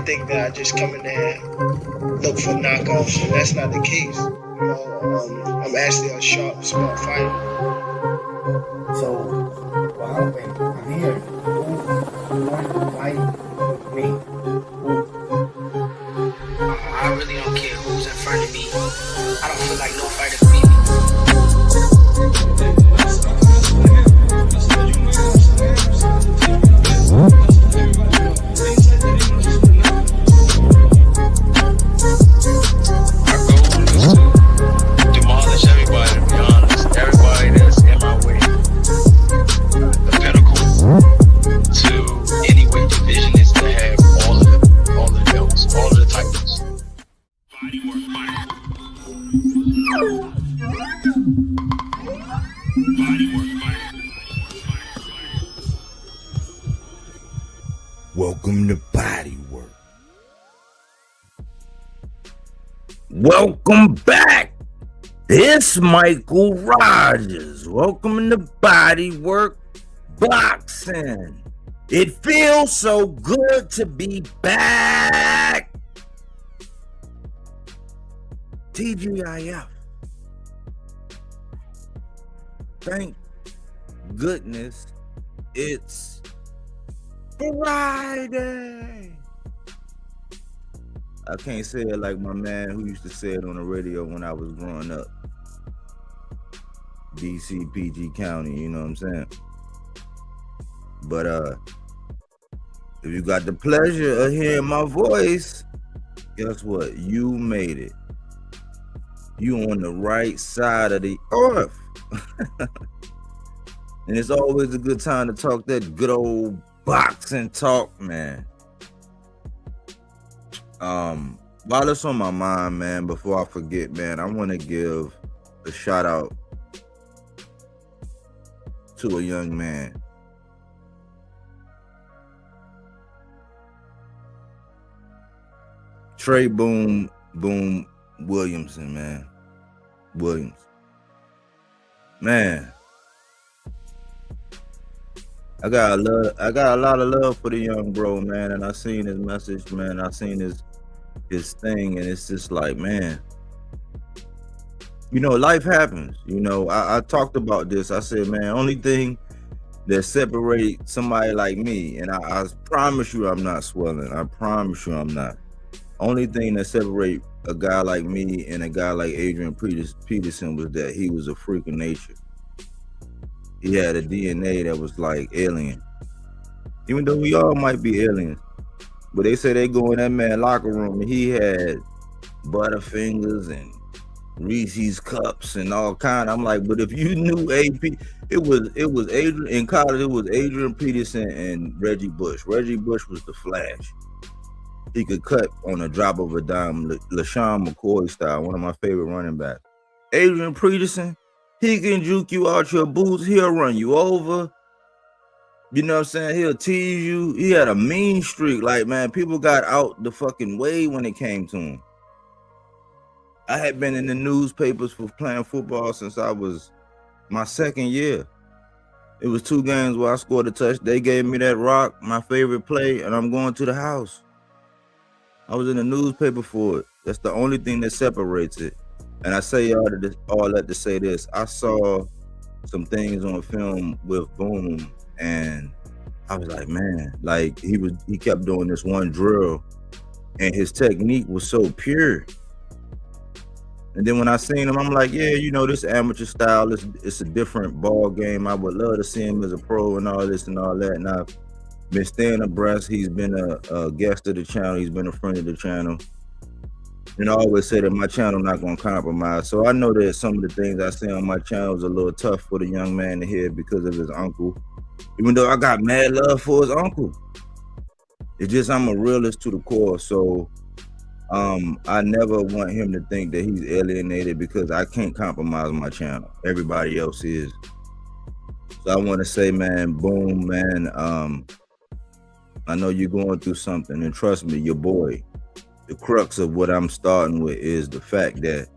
think that I just come in there and look for knockoffs, and that's not the case. You know, I'm actually a sharp, smart fighter. So, well, I'm here. Who wanted to fight me? I really don't care who's in front of me. I don't feel like no fighter beat me. Demolish everybody, to be honest. Everybody that's in my way. The pinnacle to any weight division is to have all the belts, all of the titles. Welcome to Bodywork. Welcome back. It's Michael Rogers. Welcome to Bodywork Boxing. It feels so good to be back. TGIF. Thank goodness it's Friday. I can't say it like my man who used to say it on the radio when I was growing up. DC, PG County, you know what I'm saying? But if you got the pleasure of hearing my voice, guess what? You made it. You on the right side of the earth. And it's always a good time to talk that good old boxing talk, man. While it's on my mind, man, before I forget, man, I want to give a shout out to a young man. Trey Boom Williamson, man. Williams. Man. I got a lot of love for the young bro, man, and I seen his message, man. I seen his thing, and it's just like, man, you know, life happens. You know, I talked about this. I said, man, only thing that separates somebody like me, and I promise you I'm not swelling. I promise you I'm not. Only thing that separates a guy like me and a guy like Adrian Peterson was that he was a freak of nature. He had a DNA that was like alien. Even though we all might be aliens. But they say they go in that man locker room and he had Butterfingers and Reese's cups and all kind. I'm like, but if you knew AP, it was Adrian in college, it was Adrian Peterson and Reggie Bush. Reggie Bush was the Flash. He could cut on a drop of a dime, LaShawn McCoy style, one of my favorite running backs. Adrian Peterson, he can juke you out your boots. He'll run you over. You know what I'm saying? He'll tease you. He had a mean streak. Like, man, people got out the fucking way when it came to him. I had been in the newspapers for playing football since I was my second year. It was 2 games where I scored a touch. They gave me that rock, my favorite play, and I'm going to the house. I was in the newspaper for it. That's the only thing that separates it. And I say all that to say this. I saw some things on film with Boom, and I was like, man, like he kept doing this one drill, and his technique was so pure. And then when I seen him, I'm like, yeah, you know, this amateur style, it's a different ball game. I would love to see him as a pro and all this and all that. And I've been staying abreast. He's been a guest of the channel. He's been a friend of the channel. And I always say that my channel not going to compromise. So I know that some of the things I say on my channel is a little tough for the young man to hear because of his uncle. Even though I got mad love for his uncle. It's just I'm a realist to the core. So I never want him to think that he's alienated because I can't compromise my channel. Everybody else is. So I want to say, man, Boom, man, I know you're going through something, and trust me, your boy, the crux of what I'm starting with is the fact that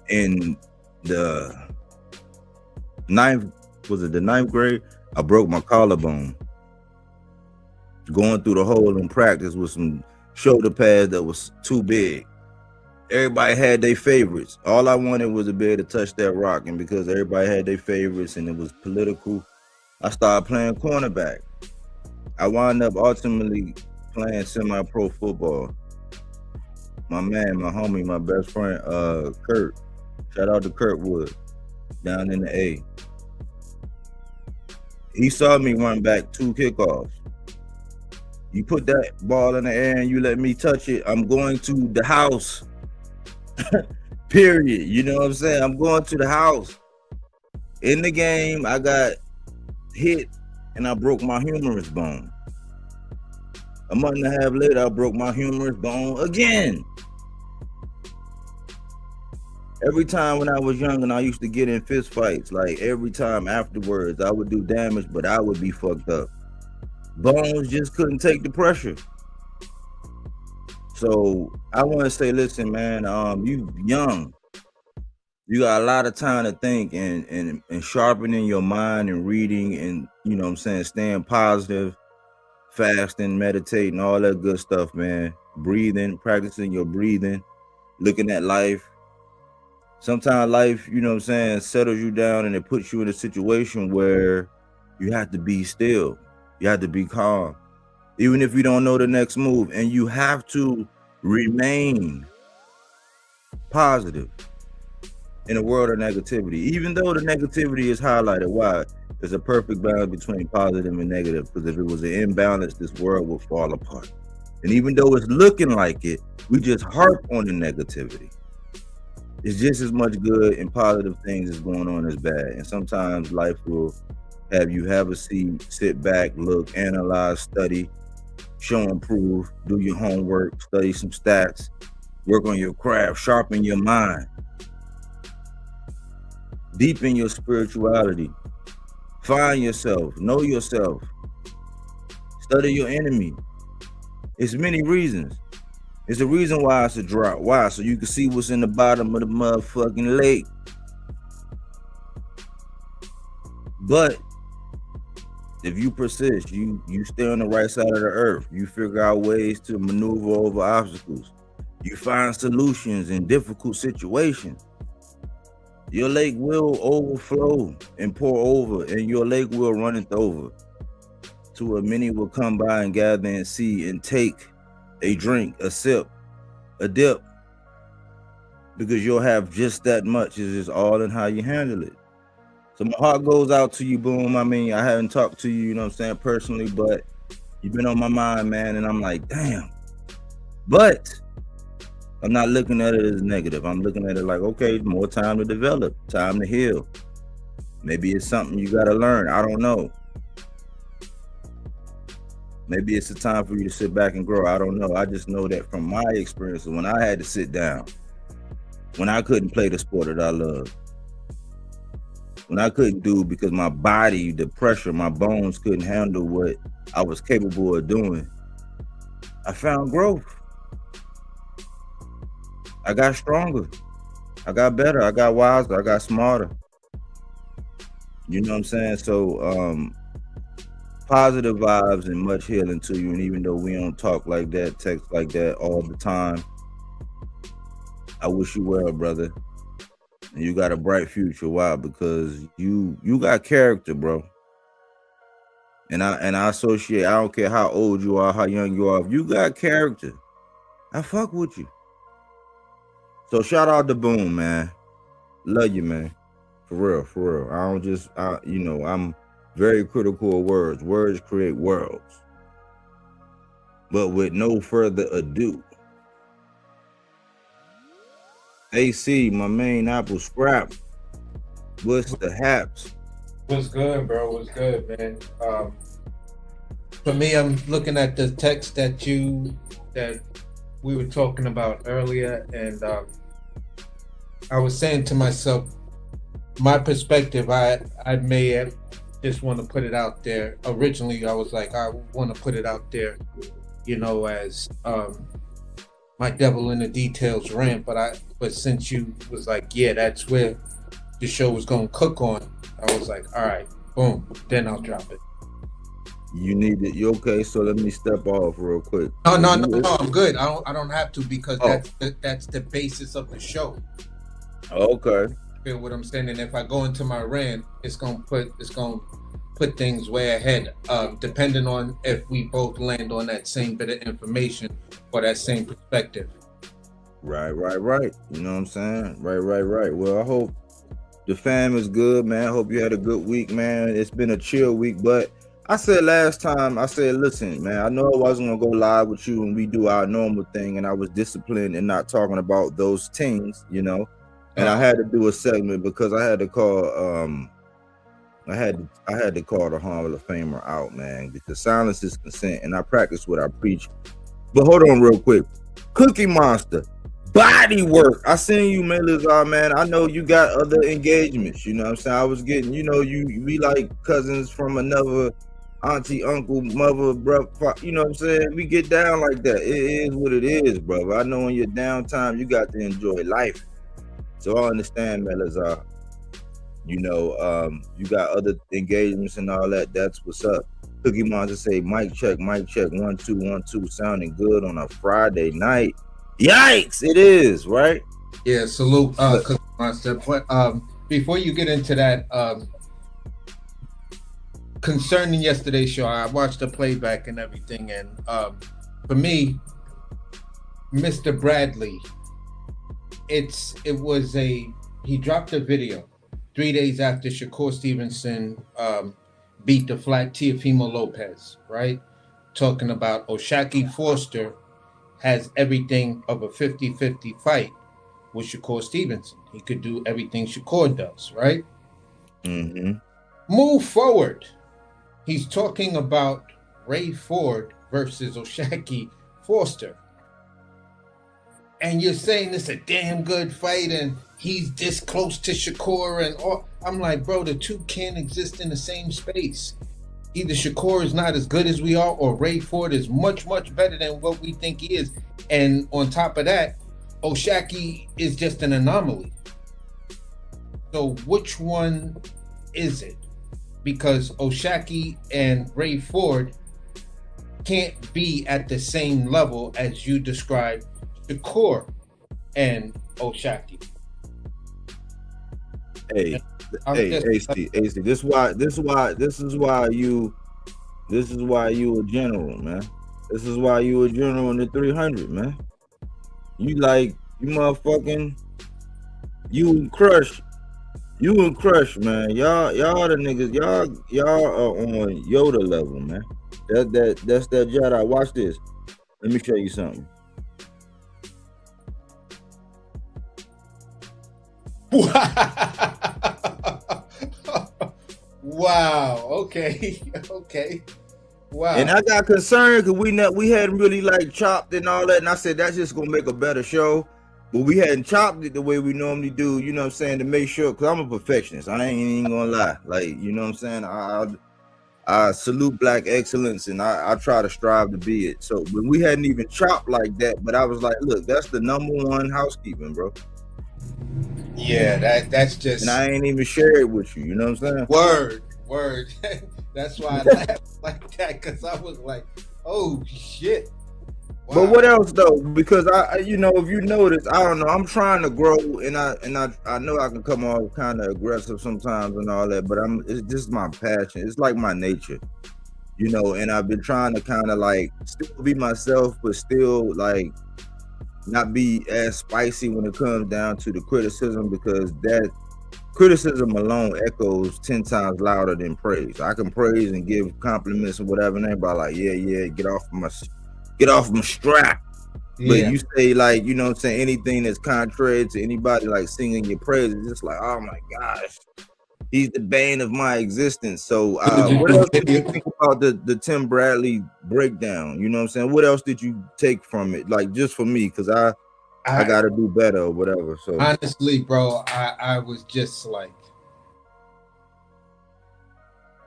in the ninth grade, I broke my collarbone. Going through the hole in practice with some shoulder pads that was too big. Everybody had their favorites. All I wanted was to be able to touch that rock, and because everybody had their favorites and it was political, I started playing cornerback. I wound up ultimately playing semi-pro football. My man, my homie, my best friend, Kurt. Shout out to Kurtwood down in the A. He saw me run back 2 kickoffs. You put that ball in the air and you let me touch it, I'm going to the house. Period. You know what I'm saying? I'm going to the house. In the game, I got hit and I broke my humerus bone. A month and a half later, I broke my humerus bone again. Every time when I was young and I used to get in fist fights, like every time afterwards, I would do damage, but I would be fucked up. Bones just couldn't take the pressure. So I want to say, listen, man, you young. You got a lot of time to think and sharpening your mind and reading and, you know what I'm saying, staying positive, fasting, meditating, all that good stuff, man. Breathing, practicing your breathing, looking at life. Sometimes life, you know what I'm saying, settles you down and it puts you in a situation where you have to be still. You have to be calm. Even if you don't know the next move. And you have to remain positive in a world of negativity. Even though the negativity is highlighted, why? There's a perfect balance between positive and negative. Because if it was an imbalance, this world would fall apart. And even though it's looking like it, we just harp on the negativity. It's just as much good and positive things is going on as bad. And sometimes life will have you have a seat, sit back, look, analyze, study, show and prove, do your homework, study some stats, work on your craft, sharpen your mind, deepen your spirituality, find yourself, know yourself, study your enemy. It's many reasons. It's the reason why it's a drought. Why? So you can see what's in the bottom of the motherfucking lake. But if you persist, you stay on the right side of the earth. You figure out ways to maneuver over obstacles. You find solutions in difficult situations. Your lake will overflow and pour over, and your lake will runneth over. To where many will come by and gather and see and take a drink, a sip, a dip, because you'll have just that much. It's just all in how you handle it. So my heart goes out to you, Boom. I mean, I haven't talked to you, you know what I'm saying, personally, but you've been on my mind, man, and I'm like, damn. But I'm not looking at it as negative. I'm looking at it like, okay, more time to develop, time to heal. Maybe it's something you got to learn. I don't know. Maybe it's a time for you to sit back and grow. I don't know. I just know that from my experience, when I had to sit down, when I couldn't play the sport that I love, when I couldn't do because my body, the pressure, my bones couldn't handle what I was capable of doing, I found growth. I got stronger. I got better. I got wiser. I got smarter. You know what I'm saying? So, positive vibes and much healing to you. And even though we don't talk like that, text like that all the time, I wish you well, brother. And you got a bright future. Why? Because you got character, bro. And I associate, I don't care how old you are, how young you are, if you got character, I fuck with you. So shout out to Boom, man. Love you, man. For real, for real. I don't just, I'm very critical of words. Words create worlds. But with no further ado, AC, my main apple scrap. What's the haps? What's good, bro? What's good, man? For me, I'm looking at the text that we were talking about earlier, and I was saying to myself, my perspective, I may have just want to put it out there. Originally, I was like, I want to put it out there, as my devil in the details rant. But since you was like, yeah, that's where the show was gonna cook on, I was like, all right, boom, then I'll drop it. You need it. You okay? So let me step off real quick. No, I'm good. I don't have to because that's the basis of the show. Okay. Feel what I'm saying? And if I go into my rant, it's gonna put things way ahead. Depending on if we both land on that same bit of information or that same perspective. Right. You know what I'm saying? Right. Well, I hope the fam is good, man. I hope you had a good week, man. It's been a chill week, but I said last time, listen, man, I know I wasn't gonna go live with you and we do our normal thing, and I was disciplined and not talking about those things, you know. And I had to do a segment because I had to call I had to call the Hall of Famer out, man, because silence is consent, and I practice what I preach. But hold on real quick. Cookie Monster, Bodywork. I seen you, man, man. I know you got other engagements, you know what I'm saying? I was getting, you know, we like cousins from another auntie, uncle, mother, bro, you know what I'm saying? We get down like that. It is what it is, brother. I know in your downtime, you got to enjoy life. So I understand, Melazar. You know, you got other engagements and all that. That's what's up. Cookie Monster say, mic check, 1 2 1 2, sounding good on a Friday night. Yikes! It is, right? Yeah, salute, Cookie Monster. But before you get into that, concerning yesterday's show, I watched the playback and everything, and for me, Mr. Bradley, he dropped a video 3 days after Shakur Stevenson beat the flat Teofimo Lopez, right? Talking about O'Shaquie Foster has everything of a 50-50 fight with Shakur Stevenson. He could do everything Shakur does, right? Mm-hmm. Move forward. He's talking about Ray Ford versus O'Shaquie Foster. And you're saying it's a damn good fight and he's this close to Shakur and all. I'm like, bro, the two can't exist in the same space. Either Shakur is not as good as we are, or Ray Ford is much, much better than what we think he is. And on top of that, O'Shaquie is just an anomaly. So which one is it? Because O'Shaquie and Ray Ford can't be at the same level as you described Shakur and O'Shaquie. Hey, AC. This is why you a general, man. This is why you a general in the 300, man. You and Crush, man. Y'all the niggas. Y'all are on Yoda level, man. That's that Jedi. Watch this. Let me show you something. Wow. Okay. Wow. And I got concerned because we hadn't really like chopped and all that, and I said that's just gonna make a better show. But we hadn't chopped it the way we normally do, you know what I'm saying, to make sure, because I'm a perfectionist. I ain't even gonna lie. Like, you know what I'm saying? I salute black excellence, and I try to strive to be it. So when we hadn't even chopped like that, but I was like, look, that's the #1 housekeeping, bro. Yeah, that's just. And I ain't even share it with you. You know what I'm saying? Word. That's why I laughed like that, because I was like, oh shit. Wow. But what else though? Because I you know, if you notice, I don't know, I'm trying to grow, and I know I can come off kind of aggressive sometimes and all that, but it's just my passion. It's like my nature, you know. And I've been trying to kind of like still be myself, but still like not be as spicy when it comes down to the criticism, because that criticism alone echoes 10 times louder than praise. I can praise and give compliments and whatever, and everybody like, yeah, get off my strap. Yeah. But you say, like, you know what I'm saying, anything that's contrary to anybody like singing your praise, it's just like, oh my gosh, he's the bane of my existence. So what else did you think about the Tim Bradley breakdown? You know what I'm saying? What else did you take from it? Like, just for me, because I gotta do better or whatever. So honestly, bro, I was just like,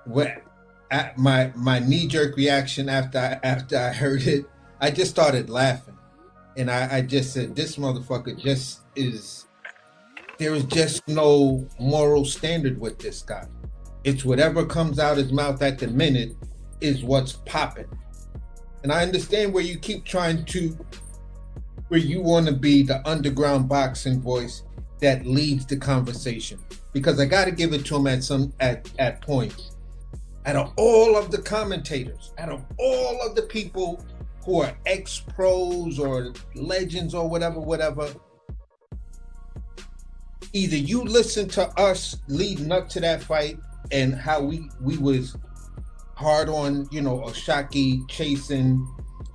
what? My knee-jerk reaction after I heard it, I just started laughing, and I just said, this motherfucker just is. There is just no moral standard with this guy. It's whatever comes out his mouth at the minute, is what's popping. And I understand where you keep trying to, where you want to be the underground boxing voice that leads the conversation. Because I got to give it to him at points. Out of all of the commentators, out of all of the people who are ex-pros or legends or whatever, either you listen to us leading up to that fight and how we was hard on, Oshaki chasing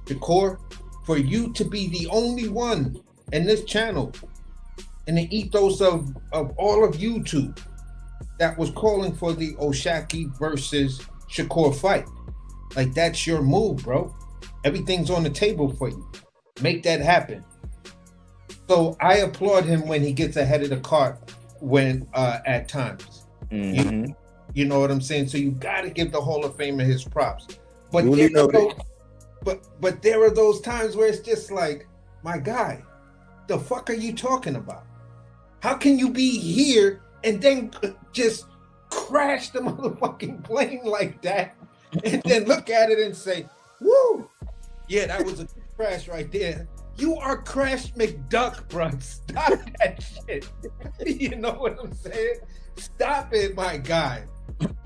Shakur, for you to be the only one in this channel in the ethos of all of YouTube that was calling for the Oshaki versus Shakur fight. Like, that's your move, bro. Everything's on the table for you. Make that happen. So I applaud him when he gets ahead of the cart when at times. Mm-hmm. You know what I'm saying? So you got to give the Hall of Famer his props. But but there are those times where it's just like, my guy, the fuck are you talking about? How can you be here and then just crash the motherfucking plane like that and then look at it and say, woo, yeah, that was a crash right there. You are Crash McDuck, bro. Stop that shit. You know what I'm saying? Stop it, my guy.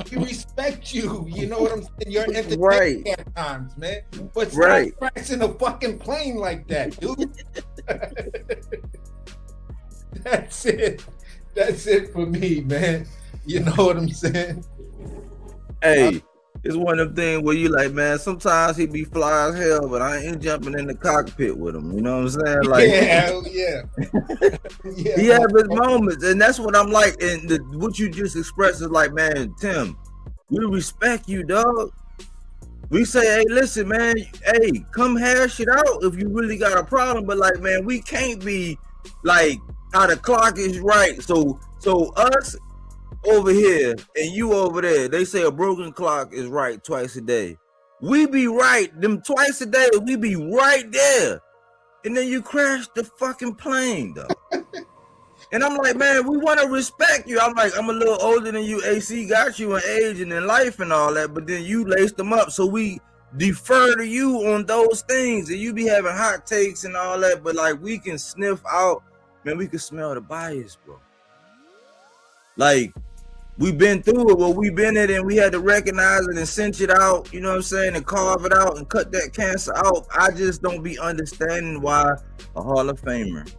We respect you. You know what I'm saying? You're entertaining Right. at times, man. But stop Right. crashing a fucking plane like that, dude. That's it. That's it for me, man. You know what I'm saying? Hey, it's one of them things where you like, man, sometimes he be fly as hell, but I ain't jumping in the cockpit with him. You know what I'm saying? Like, yeah. he have his moments, and that's what I'm like. And what you just expressed is like, man, Tim, we respect you, dog. We say, hey, listen, man, hey, come hash it out if you really got a problem. But like, man, we can't be like how the clock is right. So us over here and you over there, they say a broken clock is right twice a day. We be right them twice a day. We be right there, and then you crash the fucking plane, though. And I'm like, man, we want to respect you. I'm like, I'm a little older than you. AC got you in age and in life and all that, but then you laced them up, so we defer to you on those things. And you be having hot takes and all that, but like, we can sniff out, man, we can smell the bias, bro. Like, we've been through it, well, we've been in it, and we had to recognize it and cinch it out, you know what I'm saying, and carve it out and cut that cancer out. I just don't be understanding why a Hall of Famer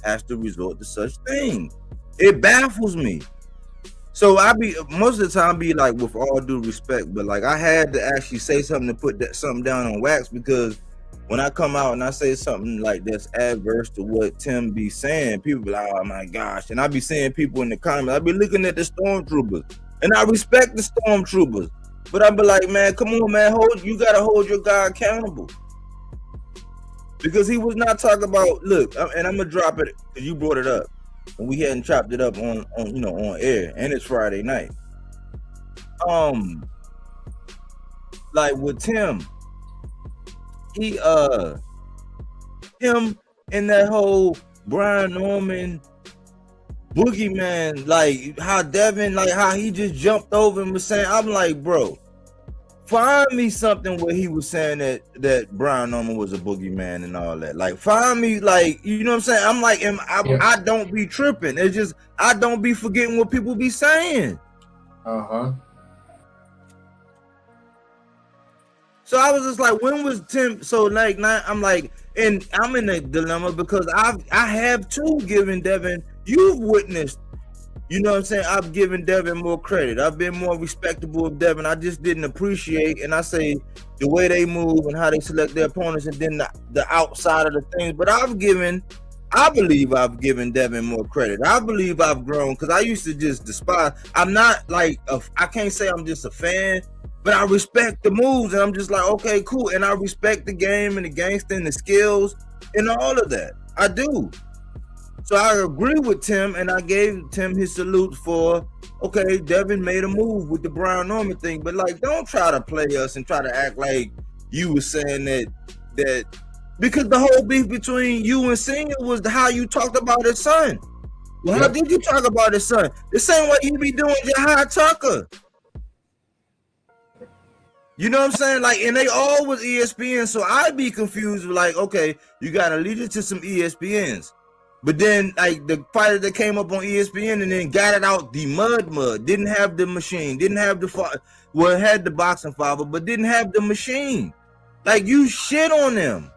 has to resort to such things. It baffles me. So I be, most of the time, be like, with all due respect, but like, I had to actually say something to put that something down on wax, because when I come out and I say something like that's adverse to what Tim be saying, people be like, oh my gosh. And I be seeing people in the comments, I be looking at the stormtroopers, and I respect the stormtroopers, but I be like, man, come on, man, you gotta hold your guy accountable. Because he was not talking about, look, and I'm gonna drop it because you brought it up, and we hadn't chopped it up on air, and it's Friday night. Like with Tim, him and that whole Brian Norman boogeyman, like how Devin, like how he just jumped over and was saying, I'm like, bro, find me something where he was saying that Brian Norman was a boogeyman and all that. Like, find me, like, you know what I'm saying? I'm like, I don't be tripping. It's just, I don't be forgetting what people be saying. Uh-huh. So I was just like, when was Tim? So like now I'm like, and I'm in a dilemma because I have too given Devin. You've witnessed, you know what I'm saying? I've given Devin more credit. I've been more respectable of Devin. I just didn't appreciate, and I say the way they move and how they select their opponents, and then the outside of the things. But I believe I've given Devin more credit. I believe I've grown, because I used to just despise. I'm not like I can't say I'm just a fan. But I respect the moves, and I'm just like, okay, cool. And I respect the game and the gangster and the skills and all of that. I do. So I agree with Tim, and I gave Tim his salute for, okay, Devin made a move with the Brian Norman thing. But like, don't try to play us and try to act like you were saying that because the whole beef between you and Senior was how you talked about his son. Well, how did you talk about his son? The same way you be doing your High Tucker. You know what I'm saying? Like, and they all was ESPN, so I'd be confused. Like, okay, you got to lead it to some ESPNs, but then like the fighter that came up on ESPN and then got it out the mud, didn't have the machine, didn't have the well, it had the boxing fiber, but didn't have the machine. Like, you shit on them,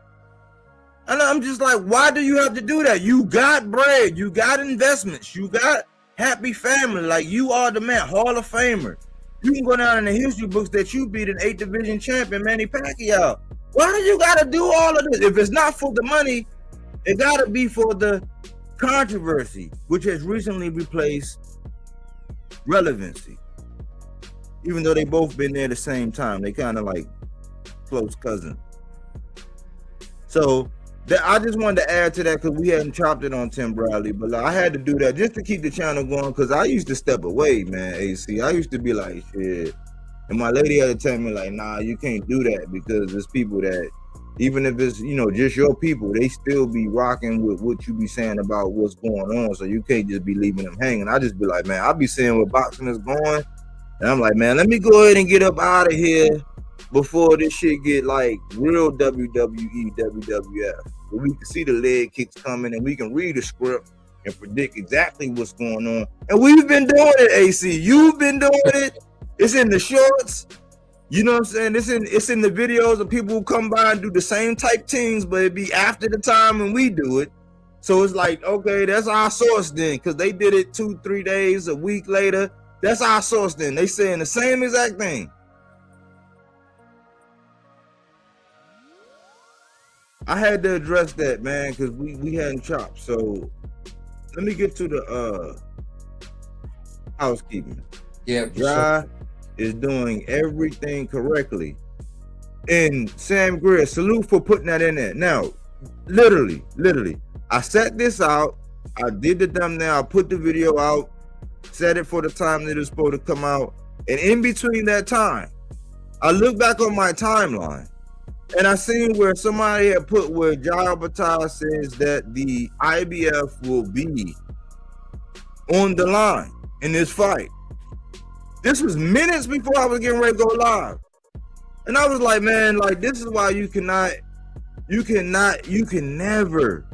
and I'm just like, why do you have to do that? You got bread, you got investments, you got happy family. Like, you are the man, Hall of Famer. You can go down in the history books that you beat an 8th division champion, Manny Pacquiao. Why do you got to do all of this? If it's not for the money, it got to be for the controversy, which has recently replaced relevancy. Even though they both been there at the same time, they kind of like close cousins. So I just wanted to add to that because we hadn't chopped it on Tim Bradley, but I had to do that just to keep the channel going because I used to step away, man, AC. I used to be like, shit. And my lady had to tell me, like, nah, you can't do that because there's people that, even if it's, you know, just your people, they still be rocking with what you be saying about what's going on. So you can't just be leaving them hanging. I just be like, man, I be seeing where boxing is going. And I'm like, man, let me go ahead and get up out of here before this shit get like real WWE, WWF. Where we can see the leg kicks coming and we can read the script and predict exactly what's going on. And we've been doing it, AC. You've been doing it. It's in the shorts. You know what I'm saying? It's in the videos of people who come by and do the same type things, but it be after the time when we do it. So it's like, okay, that's our source then, because they did it 2-3 days, a week later. That's our source then. They saying the same exact thing. I had to address that, man, because we hadn't chopped. So let me get to the housekeeping. Yeah, Dry is doing everything correctly. And Sam Greer, salute for putting that in there. Now, literally, I set this out. I did the thumbnail. I put the video out. Set it for the time that it's supposed to come out. And in between that time, I look back on my timeline. And I seen where somebody had put where Opetaia says that the IBF will be on the line in this fight. This was minutes before I was getting ready to go live. And I was like, man, like, this is why you can never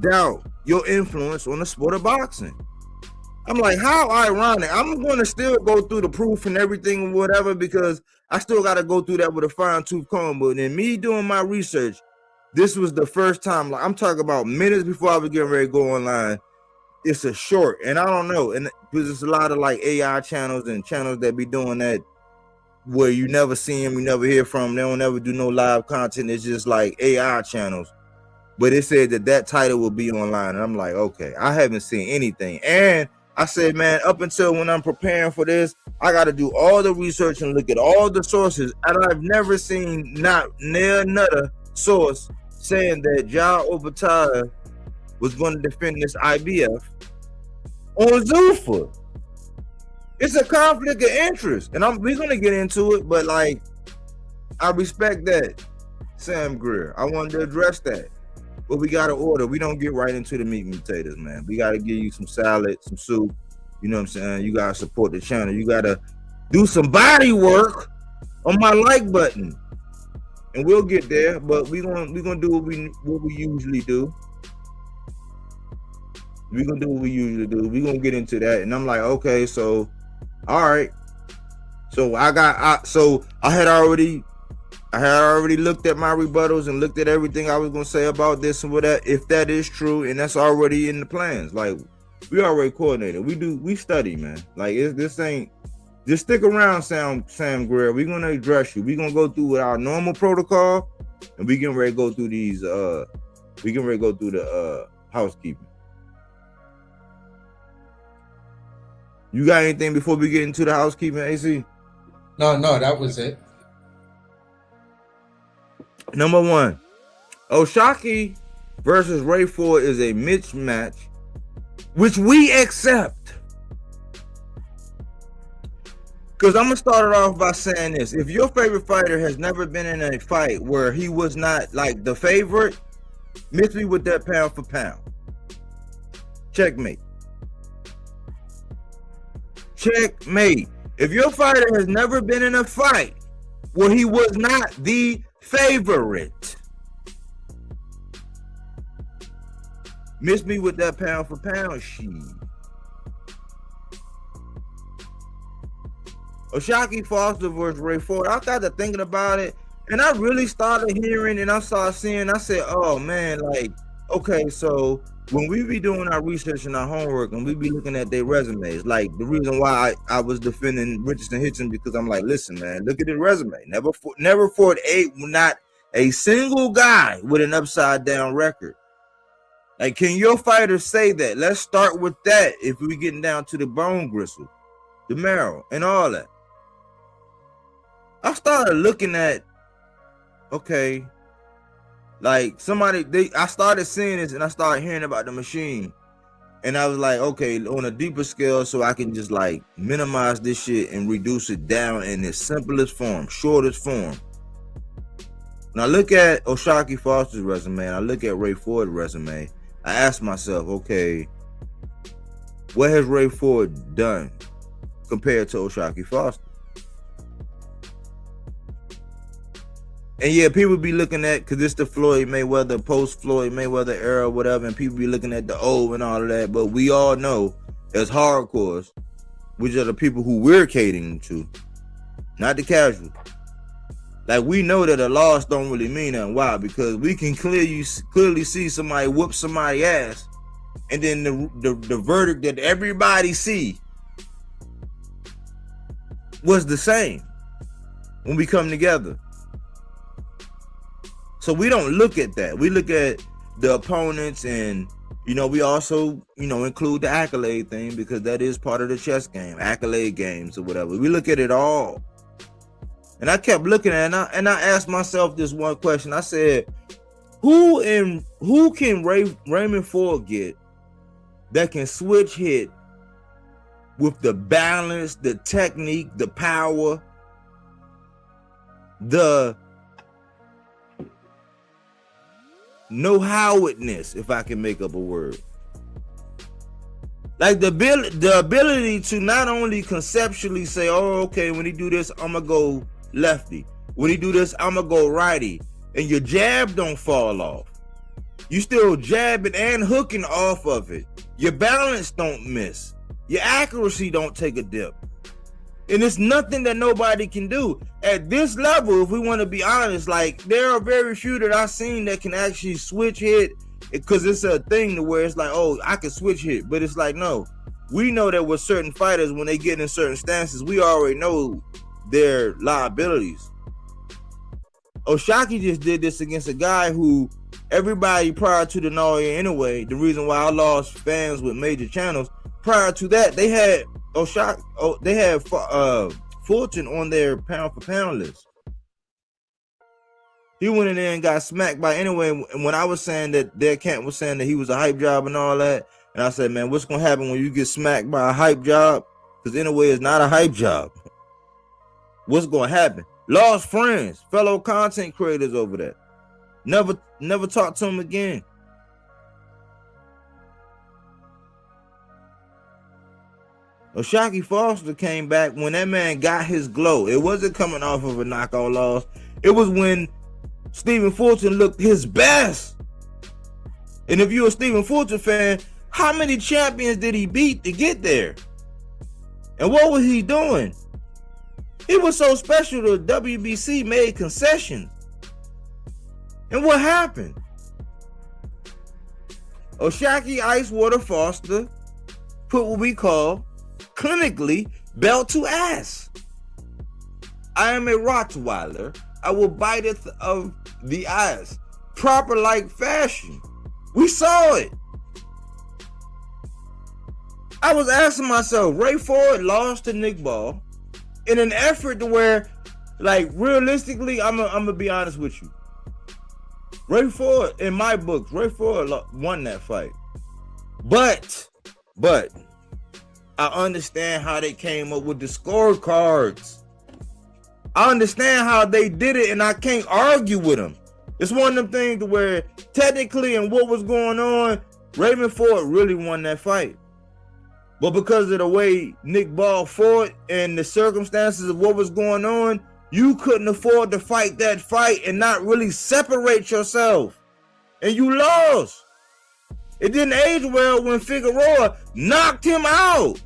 doubt your influence on the sport of boxing. I'm like, how ironic. I'm going to still go through the proof and everything and whatever because I still got to go through that with a fine-tooth comb. But in me doing my research, this was the first time. Like, I'm talking about minutes before I was getting ready to go online. It's a short, and I don't know. And because there's a lot of like AI channels and channels that be doing that where you never see them, you never hear from them. They don't ever do no live content. It's just like AI channels. But it said that title will be online. And I'm like, okay, I haven't seen anything. And I said, man, up until when I'm preparing for this, I got to do all the research and look at all the sources. And I've never seen not near another source saying that Opetaia was going to defend this IBF on Zuffa. It's a conflict of interest. And we're going to get into it, but like, I respect that, Sam Greer. I wanted to address that. But we got to order. We don't get right into the meat and potatoes, man. We got to give you some salad, some soup. You know what I'm saying? You got to support the channel. You got to do some body work on my like button. And we'll get there, but we're gonna do what we usually do. We're going to do what we usually do. We're going to get into that. And I'm like, okay, so, all right. So I had already looked at my rebuttals and looked at everything I was going to say about this and what that, if that is true, and that's already in the plans. Like, we already coordinated. We study, man. Like, this ain't, just stick around, Sam Greer. We're going to address you. We're going to go through our normal protocol, and we getting ready to go through these, we getting ready to go through the housekeeping. You got anything before we get into the housekeeping, AC? No, that was it. Number one, Oshaki versus Ray Ford is a mismatch, which we accept. Because I'm going to start it off by saying this. If your favorite fighter has never been in a fight where he was not like the favorite, miss me with that pound for pound. Checkmate. Checkmate. If your fighter has never been in a fight where he was not the favorite. Miss me with that pound for pound shit. O'Shaquie Foster versus Ray Ford. I started thinking about it, and I really started hearing and I started seeing. I said, "Oh man, like, okay, so when we be doing our research and our homework, and we be looking at their resumes, like the reason why I was defending Richardson Hitchens, because I'm like, listen, man, look at his resume. Never fought not a single guy with an upside down record. Like, can your fighters say that? Let's start with that. If we getting down to the bone gristle, the marrow, and all that." I started looking at, okay, like I started seeing this and I started hearing about the machine. And I was like, okay, on a deeper scale, so I can just like minimize this shit and reduce it down in its simplest form, shortest form. When I look at O'Shaquie Foster's resume and I look at Ray Ford's resume, I ask myself, okay, what has Ray Ford done compared to O'Shaquie Foster? And yeah, people be looking at, because it's the Floyd Mayweather, post-Floyd Mayweather era, whatever, and people be looking at the old and all of that. But we all know, as hardcores, which are the people who we're catering to, not the casual. Like, we know that a loss don't really mean nothing. Why? Because we can clearly see somebody whoop somebody's ass, and then the verdict that everybody see was the same when we come together. So we don't look at that. We look at the opponents, and we also include the accolade thing, because that is part of the chess game, accolade games or whatever. We look at it all. And I kept looking at it, and I asked myself this one question. I said, who can Raymond Ford get that can switch hit with the balance, the technique, the power, the know-how-itness, if I can make up a word. Like the ability to not only conceptually say, oh, okay, when he do this, I'm going to go lefty. When he do this, I'm going to go righty. And your jab don't fall off. You still jabbing and hooking off of it. Your balance don't miss. Your accuracy don't take a dip. And it's nothing that nobody can do. At this level, if we want to be honest, like, there are very few that I've seen that can actually switch hit, because it's a thing to where it's like, oh, I can switch hit. But it's like, no. We know that with certain fighters, when they get in certain stances, we already know their liabilities. O'Shaquie just did this against a guy who everybody prior to the Noya anyway, the reason why I lost fans with major channels, prior to that, they had Fulton on their pound for pound list. He went in there and got smacked by anyway. And when I was saying that their camp was saying that he was a hype job and all that, and I said, man, what's gonna happen when you get smacked by a hype job? Because anyway, it's not a hype job. What's gonna happen? Lost friends, fellow content creators over there. Never talked to him again. O'Shaquie Foster came back when that man got his glow. It wasn't coming off of a knockout loss. It was when Stephen Fulton looked his best. And if you're a Stephen Fulton fan, how many champions did he beat to get there? And what was he doing? He was so special, the WBC made concessions. And what happened? O'Shaquie Icewater Foster put what we call clinically belt to ass. I am a Rottweiler. I will bite it of the ass. Proper like fashion. We saw it. I was asking myself, Ray Ford lost to Nick Ball in an effort to where, like, realistically, I'm gonna be honest with you. Ray Ford, in my books, Ray Ford won that fight. But I understand how they came up with the scorecards. I understand how they did it, and I can't argue with them. It's one of them things to where technically and what was going on, Raymond Ford really won that fight. But because of the way Nick Ball fought and the circumstances of what was going on, You couldn't afford to fight that fight and not really separate yourself. And you lost. It didn't age well when Figueroa knocked him out.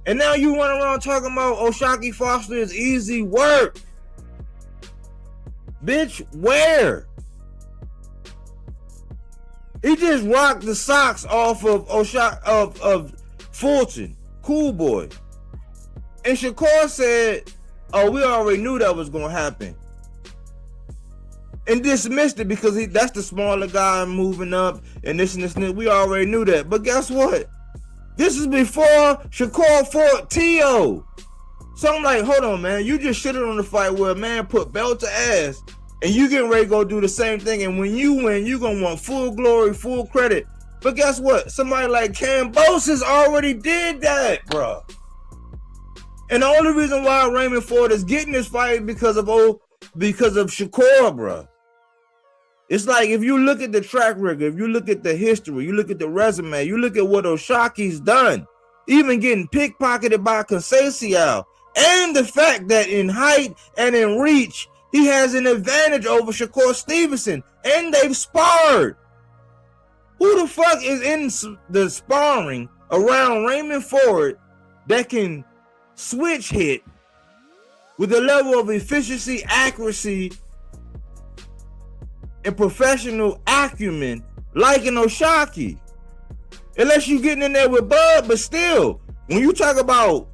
And now you run around talking about O'Shaquie Foster is easy work. Bitch, where? He just rocked the socks off of of Fulton. Cool boy. And Shakur said, oh, we already knew that was going to happen. And dismissed it because that's the smaller guy moving up and this and this and this. We already knew that. But guess what? This is before Shakur fought T.O. So I'm like, hold on, man. You just shitted on the fight where a man put belt to ass and you getting ready to go do the same thing. And when you win, you going to want full glory, full credit. But guess what? Somebody like Kambosos already did that, bro. And the only reason why Raymond Ford is getting this fight because of Shakur, bro. It's like if you look at the track record, if you look at the history, you look at the resume, you look at what O'Shaquie's done, even getting pickpocketed by Conceição, and the fact that in height and in reach, he has an advantage over Shakur Stevenson, and they've sparred. Who the fuck is in the sparring around Raymond Ford that can switch hit with a level of efficiency, accuracy, and professional acumen like an O'Shaquie? Unless you getting in there with Bud, but still, when you talk about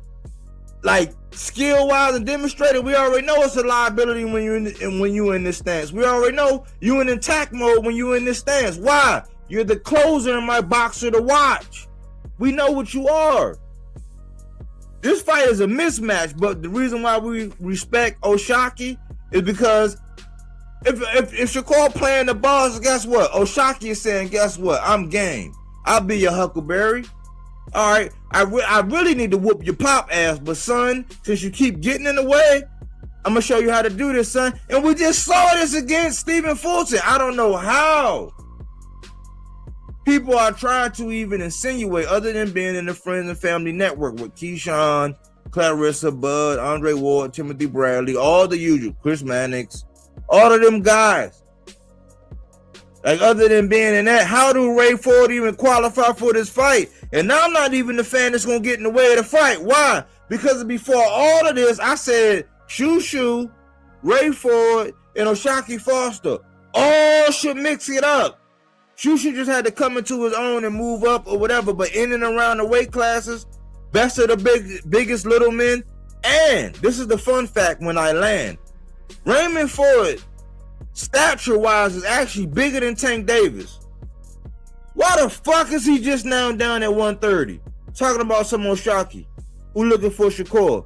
like skill-wise and demonstrated, we already know it's a liability when you in this stance. We already know you in attack mode when you in this stance. Why? You're the closer in my boxer to watch. We know what you are. This fight is a mismatch, but the reason why we respect O'Shaquie is because if Shakur playing the balls, guess what? O'Shaquie is saying, guess what? I'm game. I'll be your Huckleberry. All right, I really need to whoop your pop ass, but son, since you keep getting in the way, I'm gonna show you how to do this, son. And we just saw this against Stephen Fulton. I don't know how people are trying to even insinuate, other than being in the friends and family network with Keyshawn, Clarissa, Bud, Andre Ward, Timothy Bradley, all the usual, Chris Mannix, all of them guys. Like, other than being in that, how do Ray Ford even qualify for this fight? And I'm not even the fan that's going to get in the way of the fight. Why? Because before all of this, I said, Shoo, Ray Ford, and O'Shaquie Foster all should mix it up. Shoo just had to come into his own and move up or whatever, but in and around the weight classes, best of the biggest little men. And this is the fun fact when I land. Raymond Ford, stature-wise, is actually bigger than Tank Davis. Why the fuck is he just now down at 130? Talking about some O'Shaquie who looking for Shakur,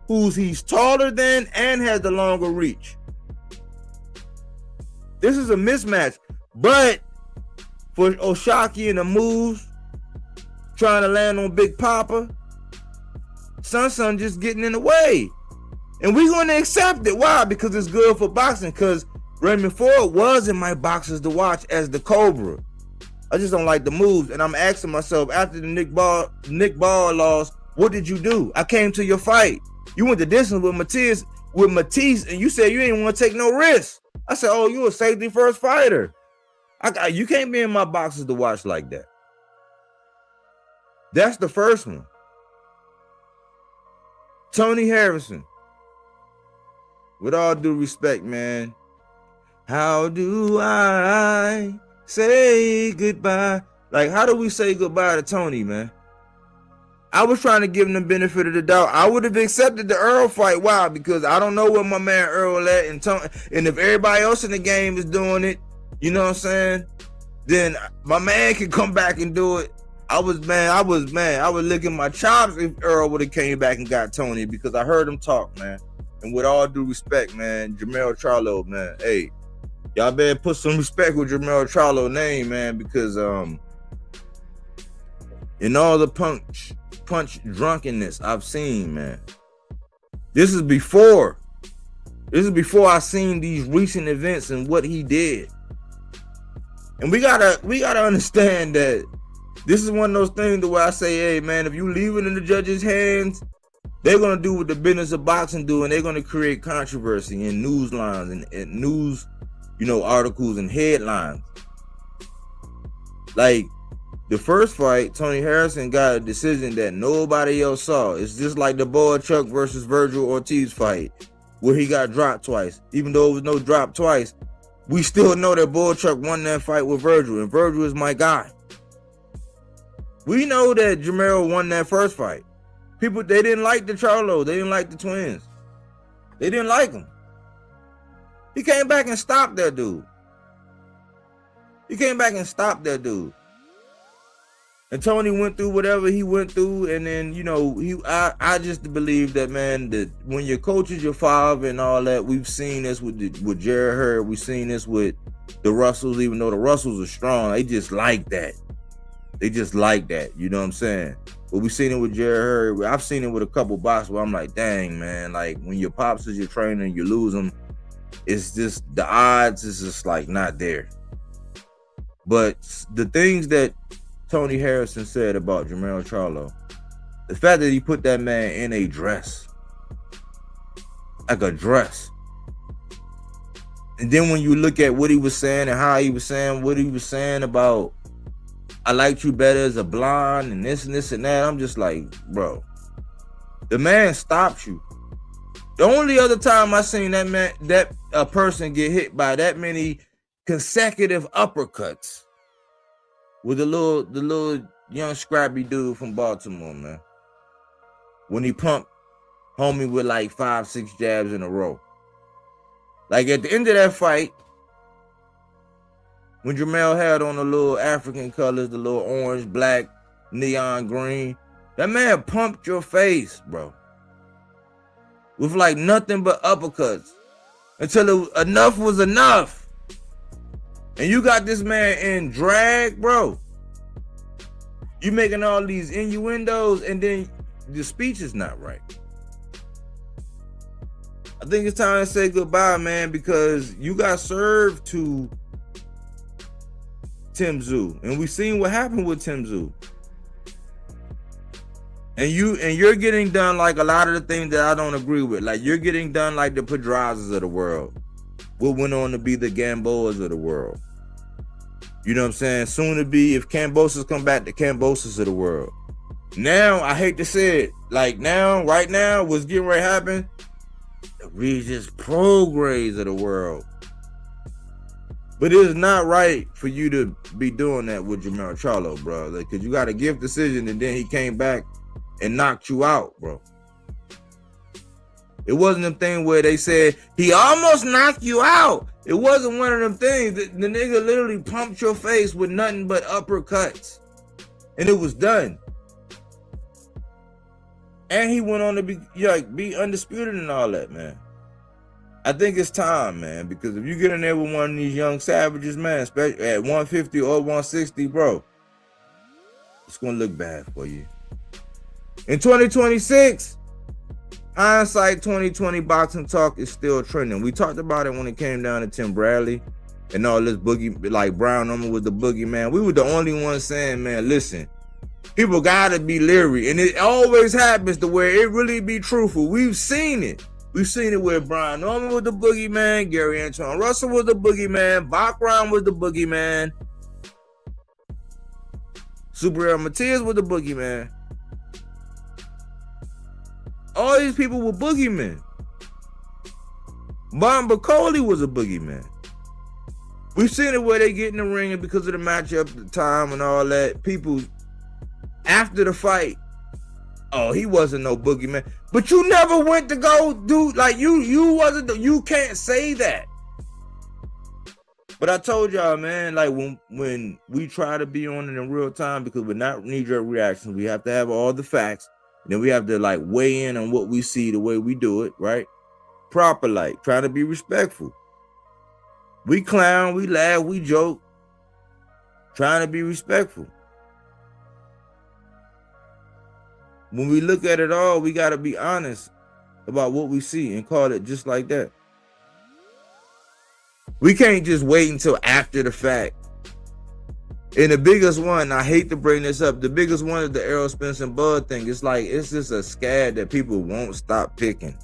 he's taller than and has the longer reach. This is a mismatch. But for O'Shaquie and the moves, trying to land on Big Papa, Son just getting in the way. And we're going to accept it. Why? Because it's good for boxing. Because Raymond Ford was in my boxes to watch as the Cobra. I just don't like the moves. And I'm asking myself, after the Nick Ball loss, what did you do? I came to your fight. You went the distance with Matisse, and you said you didn't want to take no risks. I said, oh, you a safety first fighter. You can't be in my boxes to watch like that. That's the first one. Tony Harrison. With all due respect, man, how do I say goodbye? Like, how do we say goodbye to Tony, man? I was trying to give him the benefit of the doubt. I would have accepted the Earl fight. Why? Because I don't know where my man Earl at, and if everybody else in the game is doing it, you know what I'm saying? Then my man can come back and do it. I was licking my chops if Earl would have came back and got Tony, because I heard him talk, man. And with all due respect, man, Jermell Charlo, man, hey, y'all better put some respect with Jermell Charlo's name, man, because in all the punch drunkenness I've seen, man, this is before I seen these recent events and what he did. And we gotta understand that this is one of those things where I say, hey, man, if you leave it in the judge's hands, They're gonna do what the business of boxing do, and they're gonna create controversy in news lines and news, articles and headlines. Like the first fight, Tony Harrison got a decision that nobody else saw. It's just like the Bodywork versus Virgil Ortiz fight, where he got dropped twice. Even though it was no drop twice, we still know that Bodywork won that fight with Virgil, and Virgil is my guy. We know that Jamel won that first fight. People, they didn't like the Charlo. They didn't like the twins. They didn't like him. He came back and stopped that dude. And Tony went through whatever he went through, and then I just believe that, man, that when your coach is your father and all that, we've seen this with Jared Hurd, we've seen this with the Russells. Even though the Russells are strong, they just like that. You know what I'm saying? But we've seen it with Jared Hurd. I've seen it with a couple boxers where I'm like, dang, man, like when your pops is your trainer and you lose them, it's just the odds is just like not there. But the things that Tony Harrison said about Jermell Charlo, the fact that he put that man in a dress, like a dress, and then when you look at what he was saying and how he was saying what he was saying about, I liked you better as a blonde and this and that, I'm just like, bro, the man stopped you. The only other time I seen a person get hit by that many consecutive uppercuts with the little young scrappy dude from Baltimore, man. When he pumped homie with like 5-6 jabs in a row. Like at the end of that fight, when Jermell had on the little African colors, the little orange, black, neon green, that man pumped your face, bro. With like nothing but uppercuts. Until enough was enough. And you got this man in drag, bro. You making all these innuendos, and then the speech is not right. I think it's time to say goodbye, man, because you got served to Tim Tszyu, and we seen what happened with Tim Tszyu. And you're getting done like a lot of the things that I don't agree with. Like you're getting done like the Pedrazas of the world. What went on to be the Gamboas of the world. You know what I'm saying? Soon to be, if Cambosos come back, the Cambosos of the world. Now, I hate to say it, like now, right now, what's getting ready to happen, the Regis Progrades of the world. But it is not right for you to be doing that with Jermell Charlo, bro. Like, cause you got a gift decision, and then he came back and knocked you out, bro. It wasn't them thing where they said he almost knocked you out. It wasn't one of them things. The nigga literally pumped your face with nothing but uppercuts, and it was done. And he went on to be undisputed and all that, man. I think it's time, man, because if you get in there with one of these young savages, man, especially at 150 or 160, bro, it's gonna look bad for you. In 2026, hindsight 2020 boxing talk is still trending. We talked about it when it came down to Tim Bradley and all this boogie, like Brown Number was the boogeyman. We were the only ones saying, man, listen, people gotta be leery. And it always happens to where it really be truthful. We've seen it. We've seen it where Brian Norman was the boogeyman, Gary Antoine Russell was the boogeyman, Bachram was the boogeyman, Subriel Matias was the boogeyman. All these people were boogeymen. Bon Bacoli was a boogeyman. We've seen it where they get in the ring, and because of the matchup, the time and all that, people after the fight, oh, he wasn't no boogeyman. But you never went to go do, like, you wasn't, you can't say that. But I told y'all, man, like when we try to be on it in real time, because we're not knee-jerk reactions, we have to have all the facts. Then we have to like weigh in on what we see, the way we do it, right? Proper, like trying to be respectful. We clown, we laugh, we joke, trying to be respectful. When we look at it all, we got to be honest about what we see and call it just like that. We can't just wait until after the fact And the biggest one, I hate to bring this up, the biggest one is the Errol Spence and Bud thing. It's like, it's just a scab that people won't stop picking.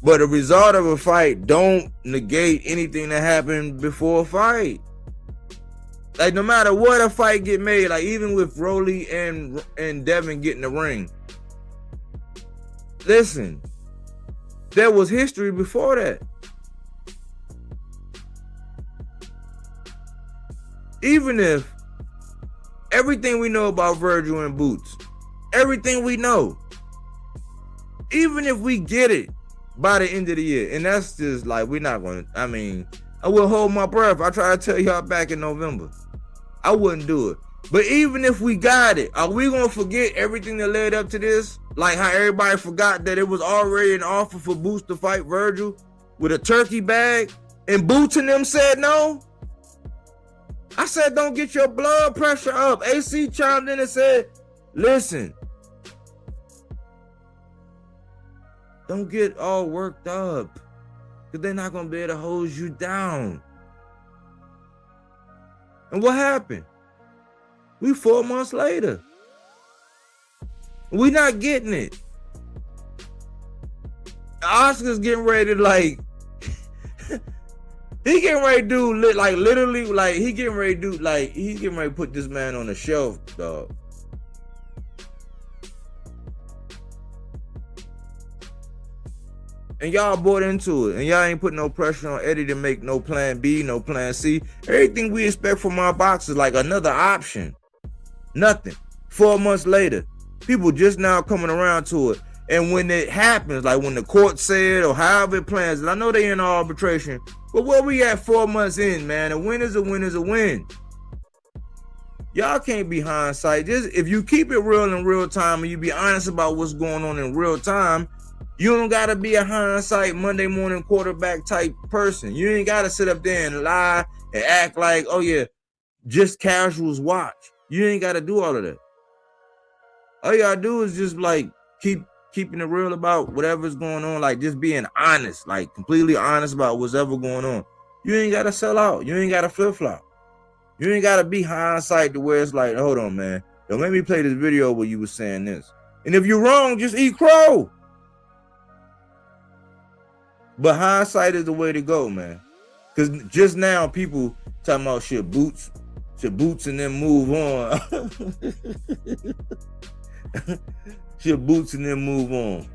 But the result of a fight don't negate anything that happened before a fight. Like, no matter what a fight get made, like even with Rolly and Devin getting the ring. Listen, there was history before that. Even if everything we know about Virgil and Boots, everything we know, even if we get it by the end of the year, and that's just like, we're not going to, I mean, I will hold my breath. I try to tell y'all back in November. I wouldn't do it. But even if we got it, are we going to forget everything that led up to this? Like how everybody forgot that it was already an offer for Boots to fight Virgil with a turkey bag, and Boots and them said no? I said, don't get your blood pressure up. AC chimed in and said, listen, don't get all worked up, because they're not going to be able to hold you down. And what happened? We 4 months later. We not getting it. Oscar's getting ready to like, he getting ready to do like literally, like he getting ready to do like, he's getting ready to put this man on the shelf, dog. And y'all bought into it, and y'all ain't put no pressure on Eddie to make no plan B, no plan C. Everything we expect from our boxers, like another option. Nothing. 4 months later, people just now coming around to it. And when it happens, like when the court said or however it plans, and I know they in arbitration, but where we at 4 months in, man, a win is a win is a win. Y'all can't be hindsight. Just if you keep it real in real time and you be honest about what's going on in real time, you don't gotta be a hindsight Monday morning quarterback type person. You ain't gotta sit up there and lie and act like, oh yeah, just casuals watch. You ain't gotta do all of that. All you gotta do is just like keeping it real about whatever's going on, like just being honest, like completely honest about what's ever going on. You ain't gotta sell out. You ain't gotta flip-flop. You ain't gotta be hindsight to where it's like, hold on, man, don't make me play this video where you was saying this. And if you're wrong, just eat crow. But hindsight is the way to go, man. Because just now people talking about shit Boots and then move on. Shit Boots and then move on.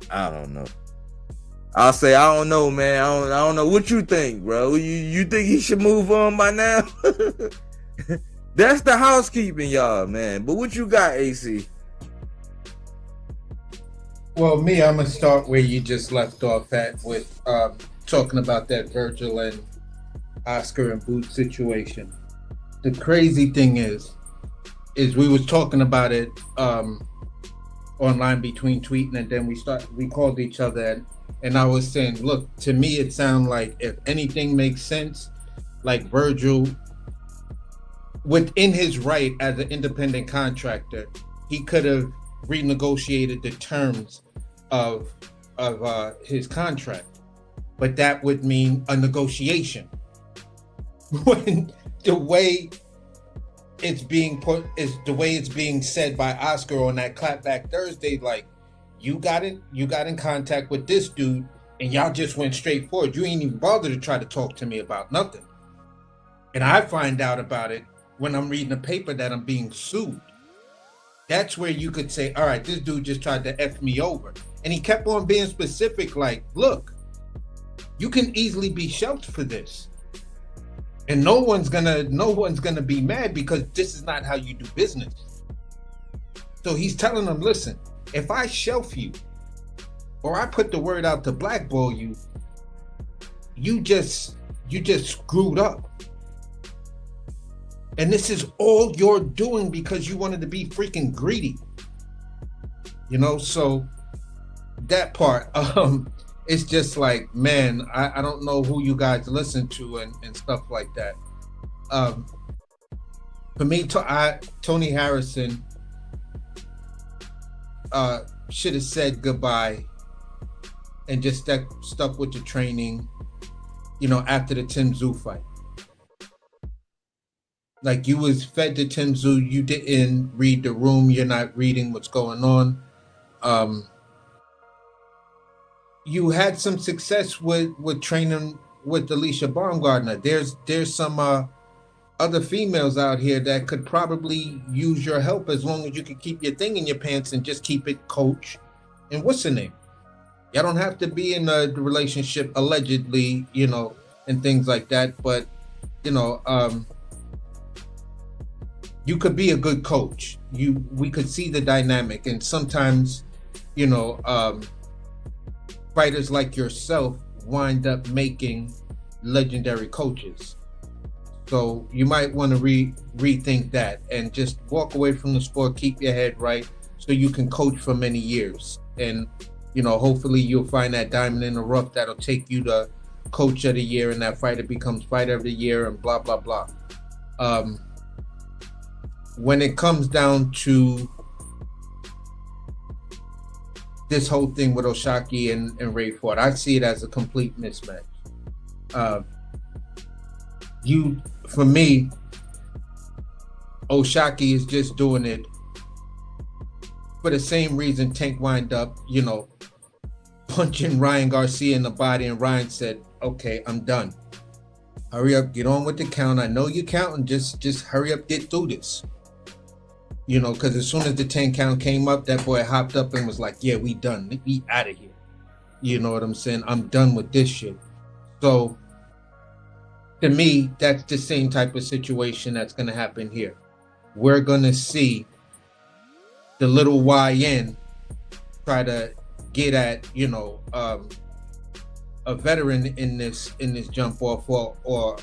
I don't know. I'll say I don't know, man. I don't know what you think, bro. You think he should move on by now? That's the housekeeping, y'all, man. But what you got, AC? Well, me, I'm gonna start where you just left off at with talking about that Virgil and Oscar and Boots situation. The crazy thing is we was talking about it online between tweeting, and then we called each other, and I was saying, look, to me it sounds like if anything makes sense, like Virgil, within his right as an independent contractor, he could have renegotiated the terms of his contract, but that would mean a negotiation. When the way it's being put is the way it's being said by Oscar on that Clapback Thursday, like you got in contact with this dude and y'all just went straight forward. You ain't even bothered to try to talk to me about nothing. And I find out about it when I'm reading a paper that I'm being sued. That's where you could say, all right, this dude just tried to F me over. And he kept on being specific, like, look, you can easily be shelved for this. And no one's gonna be mad because this is not how you do business. So he's telling them, listen, if I shelf you or I put the word out to blackball you, you just screwed up. And this is all you're doing because you wanted to be freaking greedy. You know, so that part, it's just like, man, I don't know who you guys listen to and stuff like that. For me, Tony Harrison should have said goodbye and just stuck with the training, you know, after the Tim Tszyu fight. Like you was fed to Tenzu, you didn't read the room, you're not reading what's going on. You had some success with training with Alicia Baumgartner. There's some other females out here that could probably use your help as long as you can keep your thing in your pants and just keep it coach. And what's the name? Y'all don't have to be in a relationship allegedly, you know, and things like that. But, you know, you could be a good coach. We could see the dynamic, and sometimes, you know, fighters like yourself wind up making legendary coaches. So you might want to rethink that and just walk away from the sport, keep your head right, so you can coach for many years. And, you know, hopefully you'll find that diamond in the rough that'll take you to coach of the year, and that fighter becomes fighter of the year, and blah, blah, blah. When it comes down to this whole thing with Oshaki and Ray Ford, I see it as a complete mismatch. For me, Oshaki is just doing it for the same reason Tank wind up, you know, punching Ryan Garcia in the body, and Ryan said, okay, I'm done. Hurry up, get on with the count. I know you're counting, just hurry up, get through this. You know, because as soon as the 10 count came up, that boy hopped up and was like, yeah, we done. We out of here. You know what I'm saying? I'm done with this shit. So, to me, that's the same type of situation that's going to happen here. We're going to see the little YN try to get at, you know, a veteran in this jump off, or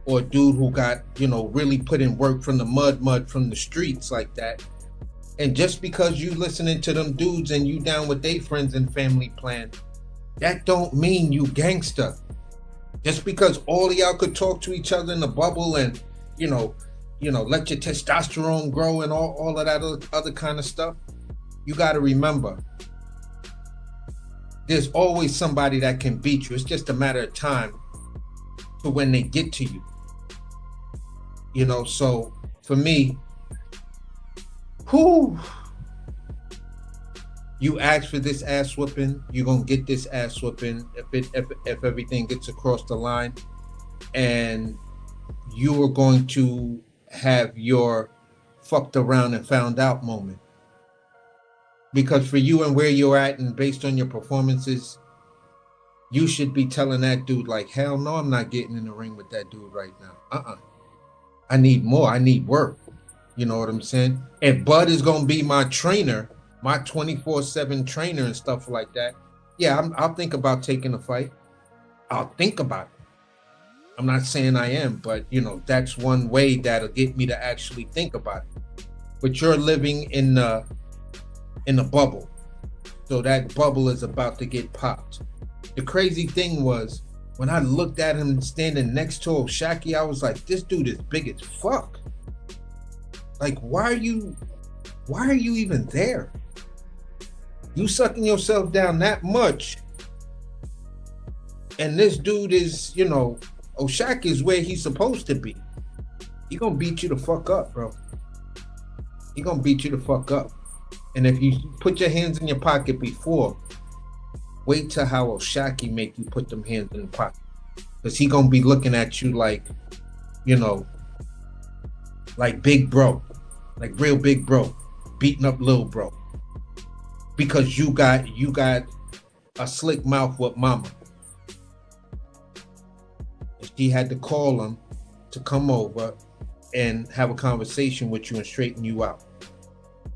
a dude who got, you know, really put in work from the mud from the streets like that. And just because you listening to them dudes and you down with their friends and family plan, that don't mean you gangster. Just because all of y'all could talk to each other in the bubble and, you know, let your testosterone grow and all of that other kind of stuff, you got to remember, there's always somebody that can beat you. It's just a matter of time to when they get to you. You know, so for me, you ask for this ass whooping, you're gonna get this ass whooping if everything gets across the line, and you are going to have your fucked around and found out moment. Because for you and where you're at and based on your performances, you should be telling that dude like, hell no, I'm not getting in the ring with that dude right now. I need more. I need work. You know what I'm saying? If Bud is going to be my trainer, my 24/7 trainer and stuff like that, yeah, I'll think about taking a fight. I'll think about it. I'm not saying I am, but, you know, that's one way that'll get me to actually think about it. But you're living in a bubble. So that bubble is about to get popped. The crazy thing was, when I looked at him standing next to Oshaki, I was like, this dude is big as fuck. Like, why are you even there? You sucking yourself down that much. And this dude is, you know, Oshaki is where he's supposed to be. He gonna beat you the fuck up, bro. He gonna beat you the fuck up. And if you put your hands in your pocket before, wait till how Oshaki make you put them hands in the pocket. Because he gonna be looking at you like, you know, like big bro. Like real big bro. Beating up little bro. Because you got a slick mouth with mama. She had to call him to come over and have a conversation with you and straighten you out.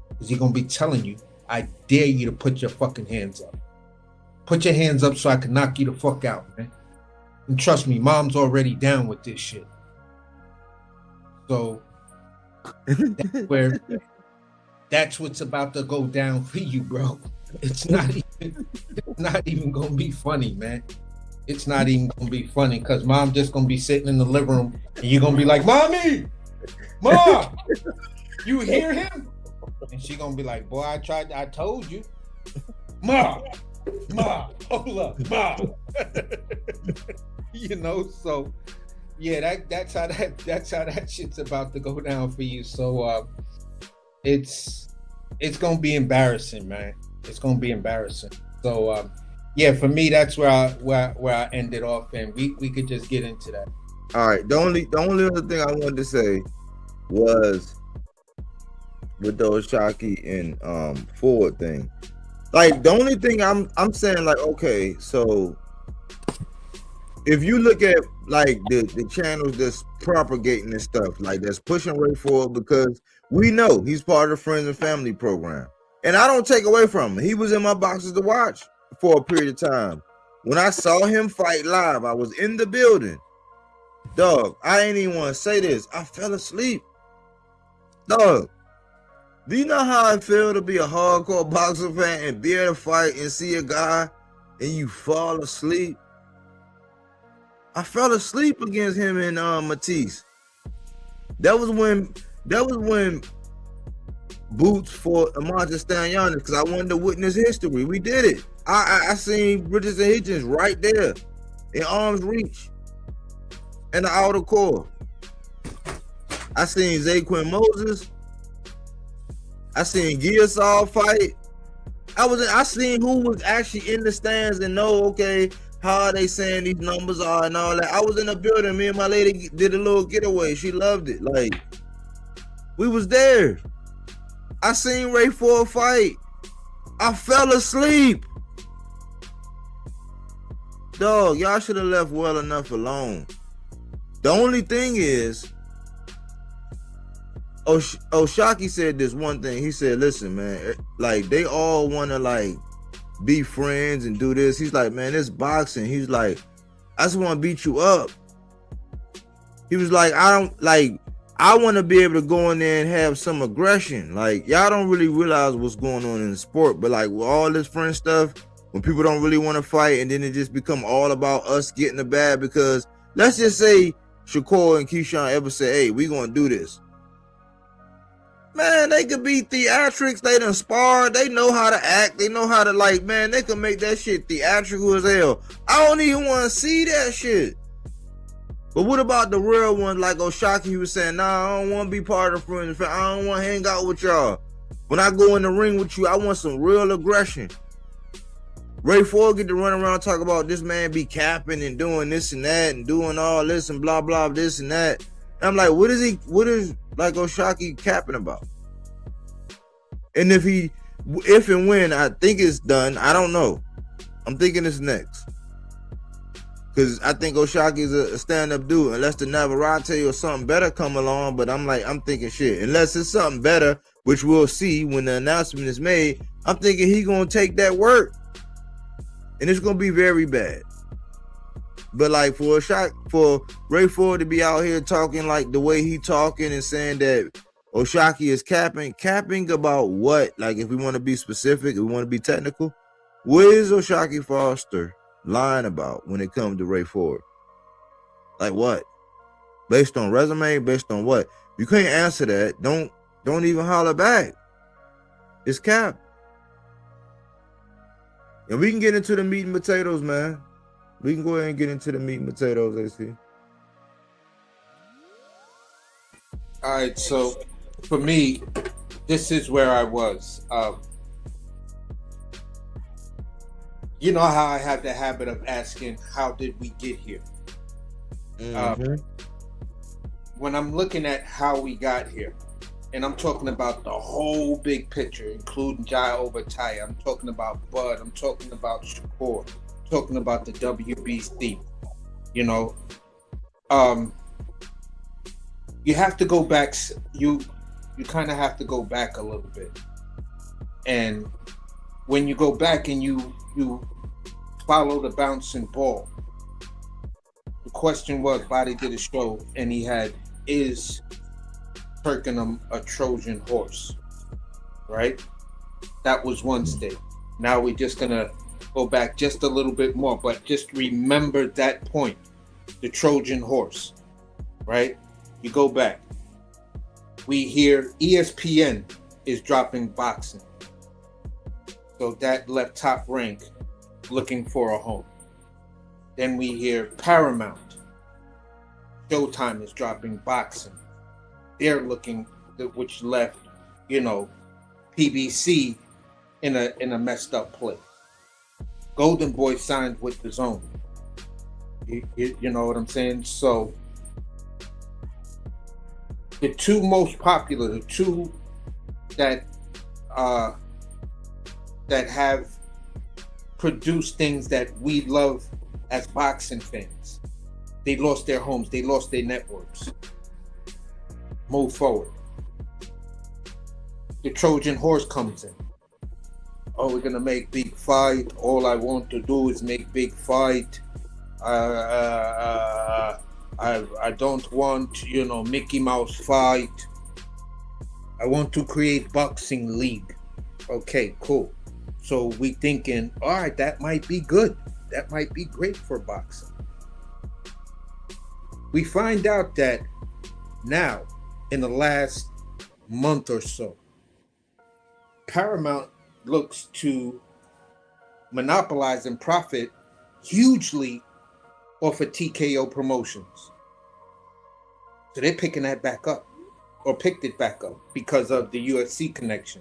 Because he's gonna be telling you, I dare you to put your fucking hands up. Put your hands up so I can knock you the fuck out, man. And trust me, mom's already down with this shit. So that's what's about to go down for you, bro. It's not even gonna be funny, man. It's not even gonna be funny because mom's just gonna be sitting in the living room and you're gonna be like, Mommy, Mom, you hear him? And she gonna be like, boy, I told you. Mom, hold up, Mom. You know, so Yeah, that's how that shit's about to go down for you. So it's gonna be embarrassing, man. It's gonna be embarrassing. So yeah, for me, that's where I ended off, and we could just get into that. All right. The only other thing I wanted to say was with the Oshaki and Ford thing. Like the only thing I'm saying, like, okay, so if you look at like the channels that's propagating this stuff, like that's pushing Ray Ford, because we know he's part of the Friends and Family program. And I don't take away from him. He was in my boxes to watch for a period of time. When I saw him fight live, I was in the building. Dog, I ain't even want to say this. I fell asleep. Dog, do you know how I feel to be a hardcore boxer fan and be at a fight and see a guy and you fall asleep? I fell asleep against him and Matisse. That was when Boots fought Amanda Stanyanis, because I wanted to witness history. We did it. I seen Bridges and Hitchens right there in arm's reach in the outer core. I seen Zaquin Moses. I seen Gearsall fight. I seen who was actually in the stands and know, okay, how are they saying these numbers are and all that. I was in the building. Me and my lady did a little getaway. She loved it. Like, we was there. I seen Ray Ford fight. I fell asleep. Dog, y'all should have left well enough alone. The only thing is, Oshaki said this one thing. He said, listen, man, like, they all want to, like, be friends and do this. He's like, man, it's boxing. He's like, I just want to beat you up. He was like, I want to be able to go in there and have some aggression. Like, y'all don't really realize what's going on in the sport, but like with all this friend stuff, when people don't really want to fight and then it just become all about us getting the bad, because let's just say Shakur and Keyshawn ever say, hey, we gonna do this. Man, they could be theatrics. They done sparred. They know how to act. They know how to, like, man, they can make that shit theatrical as hell. I don't even want to see that shit. But what about the real one, like Oshaki? He was saying, nah, I don't want to be part of the Friends. I don't want to hang out with y'all. When I go in the ring with you, I want some real aggression. Ray Ford get to run around talk about this man be capping and doing this and that and doing all this and blah, blah, this and that. And I'm like, what is like Oshaki capping about? And if and when I think it's done, I don't know. I'm thinking it's next. Because I think Oshaki is a stand-up dude, unless the Navarrete or something better come along. But I'm thinking shit. Unless it's something better, which we'll see when the announcement is made, I'm thinking he gonna take that work. And it's gonna be very bad. But like for Ray Ford to be out here talking like the way he talking and saying that Oshaki is capping about what? Like, if we want to be specific, if we want to be technical, what is Oshaki Foster lying about when it comes to Ray Ford? Like what? Based on resume? Based on what? You can't answer that. Don't even holler back. It's cap. And we can get into the meat and potatoes, man. We can go ahead and get into the meat and potatoes, AC. All right, so for me, this is where I was. You know how I have the habit of asking, how did we get here? Mm-hmm. When I'm looking at how we got here, and I'm talking about the whole big picture, including Jai Opetaia, I'm talking about Bud, I'm talking about Shakur, I'm talking about the WBC, you know, you have to go back, you kind of have to go back a little bit. And when you go back and you follow the bouncing ball, the question was, Body did a show and he had, is Turkinum a Trojan horse, right? That was one stage. Now we're just gonna go back just a little bit more, but just remember that point, the Trojan horse, right? You go back. We hear ESPN is dropping boxing. So that left Top Rank looking for a home. Then we hear Paramount Showtime is dropping boxing. They're looking, which left, PBC in a messed up place. Golden Boy signed with the Zone. You know what I'm saying? So the two most popular, the two that have produced things that we love as boxing fans, they lost their homes, they lost their networks. Move forward. The Trojan horse comes in. Oh, we're gonna make big fight. All I want to do is make big fight. I don't want, Mickey Mouse fight. I want to create boxing league. Okay, cool. So we thinking, all right, that might be good. That might be great for boxing. We find out that now, in the last month or so, Paramount looks to monopolize and profit hugely off of TKO promotions. So they're picking that back up, or picked it back up because of the UFC connection.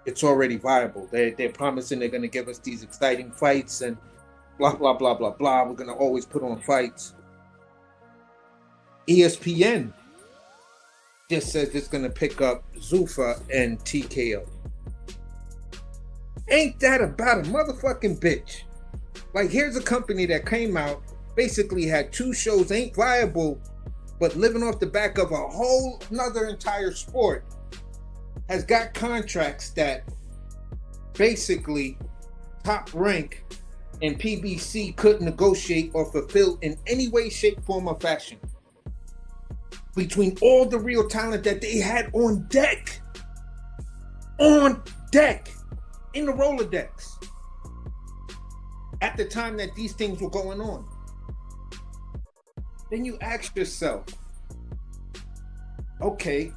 It's already viable. They're promising they're going to give us these exciting fights and blah, blah, blah, blah, blah. We're going to always put on fights. ESPN just says it's going to pick up Zuffa and TKO. Ain't that about a motherfucking bitch? Like, here's a company that came out, basically had two shows, ain't viable, but living off the back of a whole another entire sport, has got contracts that basically Top Rank and PBC couldn't negotiate or fulfill in any way, shape, form, or fashion. Between all the real talent that they had on deck, in the Rolodex, at the time that these things were going on. Then you ask yourself, okay,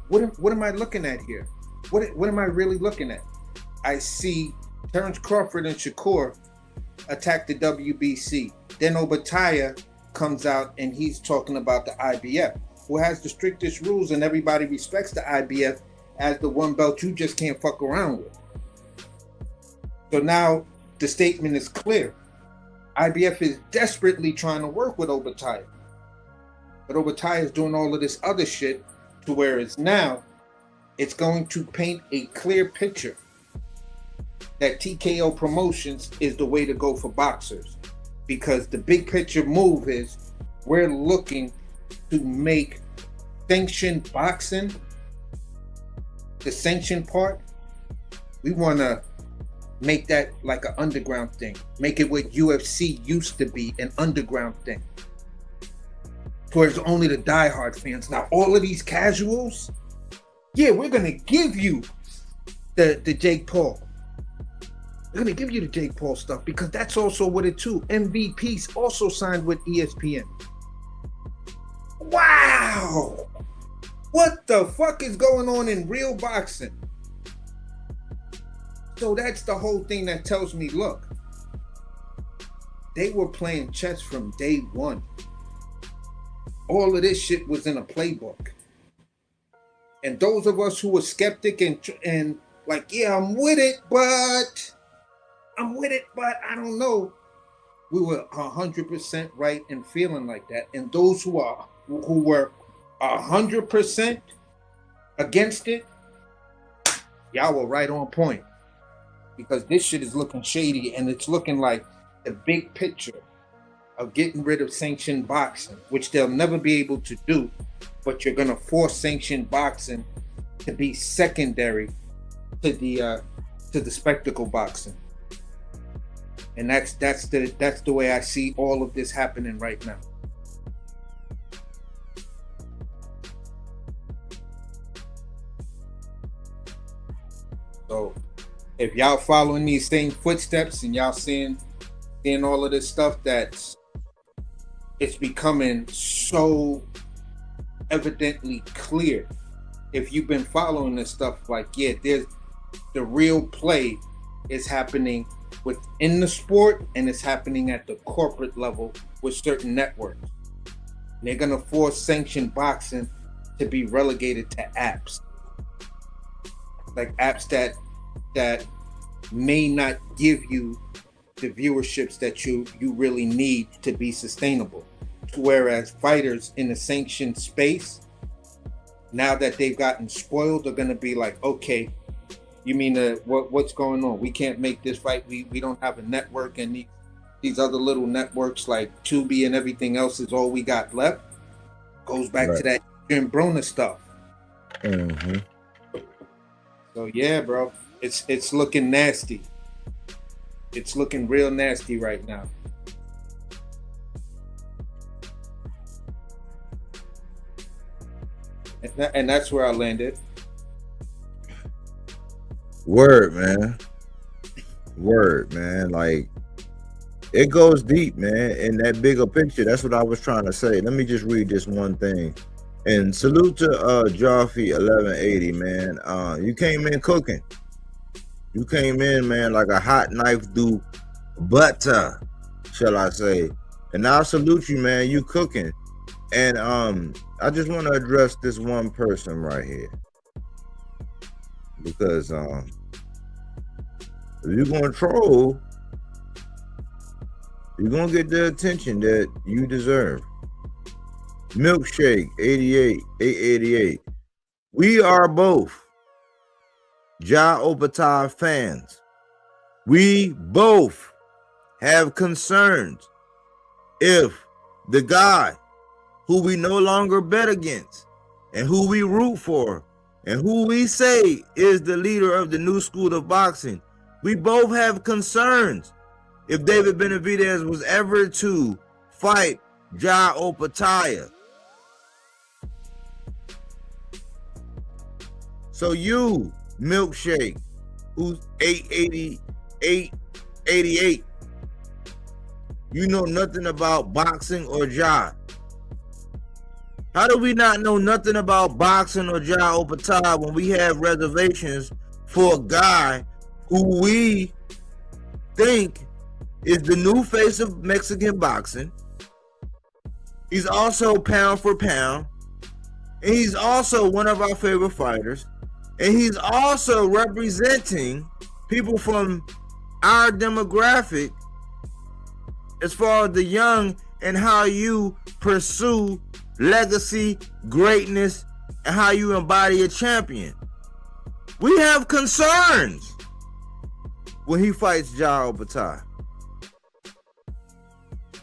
what am I looking at here? What am I really looking at? I see Terrence Crawford and Shakur attack the WBC. Then Opetaia comes out and he's talking about the IBF, who has the strictest rules, and everybody respects the IBF as the one belt you just can't fuck around with. So now the statement is clear. IBF is desperately trying to work with Opetaia. But Opetaia is doing all of this other shit to where it's going to paint a clear picture that TKO Promotions is the way to go for boxers. Because the big picture move is we're looking to make sanctioned boxing, the sanctioned part, we want to make that like an underground thing. Make it what UFC used to be, an underground thing. Towards only the diehard fans. Now, all of these casuals, yeah, we're going to give you the Jake Paul. We're going to give you the Jake Paul stuff because that's also what it too. MVP's also signed with ESPN. Wow! What the fuck is going on in real boxing? So that's the whole thing that tells me, look, they were playing chess from day one. All of this shit was in a playbook. And those of us who were skeptic and like, yeah, I'm with it, but I don't know. We were 100% right in feeling like that. And those who were 100% against it, y'all were right on point. Because this shit is looking shady, and it's looking like the big picture of getting rid of sanctioned boxing, which they'll never be able to do, but you're gonna force sanctioned boxing to be secondary to the spectacle boxing. And that's the way I see all of this happening right now. So if y'all following these same footsteps and y'all seeing all of this stuff, it's becoming so evidently clear. If you've been following this stuff, like, yeah, there's the real play is happening within the sport, and it's happening at the corporate level with certain networks. They're gonna force sanctioned boxing to be relegated to apps, like apps that may not give you the viewerships that you really need to be sustainable. Whereas fighters in the sanctioned space, now that they've gotten spoiled, are gonna be like, okay, you mean what's going on? We can't make this fight. We don't have a network, and these other little networks like Tubi and everything else is all we got left. Goes back to that Jim Broner stuff. Mm-hmm. So yeah, bro, it's looking nasty. It's looking real nasty right now. And that's where I landed. Word, man. Like, it goes deep, man, in that bigger picture. That's what I was trying to say. Let me just read this one thing. And salute to Jaffe 1180, man. You came in cooking. You came in, man, like a hot knife through butter, shall I say. And I salute you, man. You cooking. And I just want to address this one person right here. Because if you're gonna troll, you're gonna get the attention that you deserve. Milkshake 888. We are both Opetaia fans. We both have concerns if the guy who we no longer bet against and who we root for and who we say is the leader of the new school of boxing, we both have concerns if David Benavidez was ever to fight Opetaia. So you, Milkshake, who's 888, you know nothing about boxing or Ja. How do we not know nothing about boxing or Opetaia when we have reservations for a guy who we think is the new face of Mexican boxing? He's also pound for pound, and he's also one of our favorite fighters, and he's also representing people from our demographic as far as the young and how you pursue legacy, greatness, and how you embody a champion. We have concerns when he fights Opetaia.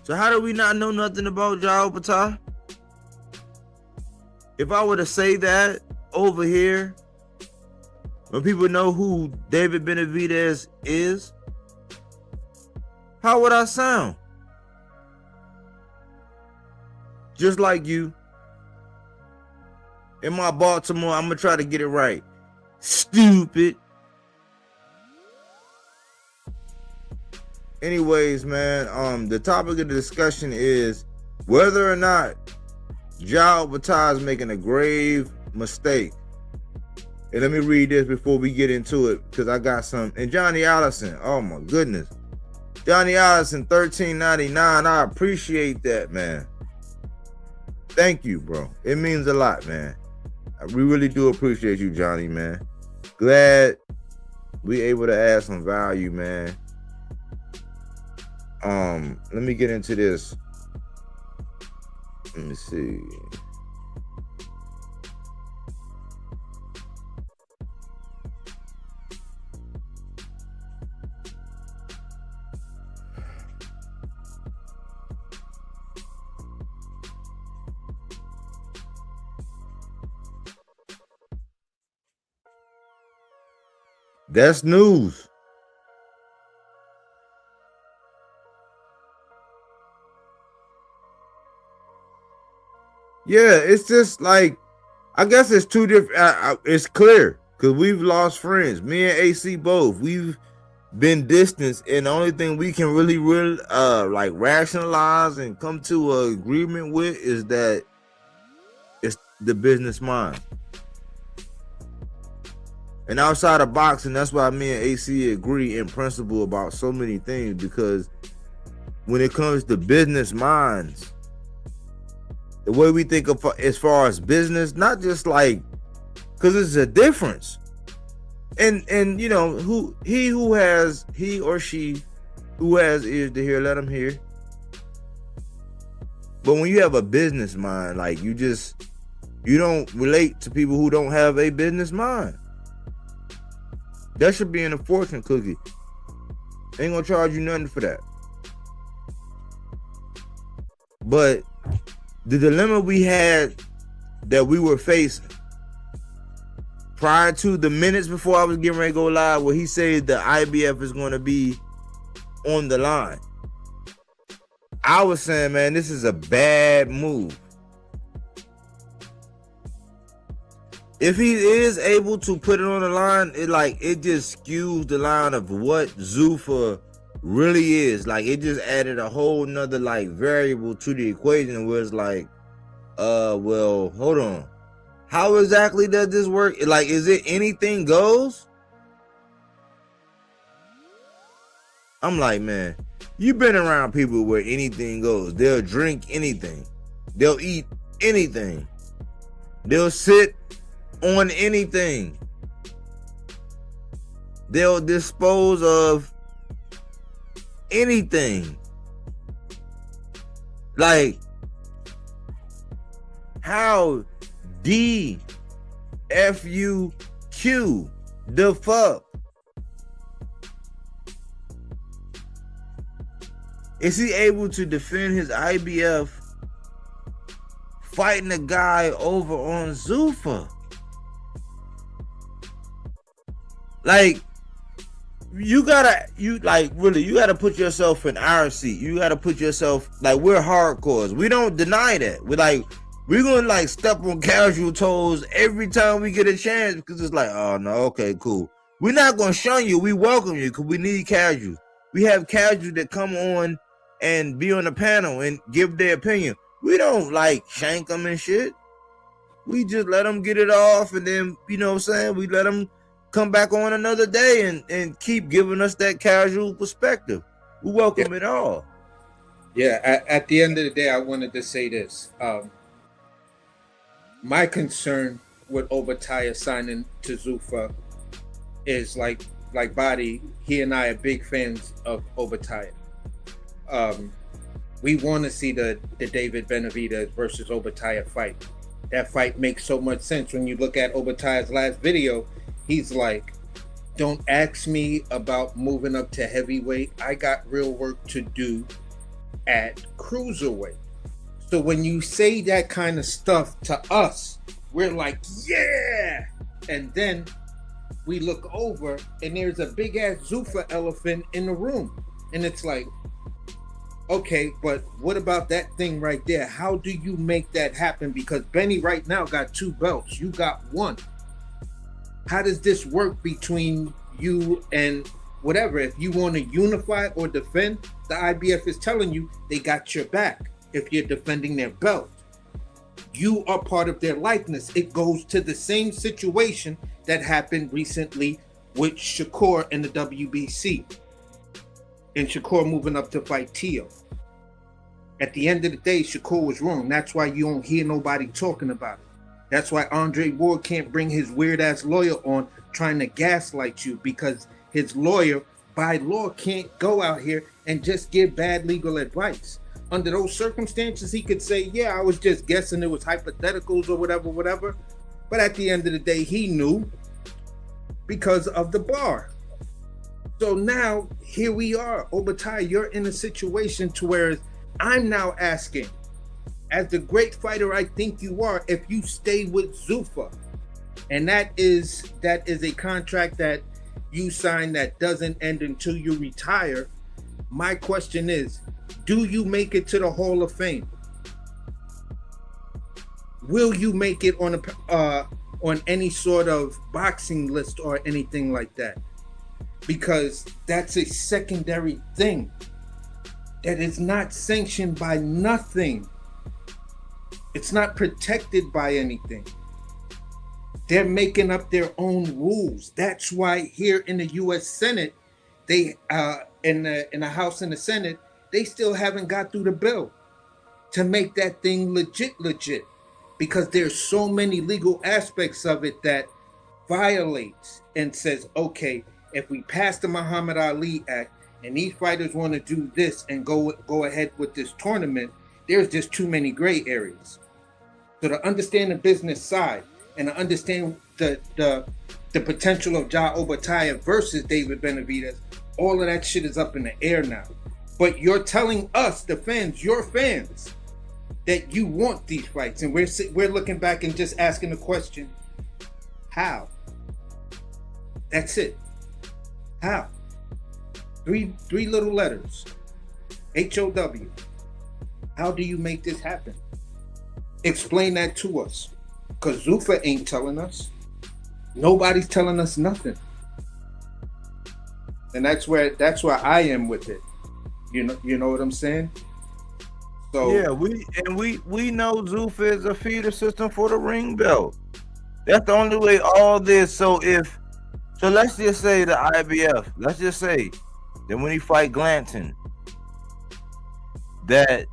So how do we not know nothing about Opetaia? If I were to say that over here, when people know who David Benavidez is, how would I sound? Just like you. In my Baltimore, I'm gonna try to get it right. Stupid. Anyways, man, the topic of the discussion is whether or not Opetaia is making a grave mistake. And let me read this before we get into it, because I got some. And Johnny Allison, oh my goodness. Johnny Allison, $13.99. I appreciate that, man. Thank you, bro. It means a lot, man. We really do appreciate you, Johnny, man. Glad we able to add some value, man. Let me get into this. Let me see. That's news. Yeah, it's just like, I guess it's two different. It's clear because we've lost friends. Me and AC both. We've been distanced, and the only thing we can really like rationalize and come to an agreement with is that it's the business mind. And outside of boxing, that's why me and AC agree in principle about so many things, because when it comes to business minds, the way we think of as far as business, not just like, because it's a difference. And you know, he or she who has ears to hear, let them hear. But when you have a business mind, like you don't relate to people who don't have a business mind. That should be in a fortune cookie. Ain't gonna charge you nothing for that. But the dilemma we had that we were facing prior to the minutes before I was getting ready to go live, where he said the IBF is going to be on the line, I was saying, man, this is a bad move. If he is able to put it on the line, it just skews the line of what Zuffa really is. Like, it just added a whole nother like variable to the equation where it's like, well, hold on. How exactly does this work? Like, is it anything goes? I'm like, man, you've been around people where anything goes. They'll drink anything. They'll eat anything. They'll sit on anything. They'll dispose of anything. Like, how DFUQ the fuck is he able to defend his IBF fighting a guy over on Zuffa? Like, you gotta put yourself in our seat. You gotta put yourself, like, we're hardcores. We don't deny that. We're gonna like step on casual toes every time we get a chance, because it's like, oh no, okay, cool. We're not gonna shun you. We welcome you because we need casuals. We have casuals that come on and be on the panel and give their opinion. We don't like shank them and shit. We just let them get it off, and then, you know what I'm saying, we let them come back on another day and keep giving us that casual perspective. We welcome it all. Yeah, at the end of the day, I wanted to say this. My concern with Opetaia signing to Zuffa is like Body. He and I are big fans of Opetaia. We want to see the David Benavidez versus Opetaia fight. That fight makes so much sense when you look at Opetaia's last video. He's like, don't ask me about moving up to heavyweight. I got real work to do at Cruiserweight. So when you say that kind of stuff to us, we're like, yeah. And then we look over and there's a big ass Zuffa elephant in the room. And it's like, okay, but what about that thing right there? How do you make that happen? Because Benny right now got 2 belts. You got 1. How does this work between you and whatever? If you want to unify or defend, the IBF is telling you they got your back. If you're defending their belt, you are part of their likeness. It goes to the same situation that happened recently with Shakur and the WBC. And Shakur moving up to fight Tio. At the end of the day, Shakur was wrong. That's why you don't hear nobody talking about it. That's why Andre Ward can't bring his weird ass lawyer on trying to gaslight you, because his lawyer by law can't go out here and just give bad legal advice. Under those circumstances, he could say, yeah, I was just guessing, it was hypotheticals or whatever. But at the end of the day, he knew because of the bar. So now here we are. Opetaia, you're in a situation to where I'm now asking, as the great fighter I think you are, if you stay with Zuffa, and that is a contract that you sign that doesn't end until you retire, my question is, do you make it to the Hall of Fame? Will you make it on any sort of boxing list or anything like that? Because that's a secondary thing that is not sanctioned by nothing. It's not protected by anything. They're making up their own rules. That's why here in the U.S. Senate, they in the House and the Senate, they still haven't got through the bill to make that thing legit, because there's so many legal aspects of it that violates and says, okay, if we pass the Muhammad Ali Act and these fighters want to do this and go ahead with this tournament, there's just too many gray areas. So to understand the business side and to understand the potential of Ja Opetaia versus David Benavidez, all of that shit is up in the air now. But you're telling us, the fans, your fans, that you want these fights, and we're looking back and just asking the question, how? That's it. How? Three little letters. HOW. How do you make this happen? Explain that to us. Because Zuffa ain't telling us. Nobody's telling us nothing. And that's where I am with it. You know what I'm saying? So yeah, we know Zuffa is a feeder system for the ring belt. That's the only way all this. So let's just say the IBF, let's just say that when he fight Glanton, that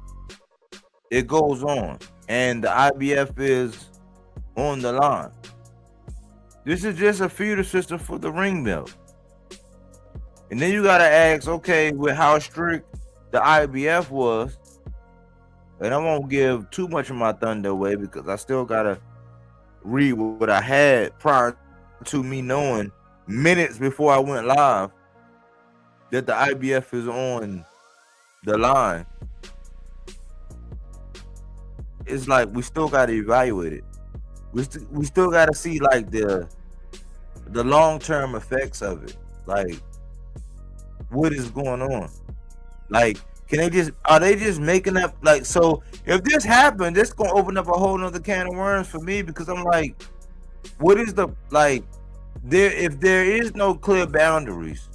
it goes on and the IBF is on the line. This is just a feeder system for the ring belt. And then you gotta ask, okay, with how strict the IBF was, and I won't give too much of my thunder away because I still gotta read what I had prior to me knowing minutes before I went live that the IBF is on the line. It's like we still got to evaluate it. We still got to see like the long-term effects of it. Like, what is going on? Like, are they just making up, like, so if this happened, this gonna open up a whole nother can of worms for me, because I'm like, what is the, like, if there is no clear boundaries,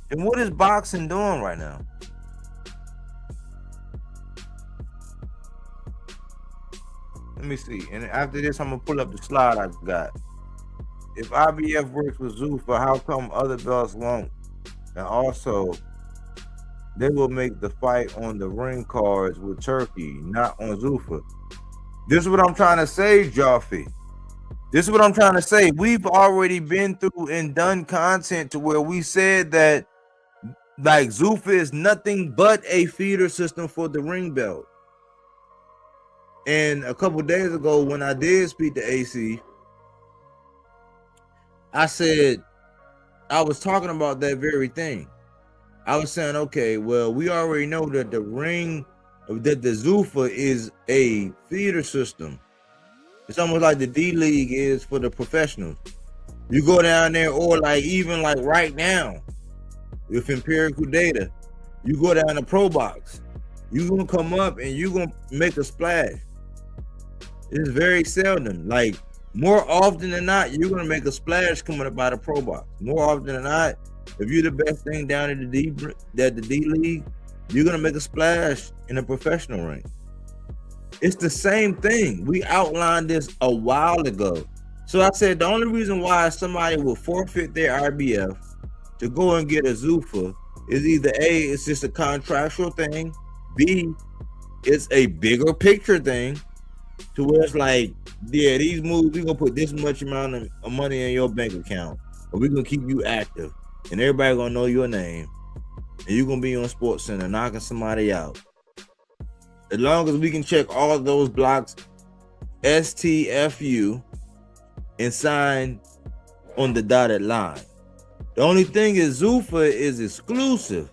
then what is boxing doing right now? Let me see. And after this, I'm gonna pull up the slide I got. If IBF works with Zuffa, how come other belts won't? And also, they will make the fight on the ring cards with Turkey, not on Zuffa. This is what I'm trying to say, Jaffe. This is what I'm trying to say. We've already been through and done content to where we said that, like, Zuffa is nothing but a feeder system for the ring belt. And a couple days ago, when I did speak to AC, I said, I was talking about that very thing. I was saying, okay, well, we already know that the Zuffa is a feeder system. It's almost like the D League is for the professionals. You go down there, or like even like right now, with empirical data, you go down to Pro Box, you're gonna come up and you're gonna make a splash. It's very seldom. Like, more often than not, you're gonna make a splash coming up out of Pro Box. More often than not, if you're the best thing down in the D League, you're gonna make a splash in a professional ring. It's the same thing. We outlined this a while ago. So I said the only reason why somebody will forfeit their IBF to go and get a Zuffa is either A, it's just a contractual thing, B, it's a bigger picture thing, to where it's like, yeah, these moves, we're gonna put this much amount of money in your bank account, or we're gonna keep you active, and everybody gonna know your name, and you're gonna be on Sports Center knocking somebody out. As long as we can check all of those blocks, STFU, and sign on the dotted line. The only thing is Zuffa is exclusive.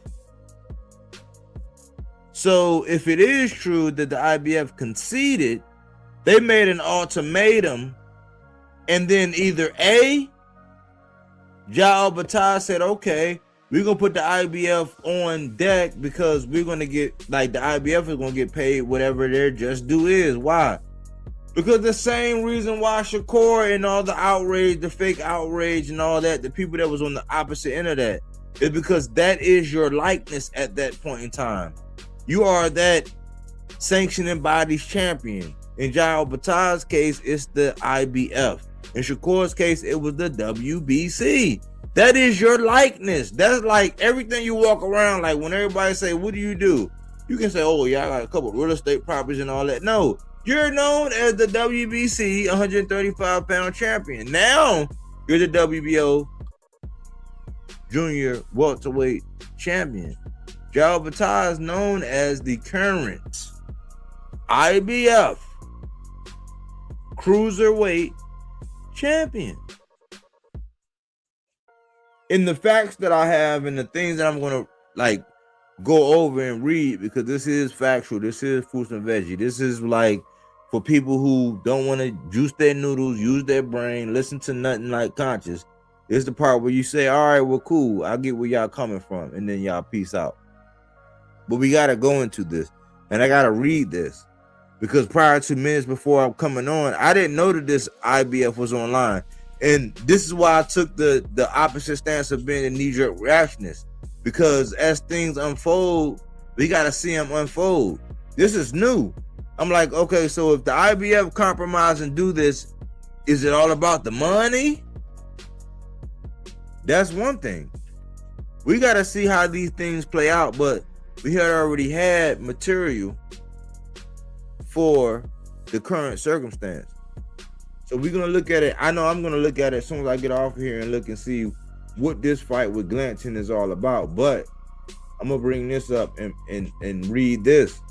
So if it is true that the IBF conceded, they made an ultimatum, and then either A, Ja Opetaia said, okay, we're gonna put the IBF on deck because we're gonna get, like, the IBF is gonna get paid whatever their just due is. Why? Because the same reason why Shakur and all the outrage, the fake outrage and all that, the people that was on the opposite end of that, is because that is your likeness at that point in time. You are that sanctioning bodies champion. In Jai Opetaia's case, it's the IBF. In Shakur's case, it was the WBC. That is your likeness. That's like everything you walk around, like when everybody say, what do? You can say, oh yeah, I got a couple real estate properties and all that. No, you're known as the WBC 135-pound champion. Now, you're the WBO junior welterweight champion. Jai Opetaia is known as the current IBF Cruiserweight champion. In the facts that I have and the things that I'm going to like go over and read, because this is factual, this is fruits and veggie, this is like for people who don't want to juice their noodles, use their brain, listen to nothing like conscious. This is the part where you say, all right, well, cool, I get where y'all coming from, and then y'all peace out. But we got to go into this, and I got to read this, because prior to minutes before I'm coming on, I didn't know that this IBF was online. And this is why I took the opposite stance of being a knee-jerk reactionist, because as things unfold, we got to see them unfold. This is new. I'm like, okay, so if the IBF compromise and do this, is it all about the money? That's one thing. We got to see how these things play out, but we had already had material for the current circumstance. So we're going to look at it. I know I'm going to look at it as soon as I get off here and look and see what this fight with Glanton is all about. But I'm going to bring this up and read this.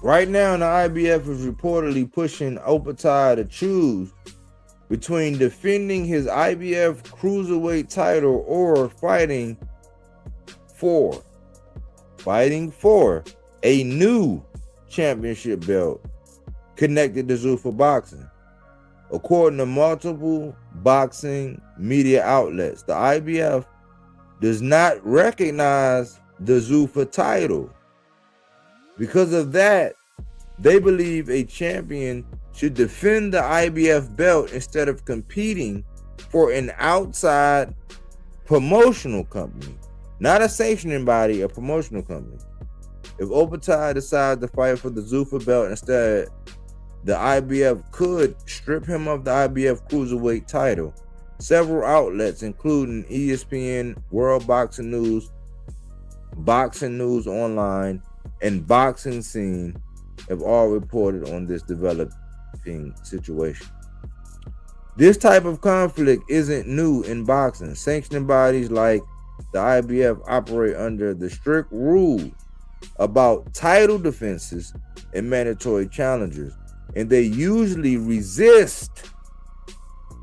Right now, the IBF is reportedly pushing Opetaia to choose between defending his IBF Cruiserweight title or fighting for a new championship belt connected to Zuffa boxing. According to multiple boxing media outlets, the IBF does not recognize the Zuffa title. Because of that, they believe a champion should defend the IBF belt instead of competing for an outside promotional company, not a sanctioning body, a promotional company. If Opetaia decides to fight for the Zuffa belt instead, the IBF could strip him of the IBF Cruiserweight title. Several outlets, including ESPN, World Boxing News, Boxing News Online, and Boxing Scene, have all reported on this developing situation. This type of conflict isn't new in boxing. Sanctioning bodies like the IBF operate under the strict rules about title defenses and mandatory challengers, and they usually resist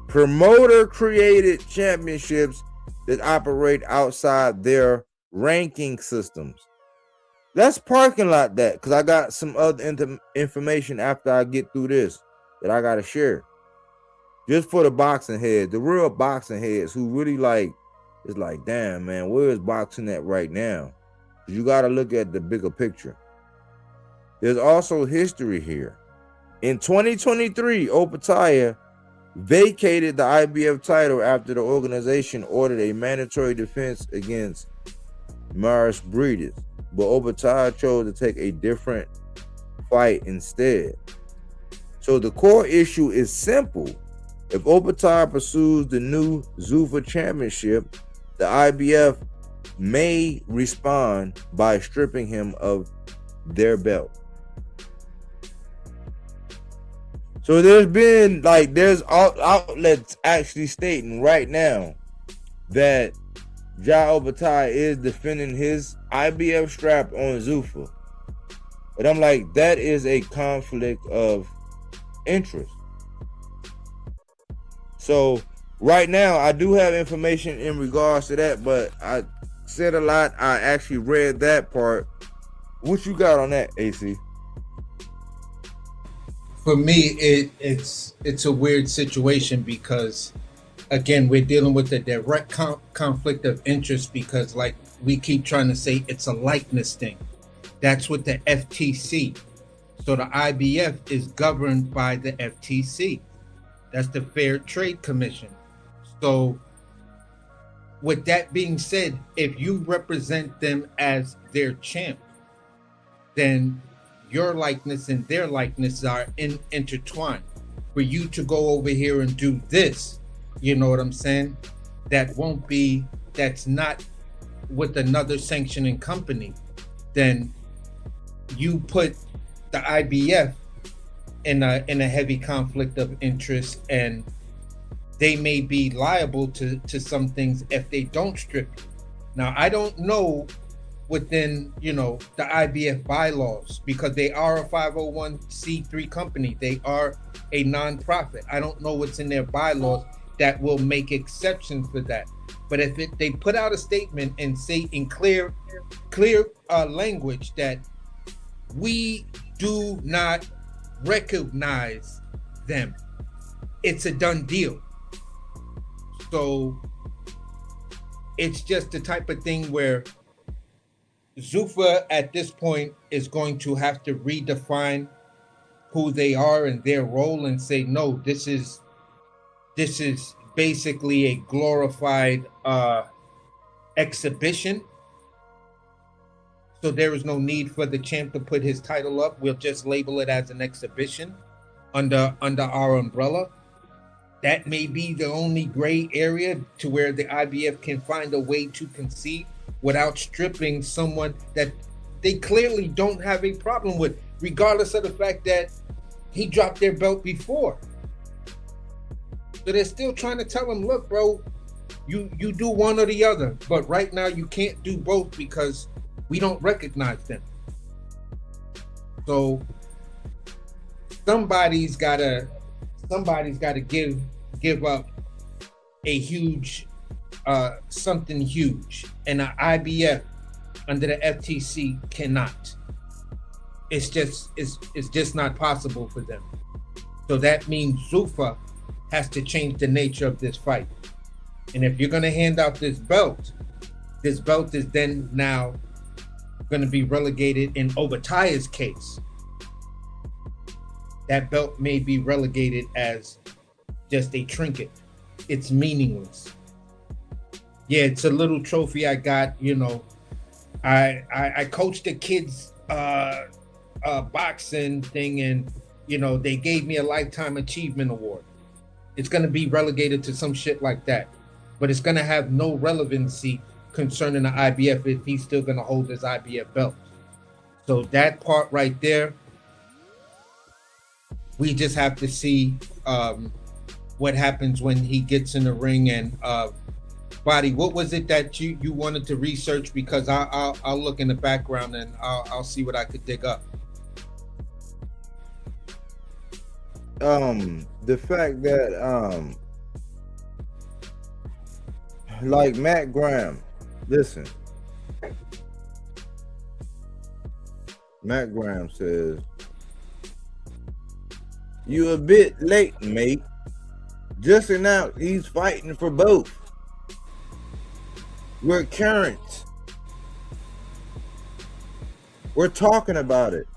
promoter-created championships that operate outside their ranking systems. Let's parking lot that, because I got some other information after I get through this that I got to share. Just for the boxing heads, the real boxing heads who really like, it's like, damn, man, where is boxing at right now? You got to look at the bigger picture. There's also history here. In 2023, Opetaia vacated the IBF title after the organization ordered a mandatory defense against Maurice Breedis. But Opetaia chose to take a different fight instead. So the core issue is simple. If Opetaia pursues the new Zuffa championship, the IBF may respond by stripping him of their belt. So there's outlets actually stating right now that Jai Opetaia is defending his IBF strap on Zuffa. But I'm like, that is a conflict of interest. So right now, I do have information in regards to that, but I said a lot. I actually read that part. What you got on that, AC? For me, it's a weird situation because, again, we're dealing with a direct conflict of interest because, like we keep trying to say, it's a likeness thing. That's what the FTC. So the IBF is governed by the FTC. That's the Fair Trade Commission. So with that being said, if you represent them as their champ, then your likeness and their likeness are intertwined. For you to go over here and do this, you know what I'm saying? That's not with another sanctioning company. Then you put the IBF in a heavy conflict of interest, and they may be liable to some things if they don't strip you. Now, I don't know within, the IBF bylaws, because they are a 501c3 company. They are a nonprofit. I don't know what's in their bylaws that will make exceptions for that. But if they put out a statement and say in clear language that we do not recognize them, it's a done deal. So it's just the type of thing where Zuffa at this point is going to have to redefine who they are and their role and say, no, this is basically a glorified exhibition. So there is no need for the champ to put his title up. We'll just label it as an exhibition under our umbrella. That may be the only gray area to where the IBF can find a way to concede without stripping someone that they clearly don't have a problem with, regardless of the fact that he dropped their belt before. So they're still trying to tell him, look, bro, you do one or the other, but right now you can't do both because we don't recognize them. So somebody's gotta give up a huge something huge, and the IBF under the FTC cannot. It's just not possible for them. So that means Zuffa has to change the nature of this fight. And if you're gonna hand out this belt is then now gonna be relegated in Opetaia's case. That belt may be relegated as just a trinket. It's meaningless. Yeah, it's a little trophy I got, I coached the kids boxing thing, and they gave me a lifetime achievement award. It's going to be relegated to some shit like that, but it's going to have no relevancy concerning the IBF if he's still going to hold his IBF belt. So that part right there, we just have to see what happens when he gets in the ring. And Body, what was it that you wanted to research? Because I'll look in the background and I'll see what I could dig up. The fact that like Matt Graham, listen. Matt Graham says, "You a bit late, mate. Just announced he's fighting for both. We're current. We're talking about it.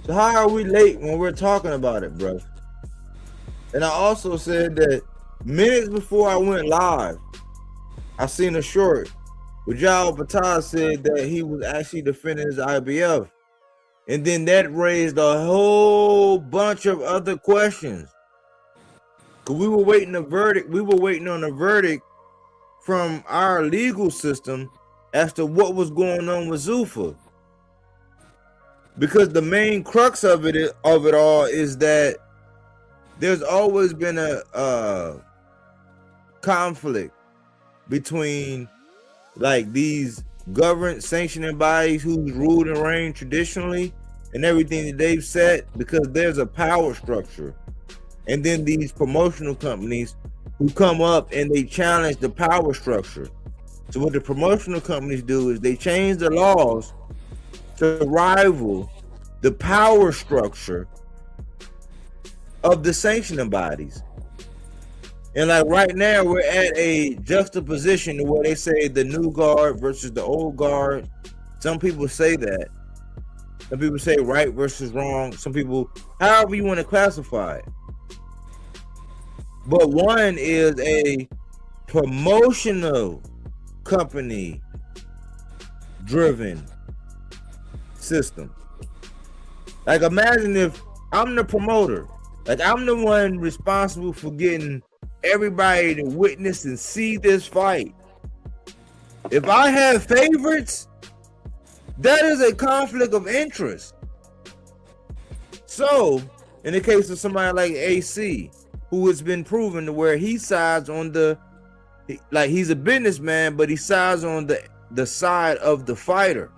So how are we late when we're talking about it, bro?" And I also said that minutes before I went live, I seen a short where Opetaia said that he was actually defending his IBF. And then that raised a whole bunch of other questions. Cause we were waiting a verdict. We were waiting on a verdict from our legal system as to what was going on with Zuffa. Because the main crux of it all is that there's always been a conflict between like these government sanctioning bodies who's ruled and reigned traditionally and everything that they've set, because there's a power structure. And then these promotional companies who come up and they challenge the power structure. So what the promotional companies do is they change the laws to rival the power structure of the sanctioning bodies. And like right now, we're at a juxtaposition where they say the new guard versus the old guard. Some people say that. Some people say right versus wrong. Some people, however you want to classify it. but one is a promotional company driven system. Like imagine if I'm the promoter, like I'm the one responsible for getting everybody to witness and see this fight. If I have favorites, that is a conflict of interest. So, in the case of somebody like AC, who has been proven to where he sides on the, like he's a businessman, but he sides on the side of the fighter.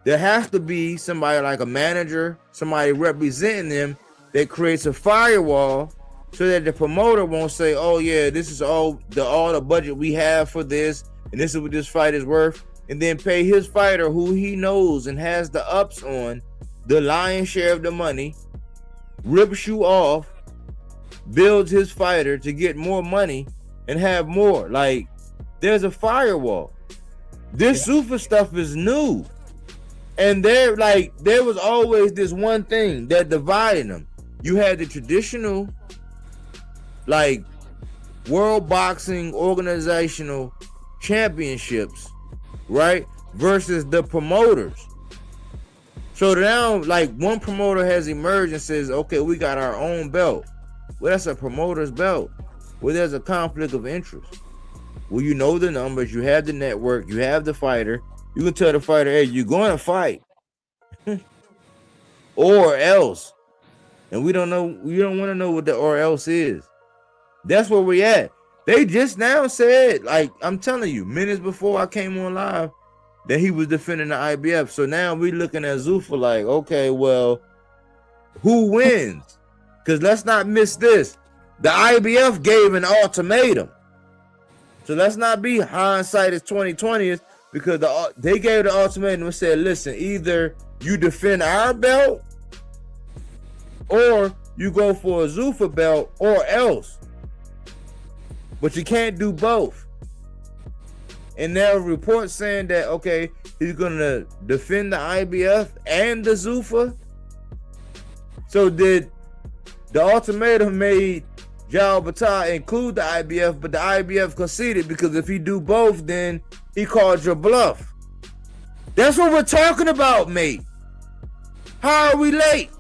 There has to be somebody like a manager, somebody representing them that creates a firewall so that the promoter won't say, oh yeah, this is all the budget we have for this, and this is what this fight is worth, and then pay his fighter who he knows and has the ups on the lion's share of the money, rips you off, builds his fighter to get more money and have more. Like, there's a firewall. This Zuffa stuff is new. And there was always this one thing that divided them. You had the traditional, like, world boxing organizational championships, right? Versus the promoters. So now, like, one promoter has emerged and says, okay, we got our own belt. Well, that's a promoter's belt. Well, there's a conflict of interest. Well, you know the numbers, you have the network, you have the fighter. You can tell the fighter, hey, you're going to fight. Or else. And we don't want to know what the or else is. That's where we at. They just now said, like, I'm telling you, minutes before I came on live, that he was defending the IBF. So now we're looking at Zuffa like, okay, well, who wins? Because let's not miss this. The IBF gave an ultimatum. So let's not be hindsight is 2020, because they gave the ultimatum and said, listen, either you defend our belt or you go for a Zuffa belt or else. But you can't do both. And there are reports saying that, okay, he's going to defend the IBF and the Zuffa. So did the ultimatum made Opetaia include the IBF, but the IBF conceded because if he do both, then he called your bluff. That's what we're talking about, mate. How are we late?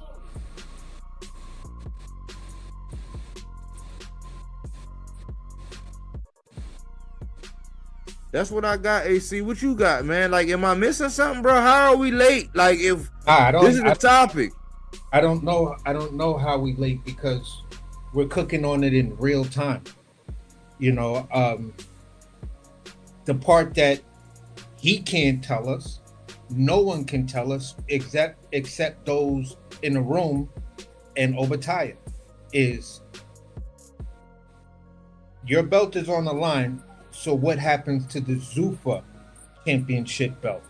That's what I got, AC. What you got, man? Like, am I missing something, bro? How are we late? Like, if this is the topic. I don't know. I don't know how we late because we're cooking on it in real time. You know, the part that he can't tell us, no one can tell us except those in the room and Opetaia, is your belt is on the line. So what happens to the Zuffa championship belt?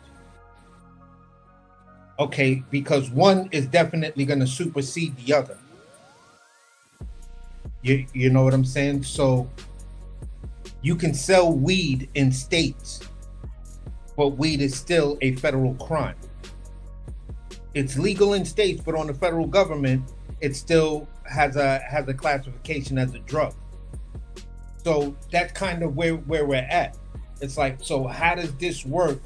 Okay, because one is definitely going to supersede the other. You know what I'm saying? So you can sell weed in states, but weed is still a federal crime. It's legal in states, but on the federal government, it still has a classification as a drug. So that's kind of where we're at. It's like, so how does this work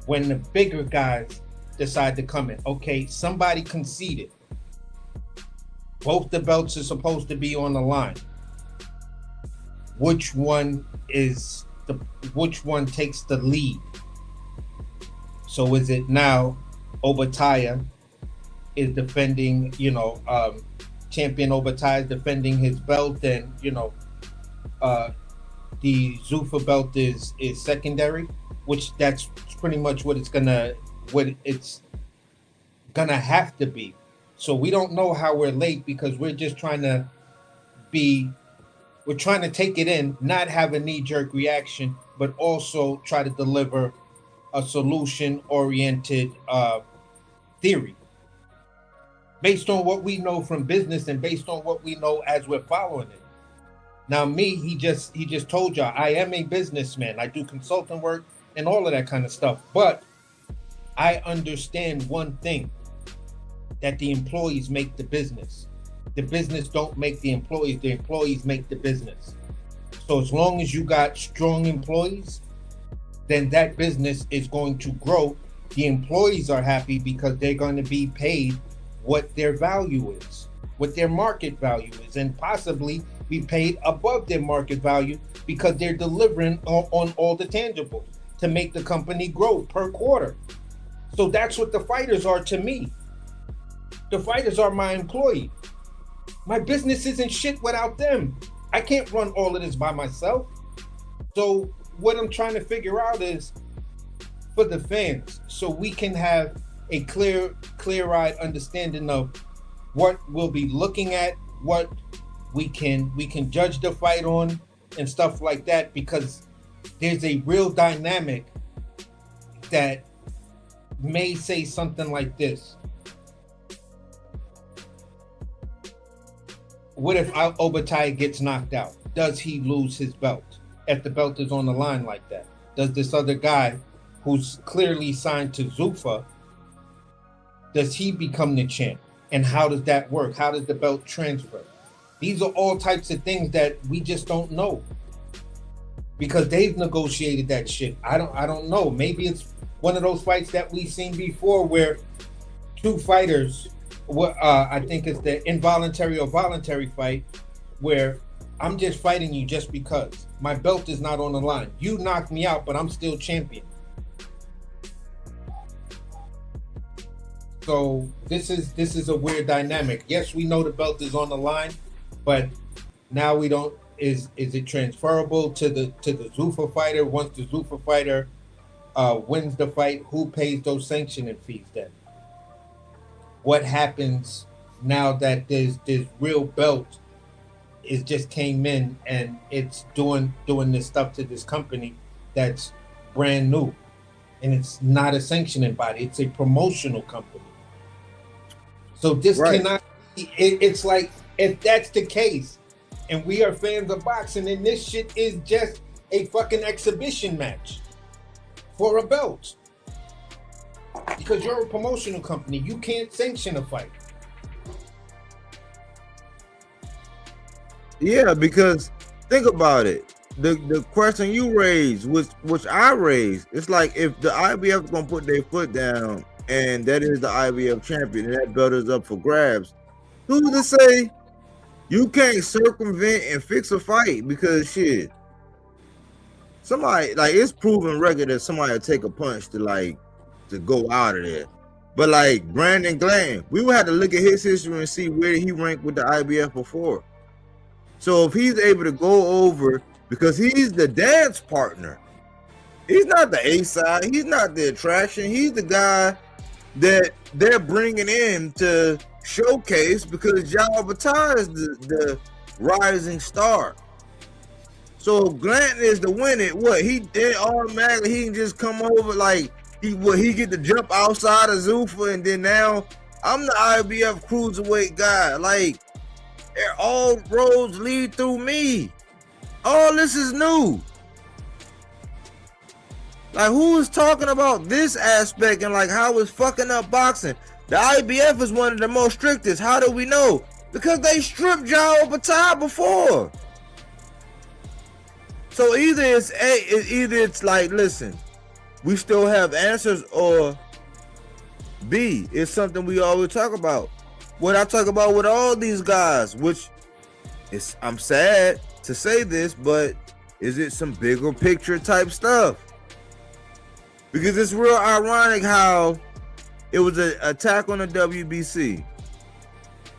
when the bigger guys decide to come in? Okay, somebody conceded. Both the belts are supposed to be on the line. Which one takes the lead? So is it now Opetaia is defending, champion Opetaia is defending his belt, and the Zuffa belt is secondary, which that's pretty much what it's gonna have to be. So we don't know how we're late because we're just trying to take it in, not have a knee-jerk reaction, but also try to deliver a solution-oriented theory based on what we know from business and based on what we know as we're following it. Now, me, he just told y'all, I am a businessman. I do consulting work and all of that kind of stuff. But I understand one thing, that the employees make the business. The business don't make the employees make the business. So as long as you got strong employees, then that business is going to grow. The employees are happy because they're going to be paid what their value is, what their market value is, and possibly be paid above their market value because they're delivering on all the tangibles to make the company grow per quarter. So that's what the fighters are to me. The fighters are my employee. My business isn't shit without them. I can't run all of this by myself. So what I'm trying to figure out is for the fans, so we can have a clear-eyed understanding of what we'll be looking at, what we can judge the fight on, and stuff like that, because there's a real dynamic that may say something like this. What if Opetaia gets knocked out? Does he lose his belt if the belt is on the line like that? Does this other guy who's clearly signed to Zuffa, does he become the champ? And how does that work? How does the belt transfer? These are all types of things that we just don't know because they've negotiated that shit. I don't know. Maybe it's one of those fights that we've seen before where two fighters, I think it's the involuntary or voluntary fight, where I'm just fighting you just because my belt is not on the line. You knocked me out, but I'm still champion. So this is a weird dynamic. Yes, we know the belt is on the line, but now we don't. Is it transferable to the Zuffa fighter? Once the Zuffa fighter wins the fight, who pays those sanctioning fees then? What happens now that this real belt is just came in and it's doing this stuff to this company that's brand new, and it's not a sanctioning body; it's a promotional company. So this cannot be, it's like, if that's the case, and we are fans of boxing, then this shit is just a fucking exhibition match for a belt. Because you're a promotional company, you can't sanction a fight. Yeah, because think about it. The question you raised, which I raised, it's like if the IBF is gonna put their foot down and that is the IBF champion and that belt is up for grabs, who's to say you can't circumvent and fix a fight? Because shit, somebody, like, it's proven record that somebody will take a punch to go out of there. But like Brandon Glenn, we would have to look at his history and see where he ranked with the IBF before. So if he's able to go over, because he's the dance partner, he's not the A side, he's not the attraction, he's the guy that they're bringing in to showcase, because Opetaia is the rising star. So Glenn is the winner. What he did automatically, he can just come over like he get to jump outside of Zuffa, and then now I'm the IBF Cruiserweight guy. Like, all roads lead through me. All this is new. Like, who is talking about this aspect and like how it's fucking up boxing? The IBF is one of the most strictest. How do we know? Because they stripped Opetaia before. So either it's like, listen, we still have answers, or B, it's something we always talk about. What I talk about with all these guys, which is, I'm sad to say this, but is it some bigger picture type stuff? Because it's real ironic how it was an attack on the WBC.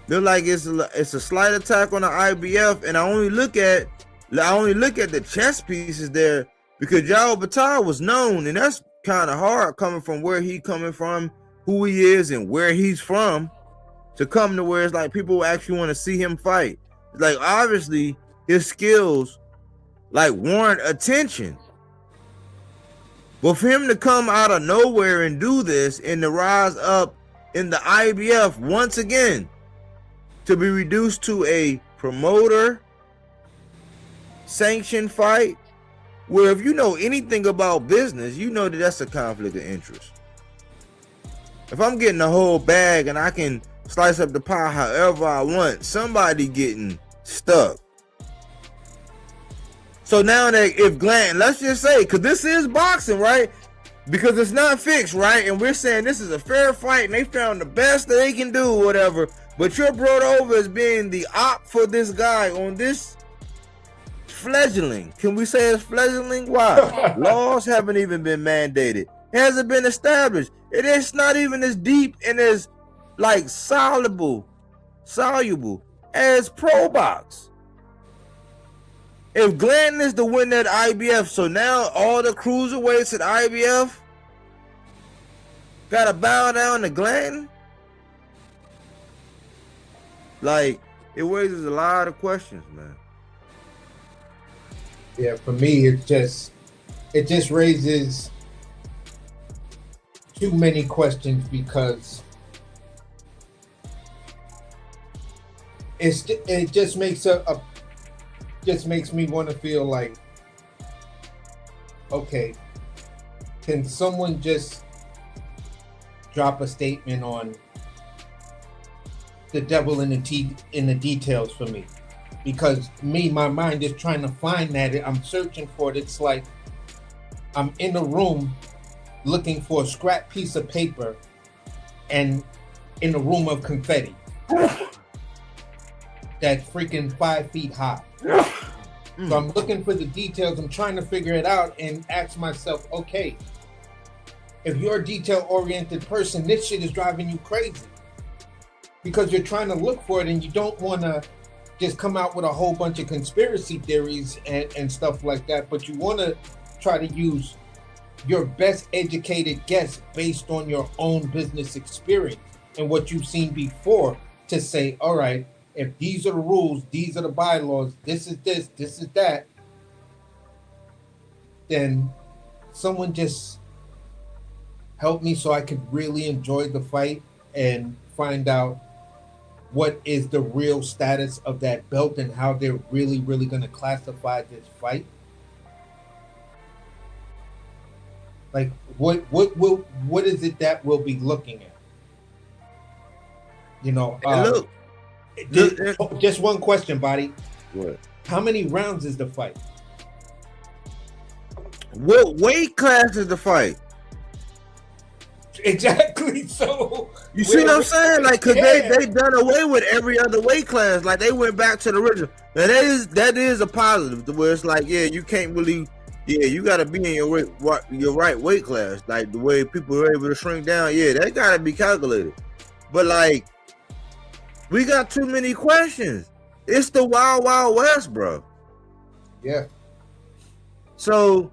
They're like, it's a slight attack on the IBF, and I only look at the chess pieces there because Opetaia was known, and that's kind of hard coming from where he coming from, who he is, and where he's from, to come to where it's like people actually want to see him fight. It's like, obviously his skills like warrant attention. But for him to come out of nowhere and do this, and to rise up in the IBF once again, to be reduced to a promoter sanctioned fight, where if you know anything about business, you know that that's a conflict of interest. If I'm getting the whole bag and I can slice up the pie however I want. Somebody getting stuck. So now that if Glenn, let's just say, because this is boxing, right? Because it's not fixed, right? And we're saying this is a fair fight and they found the best that they can do, whatever. But you're brought over as being the op for this guy on this fledgling. Can we say it's fledgling? Why? Laws haven't even been mandated. It hasn't been established. It is not even as deep and as like soluble as pro box. If Glanton is to win that IBF, so now all the cruiserweights at IBF gotta bow down to Glanton? Like, it raises a lot of questions, man. Yeah, for me, it just raises too many questions because it just makes makes me want to feel like, okay, can someone just drop a statement on the devil in the details for me? Because my mind is trying to find that. I'm searching for it. It's like I'm in a room looking for a scrap piece of paper and in a room of confetti that's freaking 5 feet high. So I'm looking for the details. I'm trying to figure it out and ask myself, okay, if you're a detail-oriented person, this shit is driving you crazy because you're trying to look for it and you don't want to just come out with a whole bunch of conspiracy theories and stuff like that, but you want to try to use your best educated guess based on your own business experience and what you've seen before to say, all right, if these are the rules, these are the bylaws, this is that, then someone just help me so I could really enjoy the fight and find out what is the real status of that belt and how they're really going to classify this fight. Like, what is it that we'll be looking at? You know, Look, just one question, Body. what? How many rounds is the fight? What weight class is the fight? Exactly. So You see what I'm saying? Like, cause Yeah. they done away with every other weight class. Like, they went back to the original. Now that is a positive, where it's like, yeah, you can't really, yeah, you gotta be in your right weight class. Like the way people are able to shrink down, yeah, that gotta be calculated. But like, we got too many questions. It's the wild, wild west, bro. Yeah. So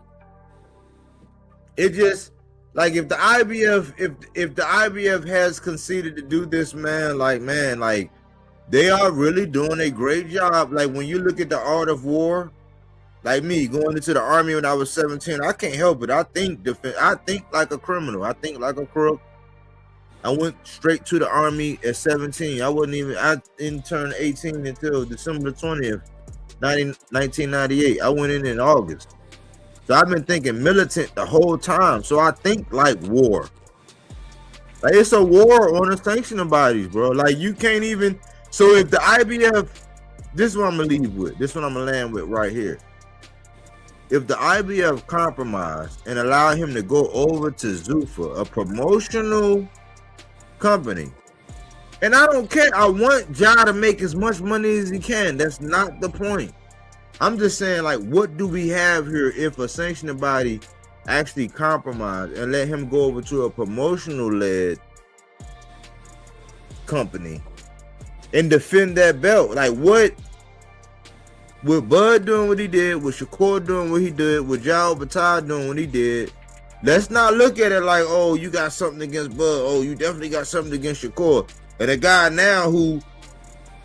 it just, like, if the IBF, if the IBF has conceded to do this, man, like they are really doing a great job. Like, when you look at the art of war, like me going into the army when I was 17, I can't help it. I think like a criminal. I think like a crook. I went straight to the army at 17. I didn't turn 18 until December 20th, 1998. I went in August. So I've been thinking militant the whole time. So I think like war. Like, it's a war on the sanctioning bodies, bro. Like, you can't even. So if the IBF, this is what I'm gonna leave with. This is what I'm gonna land with right here. If the IBF compromise and allow him to go over to Zuffa, a promotional company, and I don't care. I want Ja to make as much money as he can. That's not the point. I'm just saying, like, what do we have here if a sanctioning body actually compromise and let him go over to a promotional-led company and defend that belt? Like, what? With Bud doing what he did, with Shakur doing what he did, with Opetaia doing what he did, let's not look at it like, oh, you got something against Bud. Oh, you definitely got something against Shakur. And a guy now who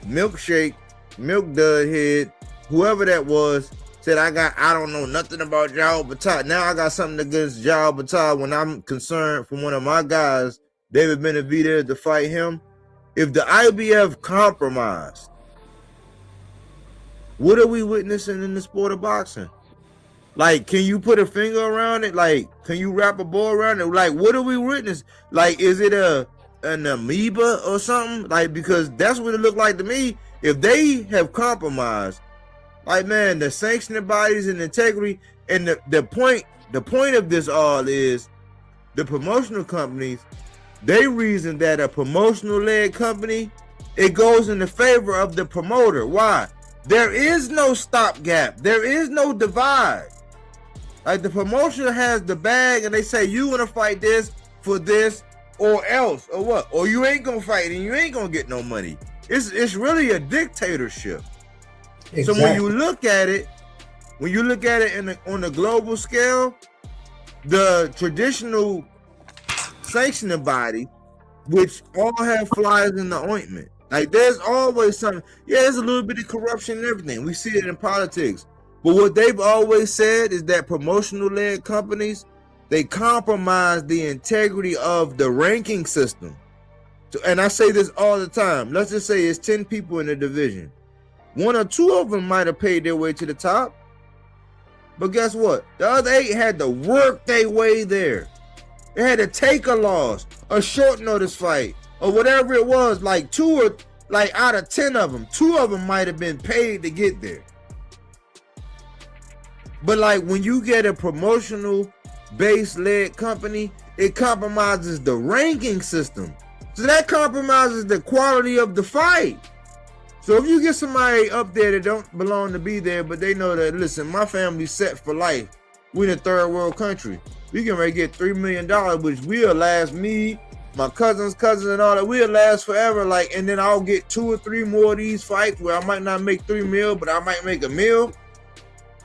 Milk Dud Head, whoever that was, said, I don't know nothing about Opetaia. Now I got something against Opetaia when I'm concerned for one of my guys, David Benavidez, to fight him. If the IBF compromised, what are we witnessing in the sport of boxing? Like, can you put a finger around it? Like, can you wrap a ball around it? Like, what are we witnessing? Like, is it a an amoeba or something? Like, because that's what it looked like to me. If they have compromised, like, man, the sanctioning bodies and integrity, and the point of this all is the promotional companies, they reason that a promotional led company, it goes in the favor of the promoter. Why? There is no stopgap. There is no divide. Like, the promoter has the bag and they say, you want to fight this for this or else or what? Or you ain't going to fight and you ain't going to get no money. It's really a dictatorship. Exactly. So when you look at it, on a global scale, the traditional sanctioning body, which all have flies in the ointment, like, there's always something. Yeah, there's a little bit of corruption and everything. We see it in politics. But what they've always said is that promotional-led companies, they compromise the integrity of the ranking system. So, and I say this all the time. Let's just say it's 10 people in the division. 1 or 2 of them might have paid their way to the top. But guess what? The other 8 had to work their way there. They had to take a loss, a short notice fight, or whatever it was. Like, 2 or like out of 10 of them, 2 of them might have been paid to get there. But like, when you get a promotional base led company, it compromises the ranking system. So that compromises the quality of the fight. So if you get somebody up there that don't belong to be there, but they know that, listen, my family's set for life. We in a third world country. We can ready to get $3 million, which will last me, my cousins and all that. We'll last forever. Like, and then I'll get 2 or 3 more of these fights where I might not make $3 million, but I might make $1 million.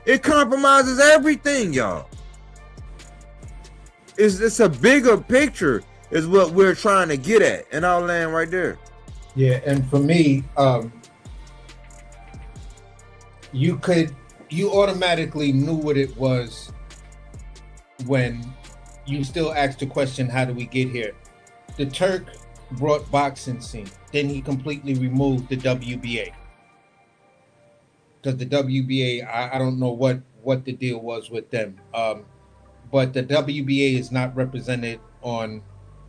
It compromises everything, y'all. It's a bigger picture is what we're trying to get at. And I'll land right there. Yeah, and for me, you automatically knew what it was when you still asked the question, how do we get here? The Turk brought boxing scene. Then he completely removed the WBA. Because the WBA, I don't know what the deal was with them. But the WBA is not represented on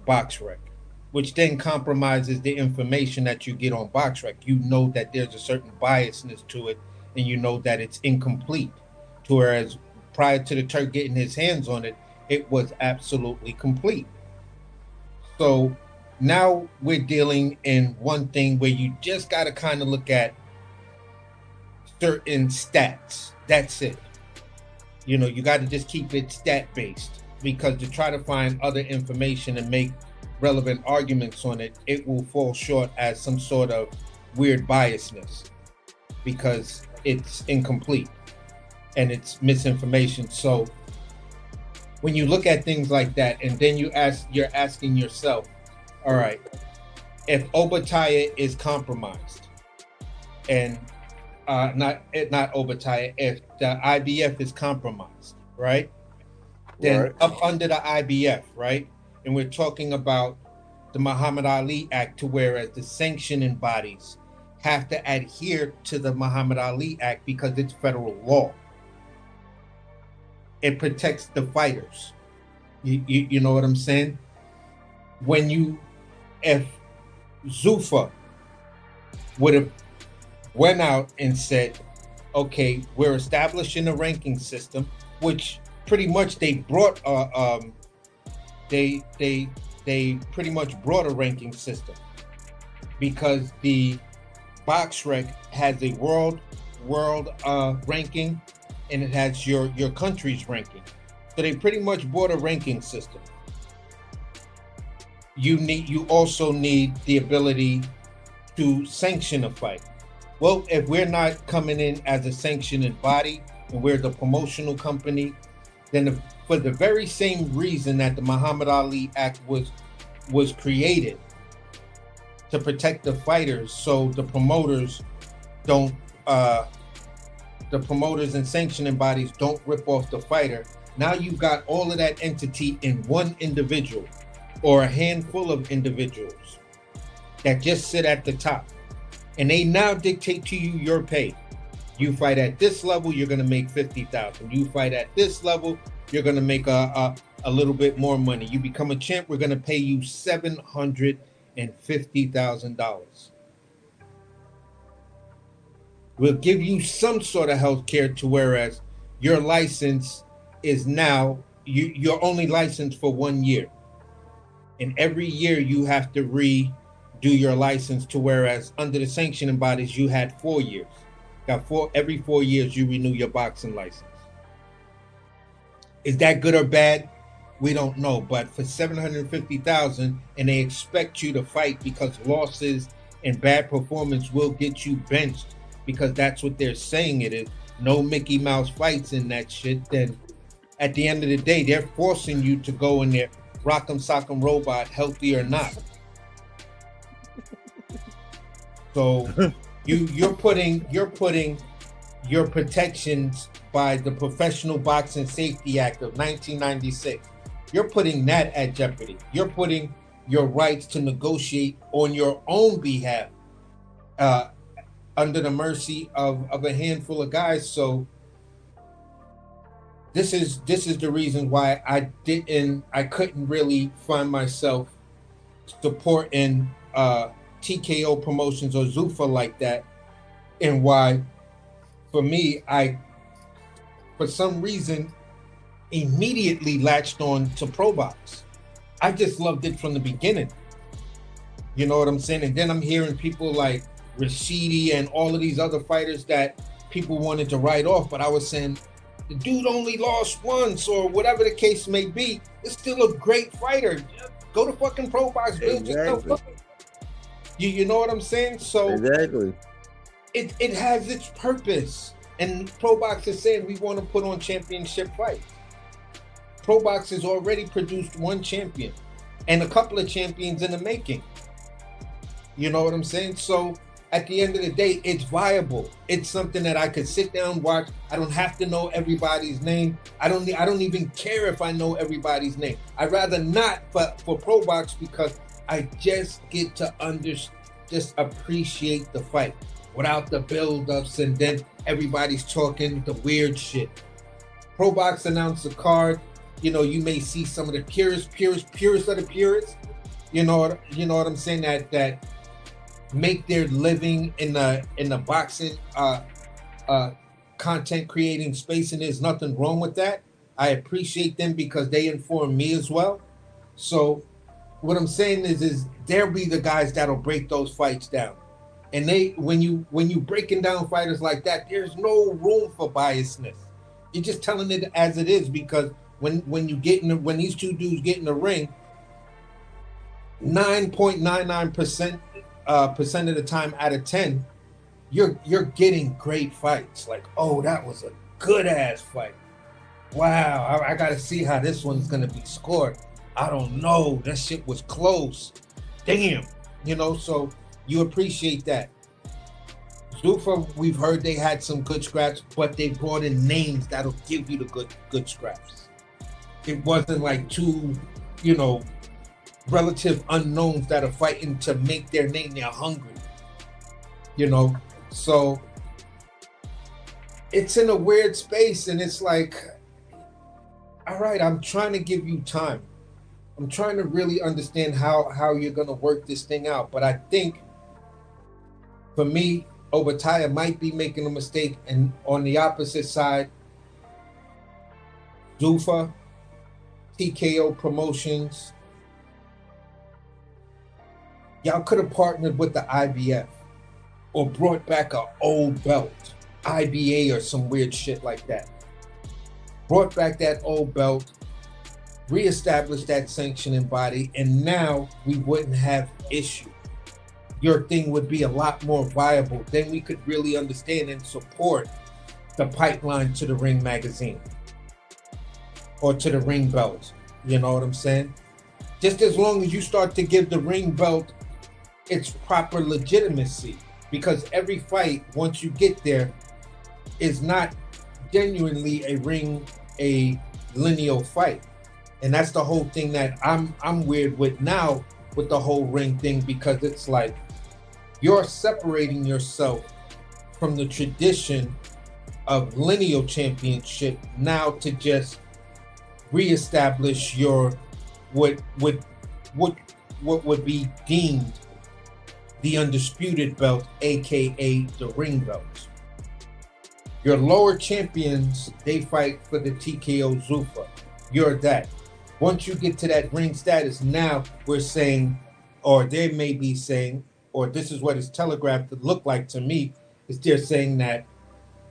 BoxRec, which then compromises the information that you get on BoxRec. You know that there's a certain biasness to it, and you know that it's incomplete. Whereas prior to the Turk getting his hands on it, it was absolutely complete. So now we're dealing in one thing where you just got to kind of look at certain stats. That's it. You know, you got to just keep it stat based, because to try to find other information and make relevant arguments on it, it will fall short as some sort of weird biasness because it's incomplete and it's misinformation. So when you look at things like that, and then you're asking yourself, all right, if Opetaia is compromised, and not Opetaia, if the IBF is compromised, right? Then Right. up under the IBF, right? And we're talking about the Muhammad Ali Act, to whereas the sanctioning bodies have to adhere to the Muhammad Ali Act because it's federal law. It protects the fighters. You know what I'm saying? If Zuffa would have went out and said, okay, we're establishing a ranking system, which pretty much they brought they pretty much brought a ranking system, because the BoxRec has a world ranking, and it has your country's ranking. So they pretty much brought a ranking system. You also need the ability to sanction a fight. Well, if we're not coming in as a sanctioning body and we're the promotional company, then for the very same reason that the Muhammad Ali Act was created, to protect the fighters, so the promoters and sanctioning bodies don't rip off the fighter. Now you've got all of that entity in one individual or a handful of individuals that just sit at the top, and they now dictate to you your pay. You fight at this level, you're going to make $50,000. You fight at this level, you're going to make a little bit more money. You become a champ, we're going to pay you $750,000. $750,000. We'll give you some sort of health care to whereas your license is now, you're only licensed for 1 year. And every year you have to redo your license to whereas under the sanctioning bodies, you had 4 years. Every 4 years you renew your boxing license. Is that good or bad? We don't know. But for $750,000 and they expect you to fight because losses and bad performance will get you benched because that's what they're saying it is. No Mickey Mouse fights in that shit. Then at the end of the day, they're forcing you to go in there, rock'em sock'em robot, healthy or not. So you're putting your protections by the Professional Boxing Safety Act of 1996. You're putting that at jeopardy. You're putting your rights to negotiate on your own behalf under the mercy of a handful of guys. So this is the reason why I couldn't really find myself supporting TKO promotions or Zuffa like that, and why for me I for some reason immediately latched on to Pro Box. I just loved it from the beginning. You know what I'm saying? And then I'm hearing people like Rashidi and all of these other fighters that people wanted to write off, but I was saying the dude only lost once or whatever the case may be. It's still a great fighter. Go to fucking Pro Box, build yourself up. You know what I'm saying? So exactly, it has its purpose. And Pro Box is saying we want to put on championship fights. Pro Box has already produced one champion and a couple of champions in the making. You know what I'm saying? So at the end of the day, it's viable. It's something that I could sit down, watch. I don't have to know everybody's name. I don't even care if I know everybody's name. I'd rather not for Pro Box because I just get to just appreciate the fight without the build-ups and then everybody's talking the weird shit. Pro Box announced a card. You know, you may see some of the purest of the purists. You know what I'm saying? That make their living in the boxing content creating space, and there's nothing wrong with that. I appreciate them because they inform me as well. So what I'm saying is they'll be the guys that'll break those fights down. And when you breaking down fighters like that, there's no room for biasness. You're just telling it as it is, because when these two dudes get in the ring, 9.99% of the time out of 10, you're getting great fights. Like, oh, that was a good ass fight. Wow, I gotta see how this one's gonna be scored. I don't know. That shit was close. Damn. So you appreciate that. Zuffa, we've heard they had some good scraps, but they brought in names that'll give you the good scraps. It wasn't like two, relative unknowns that are fighting to make their name. They're hungry. So it's in a weird space, and it's like, all right, I'm trying to give you time. I'm trying to really understand how you're going to work this thing out. But I think, for me, Opetaia might be making a mistake. And on the opposite side, Zuffa, TKO Promotions, y'all could have partnered with the IBF or brought back an old belt, IBA or some weird shit like that. Brought back that old belt, reestablished that sanctioning body, and now we wouldn't have issue. Your thing would be a lot more viable. Then we could really understand and support the pipeline to the Ring magazine or to the Ring belt. You know what I'm saying? Just as long as you start to give the Ring belt its proper legitimacy, because every fight, once you get there, is not genuinely a lineal fight. And that's the whole thing that I'm weird with now with the whole Ring thing, because it's like you're separating yourself from the tradition of lineal championship now to just reestablish your what what would be deemed the undisputed belt, aka the ring belts. Your lower champions, they fight for the TKO Zuffa. You're that. Once you get to that ring status, now we're saying, or they may be saying, or this is what it's telegraphed to look like to me, is they're saying that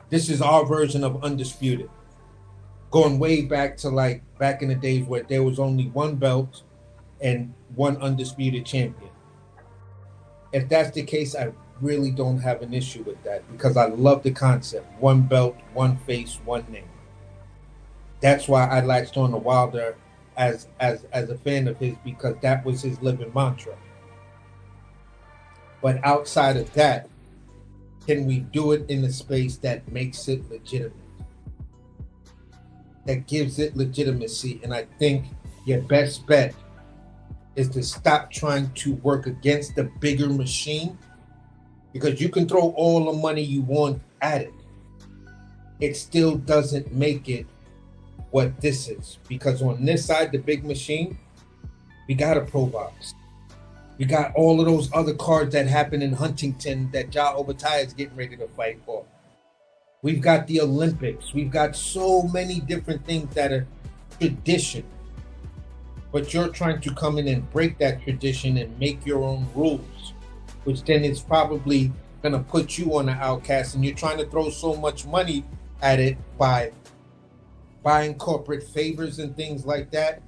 this is our version of undisputed. Going way back to like back in the days where there was only one belt and one undisputed champion. If that's the case, I really don't have an issue with that because I love the concept. One belt, one face, one name. That's why I latched on to Wilder as a fan of his, because that was his living mantra. But outside of that, can we do it in a space that makes it legitimate? That gives it legitimacy. And I think your best bet is to stop trying to work against the bigger machine, because you can throw all the money you want at it. It still doesn't make it what this is. Because on this side, the big machine, we got a Pro Box. We got all of those other cards that happen in Huntington that Opetaia is getting ready to fight for. We've got the Olympics. We've got so many different things that are tradition. But you're trying to come in and break that tradition and make your own rules, which then is probably going to put you on the outcast. And you're trying to throw so much money at it by buying corporate favors and things like that,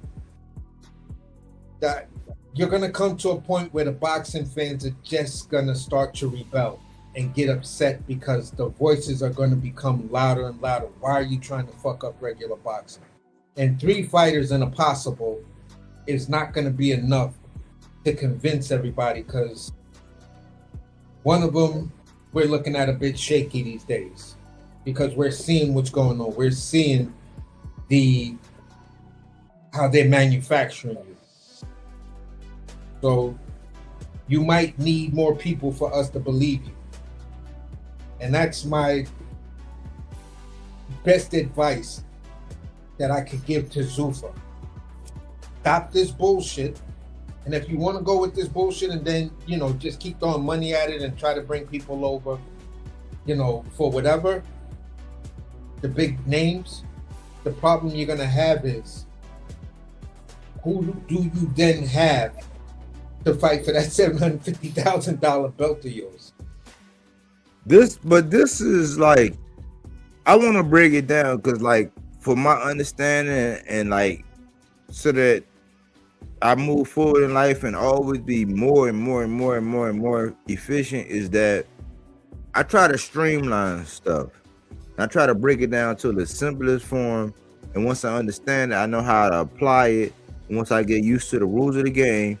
that you're going to come to a point where the boxing fans are just going to start to rebel and get upset because the voices are going to become louder and louder. Why are you trying to fuck up regular boxing? And 3 fighters and a possible is not going to be enough to convince everybody, because one of them we're looking at a bit shaky these days because we're seeing what's going on. We're seeing how they're manufacturing you. So you might need more people for us to believe you. And that's my best advice that I could give to Zuffa. Stop this bullshit. And if you want to go with this bullshit and then, just keep throwing money at it and try to bring people over, for whatever, the big names, the problem you're going to have is, who do you then have to fight for that $750,000 belt of yours? This is like, I want to break it down because, like, for my understanding and like, so that I move forward in life and always be more and more and more and more and more efficient, is that I try to streamline stuff. I try to break it down to the simplest form, and once I understand it, I know how to apply it. And once I get used to the rules of the game,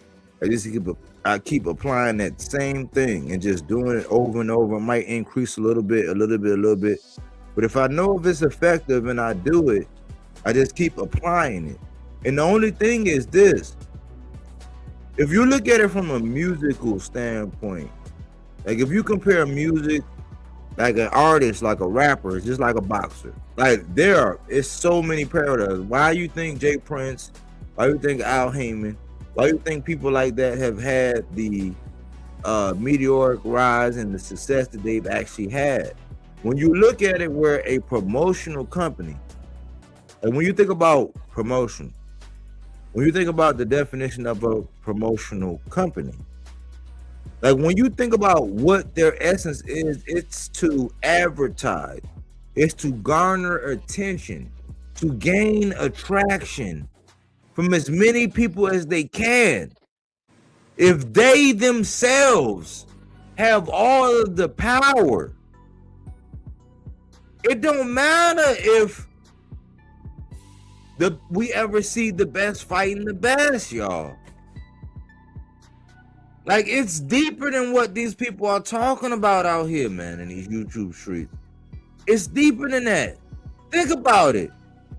I keep applying that same thing and just doing it over and over. It might increase a little bit. But if I know if it's effective and I do it, I just keep applying it. And the only thing is this: if you look at it from a musical standpoint, like if you compare music, like an artist, like a rapper, it's just like a boxer. Like it's so many parallels. Why you think Jay Prince, why you think Al Heyman, why you think people like that have had the meteoric rise and the success that they've actually had? When you look at it, we're a promotional company. And when you think about promotion, when you think about the definition of a promotional company, like when you think about what their essence is, it's to advertise, it's to garner attention, to gain attraction from as many people as they can. If they themselves have all of the power, it don't matter if we ever see the best fighting the best, y'all. Like, it's deeper than what these people are talking about out here, man, in these YouTube streets. It's deeper than that. Think about it.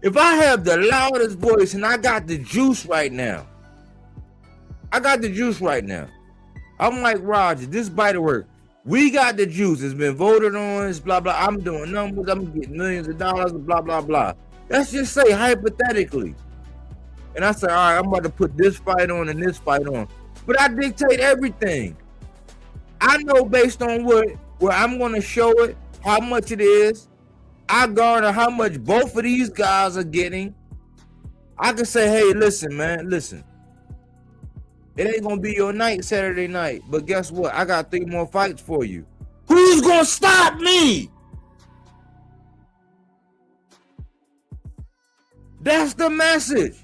If I have the loudest voice and I got the juice right now, I'm like, Roger, this Bodywork, we got the juice. It's been voted on. It's blah, blah. I'm doing numbers. I'm getting millions of dollars, blah, blah, blah. Let's just say hypothetically. And I say, all right, I'm about to put this fight on and this fight on. but I dictate everything. I know based on where I'm going to show it, how much it is. I garner how much both of these guys are getting. I can say, hey, listen, man, listen. It ain't going to be your night Saturday night, but guess what? I got 3 more fights for you. Who's going to stop me? That's the message.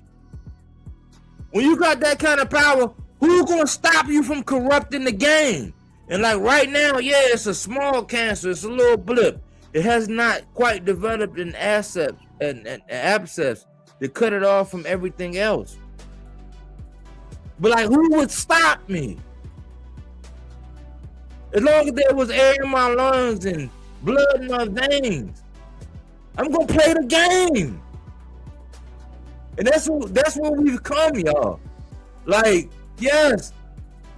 When you got that kind of power, who's going to stop you from corrupting the game? And like right now, yeah, it's a small cancer. It's a little blip. It has not quite developed an abscess to cut it off from everything else. But like, who would stop me? As long as there was air in my lungs and blood in my veins, I'm gonna play the game. And that's where we've come, y'all. Like, yes,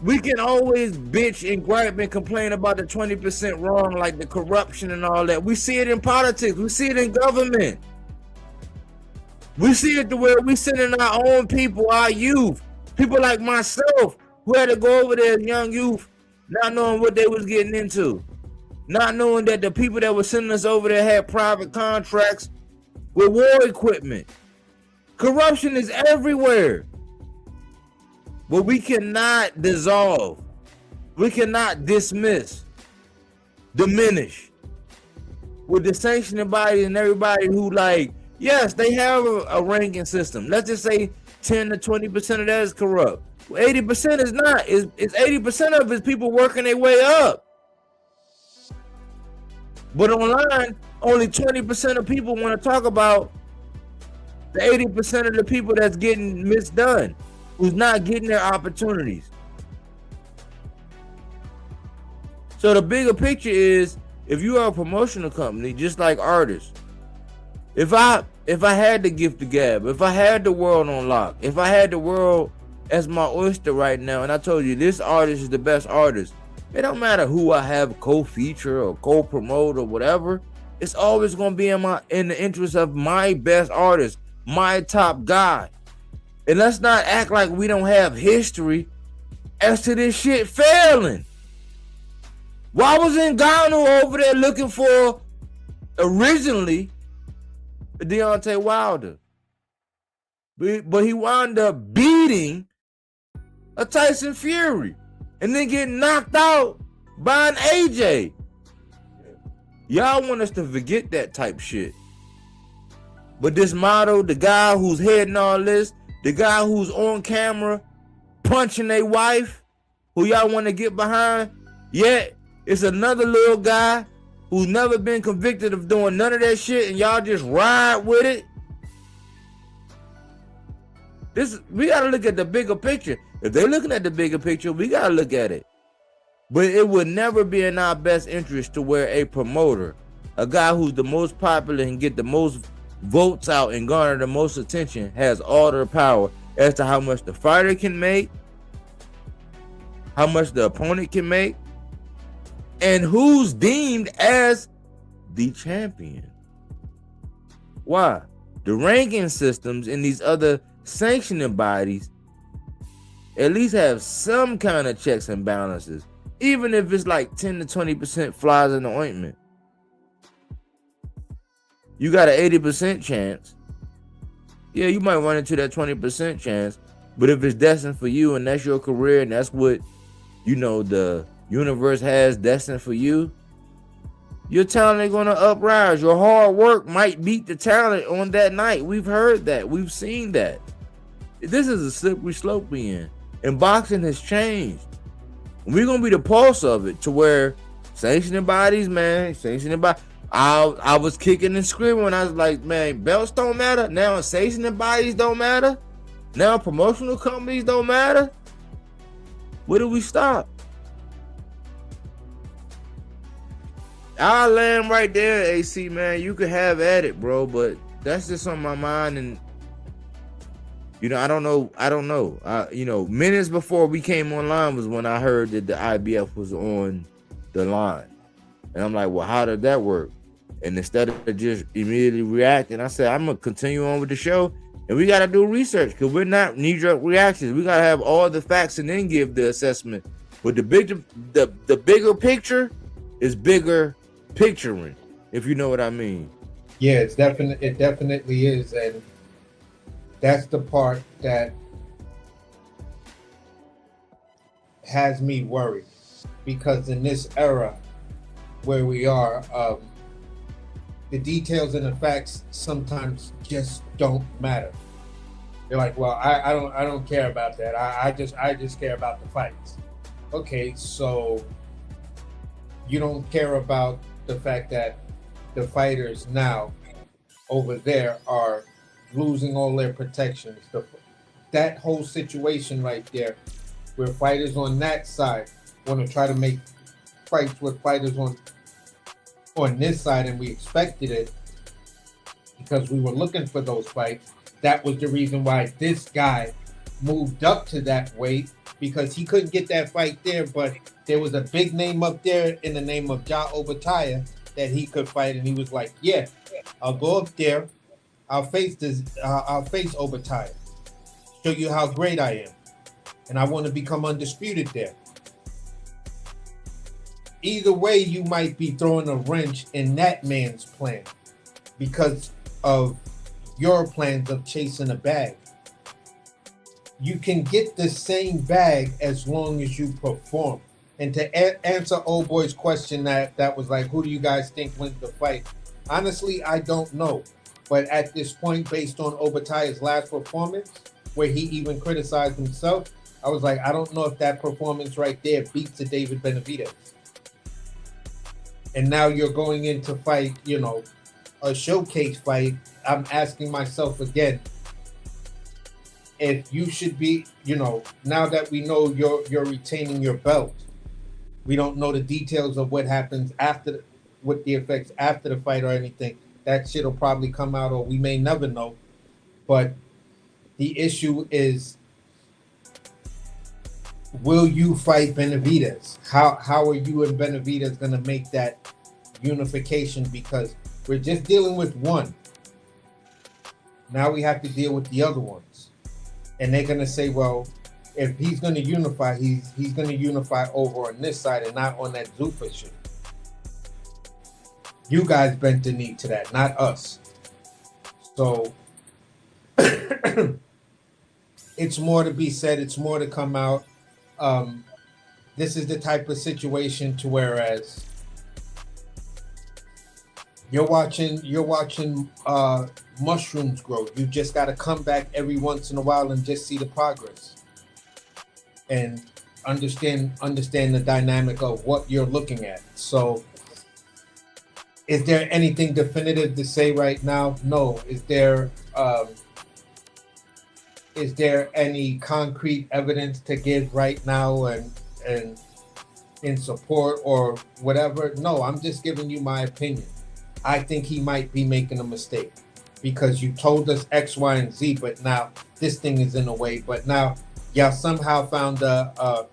we can always bitch and gripe and complain about the 20% wrong, like the corruption and all that. We see it in politics. We see it in government. We see it to where we sending our own people, our youth, people like myself, who had to go over there as young youth, not knowing what they was getting into, not knowing that the people that were sending us over there had private contracts with war equipment. Corruption is everywhere. But we cannot dissolve. We cannot dismiss, diminish. With the sanctioning bodies and everybody who, like, yes, they have a ranking system. Let's just say 10 to 20% of that is corrupt. 80% is not. It's 80% of it is people working their way up. But online, only 20% of people want to talk about the 80% of the people that's getting misdone, who's not getting their opportunities. So the bigger picture is, if you are a promotional company, just like artists, if I had the gift of gab, if I had the world on lock, if I had the world as my oyster right now, and I told you this artist is the best artist, it don't matter who I have co-feature or co-promote or whatever, it's always going to be in the interest of my best artist, my top guy. And let's not act like we don't have history as to this shit failing. Why was Ngannou over there looking for originally Deontay Wilder? But he wound up beating a Tyson Fury and then getting knocked out by an AJ. Y'all want us to forget that type shit. But this model, the guy who's heading all this, the guy who's on camera punching their wife, who y'all want to get behind, yet it's another little guy who's never been convicted of doing none of that shit, and y'all just ride with it. We gotta look at the bigger picture. If they're looking at the bigger picture, we gotta look at it. But it would never be in our best interest to where a promoter, a guy who's the most popular and get the most votes out and garner the most attention, has all the power as to how much the fighter can make, how much the opponent can make, and who's deemed as the champion. Why? The ranking systems in these other sanctioning bodies at least have some kind of checks and balances, even if it's like 10 to 20% flies in the ointment. You got an 80% chance. Yeah, you might run into that 20% chance, but if it's destined for you and that's your career and that's what, you know, the universe has destined for you, your talent ain't gonna uprise. Your hard work might beat the talent on that night. We've heard that. We've seen that. This is a slippery slope we in. And boxing has changed. We're gonna be the pulse of it to where sanctioning bodies, man, sanctioning bodies. I was kicking and screaming when I was like, man, belts don't matter. Now sanctioning bodies don't matter. Now promotional companies don't matter. Where do we stop? I'll land right there, AC, man. You could have at it, bro, but that's just on my mind. And you know, I don't know. You know, minutes before we came online was when I heard that the IBF was on the line. And I'm like, well, how did that work? And instead of just immediately reacting, I said, I'm going to continue on with the show And we got to do research because we're not knee-jerk reactions. We got to have all the facts and then give the assessment. But the bigger picture is bigger picturing, if you know what I mean. Yeah, it definitely is, and that's the part that has me worried, because in this era where we are, the details and the facts sometimes just don't matter. They're like, well, I don't care about that. I just care about the fights. Okay, so you don't care about the fact that the fighters now over there are losing all their protections. That whole situation right there, where fighters on that side want to try to make fights with fighters on this side, and we expected it because we were looking for those fights. That was the reason why this guy moved up to that weight, because he couldn't get that fight there, but there was a big name up there in the name of Opetaia that he could fight, and he was like, yeah, I'll go up there, I'll face Opetaia, show you how great I am, and I want to become undisputed there. Either way, you might be throwing a wrench in that man's plan because of your plans of chasing a bag. You can get the same bag as long as you perform. And to answer old boy's question that was like, who do you guys think wins the fight? Honestly, I don't know. But at this point, based on Opetaia's last performance, where he even criticized himself, I was like, I don't know if that performance right there beats the David Benavidez. And now you're going in to fight, a showcase fight. I'm asking myself again, if you should be, now that we know you're retaining your belt, we don't know the details of what happens after, with the effects after the fight or anything. That shit will probably come out, or we may never know. But the issue is, will you fight Benavidez? How are you and Benavidez going to make that unification? Because we're just dealing with one. Now we have to deal with the other ones. And they're going to say, well, if he's going to unify, he's going to unify over on this side and not on that Zuffa shit. You guys bent the knee to that, not us. So it's more to be said. It's more to come out. This is the type of situation to whereas you're watching mushrooms grow. You just got to come back every once in a while and just see the progress and understand the dynamic of what you're looking at. So is there anything definitive to say right now? No. Is there any concrete evidence to give right now and in support or whatever? No, I'm just giving you my opinion. I think he might be making a mistake because you told us X, Y, and Z, but now this thing is in the way. But now y'all somehow found a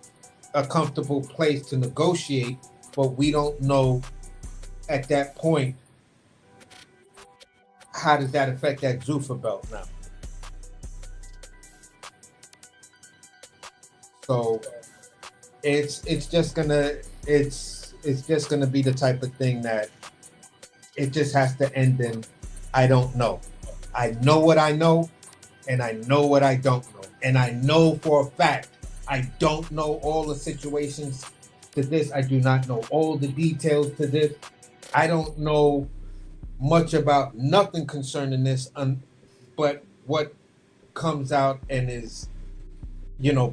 comfortable place to negotiate, but we don't know at that point, how does that affect that Zuffa belt now? So it's just gonna be the type of thing that it just has to end in I don't know. I know what I know, and I know what I don't know. And I know for a fact I don't know all the situations to this. I do not know all the details to this. I don't know much about nothing concerning this, but what comes out and is,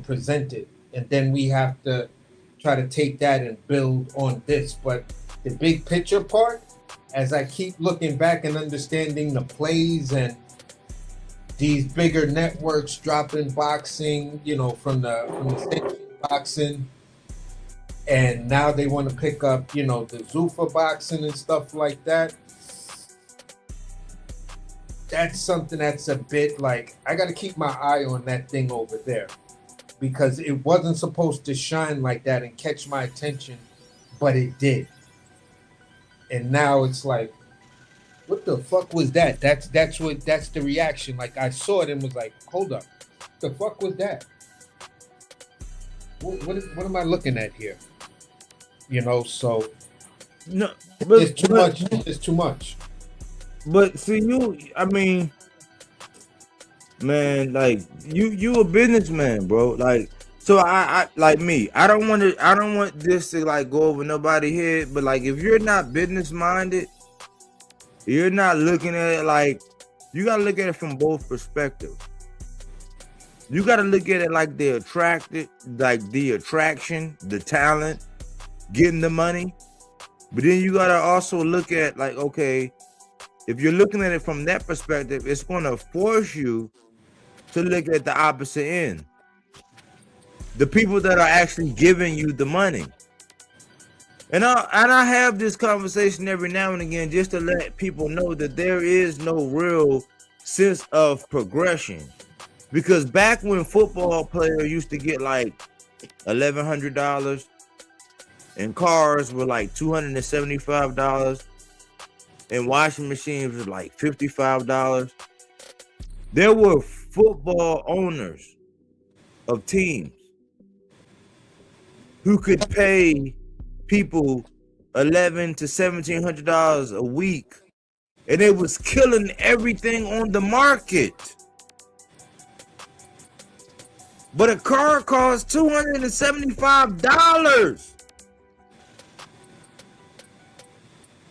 presented. And then we have to try to take that and build on this. But the big picture part, as I keep looking back and understanding the plays and these bigger networks dropping boxing, from the sanctioning boxing, and now they want to pick up, the Zuffa boxing and stuff like that. That's something that's a bit like, I got to keep my eye on that thing over there because it wasn't supposed to shine like that and catch my attention, but it did. And now it's like, what the fuck was that? That's the reaction. Like I saw it and was like, hold up, the fuck was that? What am I looking at here? You know, so No, but it's too much. It's too much. But see, I mean, man, like you a businessman, bro. Like, so I like me. I don't want this to like go over nobody's head. But like, if you're not business minded, you're not looking at it like, you gotta look at it from both perspectives. You gotta look at it like the attraction, the talent, getting the money. But then you gotta also look at like, okay, if you're looking at it from that perspective, it's gonna force you to look at the opposite end. The people that are actually giving you the money. And I have this conversation every now and again just to let people know that there is no real sense of progression. Because back when football players used to get like $1,100 and cars were like $275 and washing machines were like $55, there were football owners of teams who could pay people $1,100 to $1,700 a week, and it was killing everything on the market. But a car costs $275.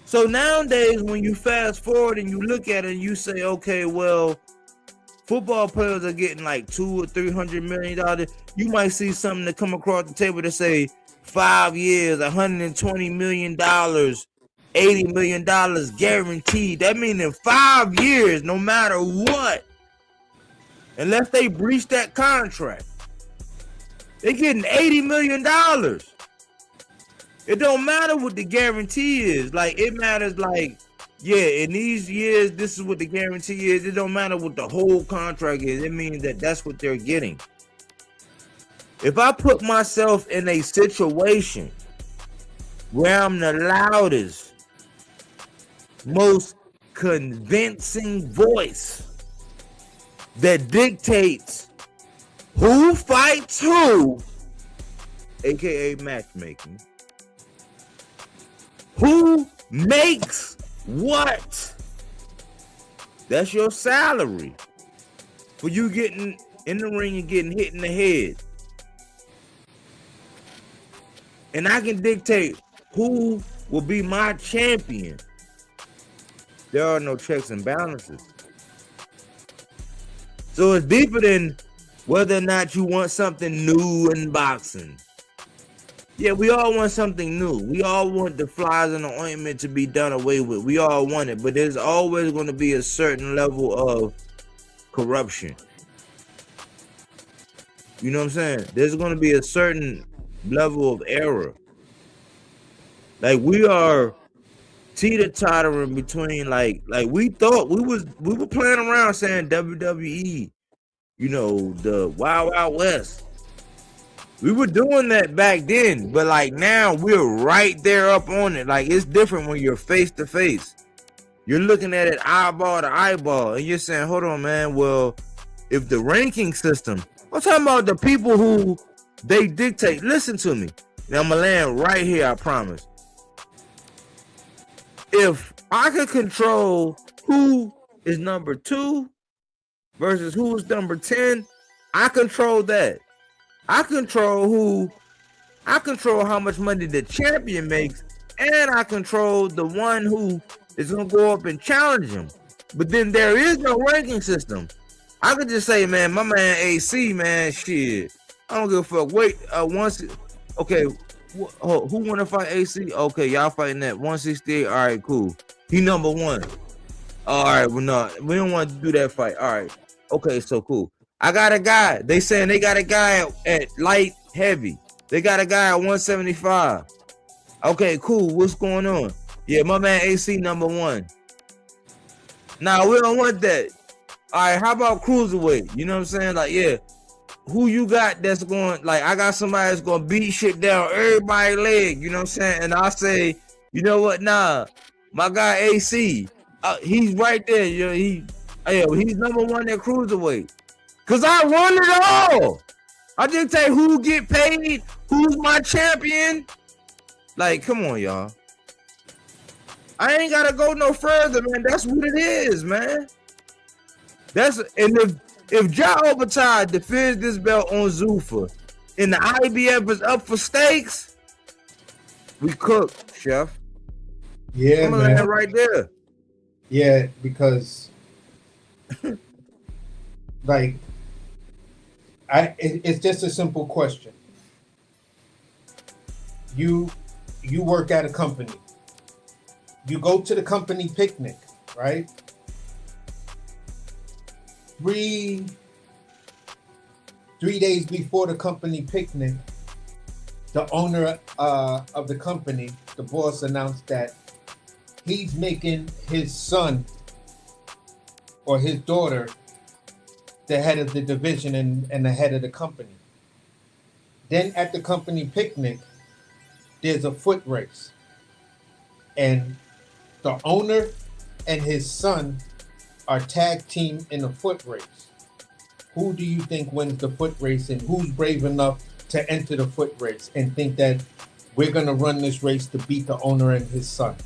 So nowadays, when you fast forward and you look at it and you say, okay, well, football players are getting like $200 or $300 million. You might see something that come across the table to say 5 years, $120 million, $80 million guaranteed. That means in 5 years, no matter what, unless they breach that contract, they're getting $80 million. It don't matter what the guarantee is. Like, it matters like, yeah, in these years, this is what the guarantee is. It don't matter what the whole contract is. It means that that's what they're getting. If I put myself in a situation where I'm the loudest, most convincing voice that dictates who fights who, aka matchmaking, who makes what, that's your salary for you getting in the ring and getting hit in the head. And I can dictate who will be my champion. There are no checks and balances. So it's deeper than whether or not you want something new in boxing. Yeah, we all want something new. We all want the flies in the ointment to be done away with. We all want it, but there's always going to be a certain level of corruption. You know what I'm saying? There's going to be a certain level of error. Like, we are teeter-tottering between like we thought we were playing around saying WWE, you know, the Wild Wild West. We were doing that back then, but like now we're right there up on it. Like, it's different when you're face to face. You're looking at it eyeball to eyeball, and you're saying, hold on, man. Well, if the ranking system, I'm talking about the people who they dictate. Listen to me. Now I'm gonna land right here, I promise. If I could control who is number 2 versus who is number 10, I control that. I control how much money the champion makes, and I control the one who is gonna go up and challenge him. But then there is no ranking system. I could just say, man, my man AC, man, shit, I don't give a fuck. Wait, okay, who want to fight AC? Okay, y'all fighting that 168. All right, cool. He number 1. All right, well, no, we don't want to do that fight. All right, okay, so cool. I got a guy. They saying they got a guy at light heavy. They got a guy at 175. Okay, cool. What's going on? Yeah, my man AC number 1. Nah, we don't want that. All right, how about Cruiserweight? You know what I'm saying? Like, yeah, who you got that's going, like, I got somebody that's going to beat shit down everybody's leg, you know what I'm saying? And I say, you know what? Nah, my guy AC, He's right there. He's number one at cruiserweight. Cause I run it all. I dictate who get paid, who's my champion. Like, come on, y'all. I ain't gotta go no further, man. That's what it is, man. And if Ja Opetaia defends this belt on Zuffa and the IBF is up for stakes, we cook, chef. Yeah, I'm man. right there. Yeah, because like it's just a simple question. You work at a company. You go to the company picnic, right? Three days before the company picnic, the owner of the company, the boss, announced that he's making his son or his daughter the head of the division and the head of the company. Then at the company picnic, there's a foot race. And the owner and his son are tag team in a foot race. Who do you think wins the foot race, and who's brave enough to enter the foot race and think that we're gonna run this race to beat the owner and his son?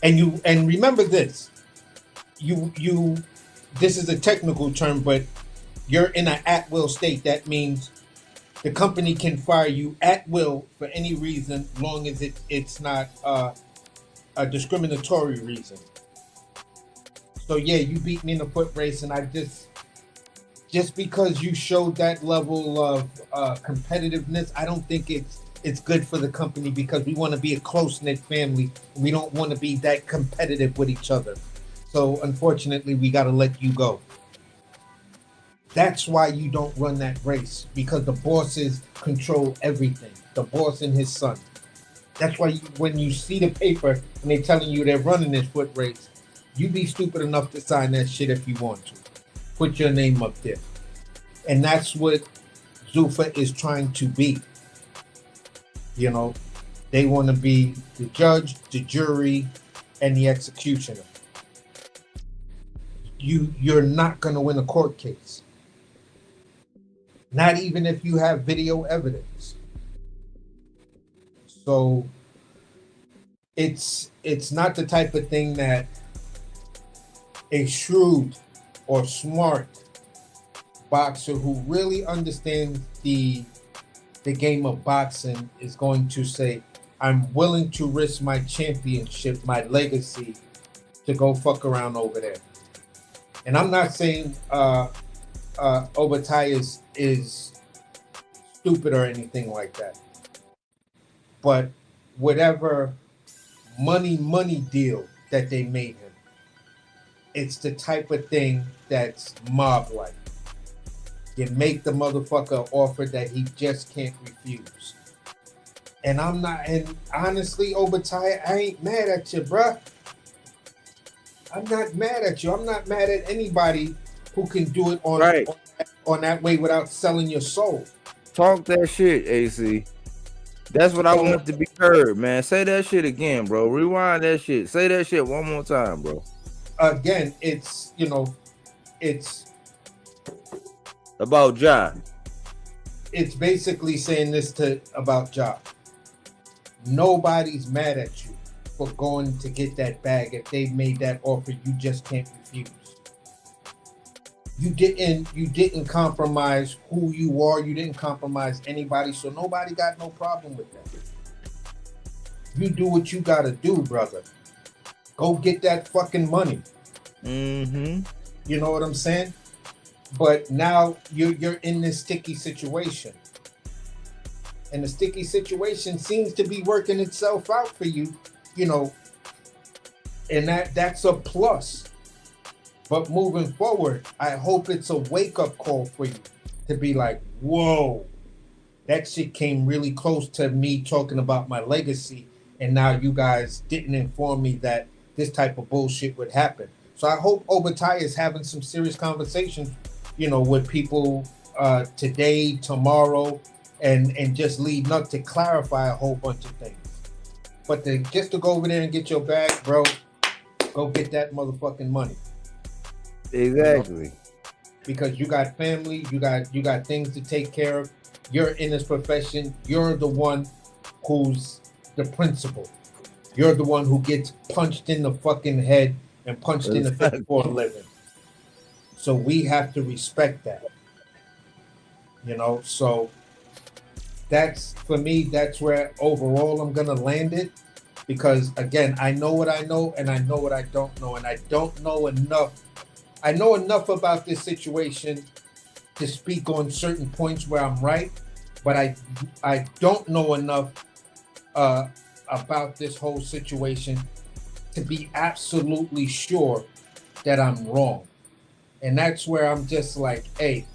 And remember this, this is a technical term, but you're in an at-will state. That means the company can fire you at will for any reason, long as it's not a discriminatory reason. So yeah, you beat me in the foot race, and I just because you showed that level of competitiveness, I don't think it's good for the company, because we want to be a close-knit family. We don't want to be that competitive with each other. So unfortunately, we got to let you go. That's why you don't run that race, because the bosses control everything. The boss and his son. That's why when you see the paper and they're telling you they're running this foot race, you be stupid enough to sign that shit if you want to. Put your name up there. And that's what Zuffa is trying to be. You know, they want to be the judge, the jury, and the executioner. You're not going to win a court case. Not even if you have video evidence. So it's not the type of thing that a shrewd or smart boxer who really understands the game of boxing is going to say, I'm willing to risk my championship, my legacy, to go fuck around over there. And I'm not saying Opetaia is stupid or anything like that. But whatever money deal that they made him, it's the type of thing that's mob-like. You make the motherfucker an offer that he just can't refuse. And honestly, Opetaia, I ain't mad at you, bruh. I'm not mad at you. I'm not mad at anybody who can do it on that way without selling your soul. Talk that shit, AC. That's what I want to be heard, man. Say that shit again, bro. Rewind that shit. Say that shit one more time, bro. Again, it's about Ja. It's basically saying this about Ja. Nobody's mad at you for going to get that bag. If they made that offer, you just can't refuse. You didn't compromise who you are. You didn't compromise anybody, so nobody got no problem with that. You do what you gotta do, brother. Go get that fucking money. Mm-hmm. You know what I'm saying? But now you're in this sticky situation. And the sticky situation seems to be working itself out for you, you know, and that's a plus. But moving forward, I hope it's a wake-up call for you to be like, whoa, that shit came really close to me talking about my legacy, and now you guys didn't inform me that this type of bullshit would happen. So I hope Opetaia is having some serious conversations, you know, with people today, tomorrow, and just leading up to clarify a whole bunch of things. But just to go over there and get your bag, bro, go get that motherfucking money. Exactly. Because you got family, you got things to take care of. You're in this profession. You're the one who's the principal. You're the one who gets punched in the fucking head and punched in the face for a living. So we have to respect that. So that's, for me, that's where overall I'm gonna land it. Because again, I know what I know and I know what I don't know. And I don't know enough. I know enough about this situation to speak on certain points where I'm right, but I don't know enough about this whole situation to be absolutely sure that I'm wrong. And that's where I'm just like, hey,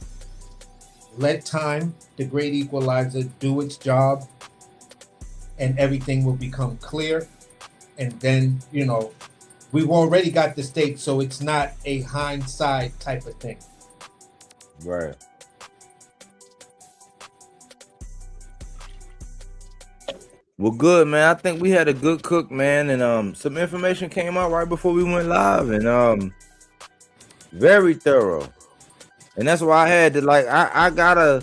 let time, the great equalizer, do its job, and everything will become clear. And then, we've already got the stake, so it's not a hindsight type of thing. Right. Well, good, man. I think we had a good cook, man, and some information came out right before we went live, and very thorough. And that's why I had to, like, I gotta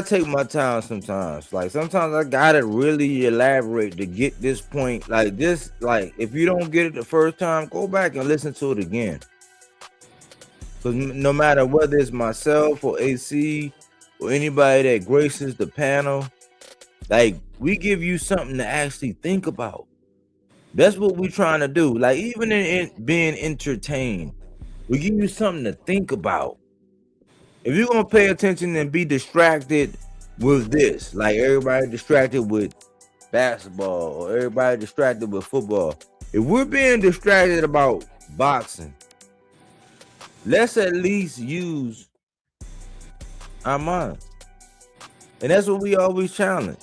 take my time sometimes. Like, sometimes I gotta really elaborate to get this point. Like this, like, if you don't get it the first time, go back and listen to it again. Because no matter whether it's myself or AC or anybody that graces the panel, like, we give you something to actually think about. That's what we're trying to do. Like, even in being entertained, we give you something to think about. If you're gonna pay attention and be distracted with this, like everybody distracted with basketball or everybody distracted with football, if we're being distracted about boxing, let's at least use our mind. And that's what we always challenge.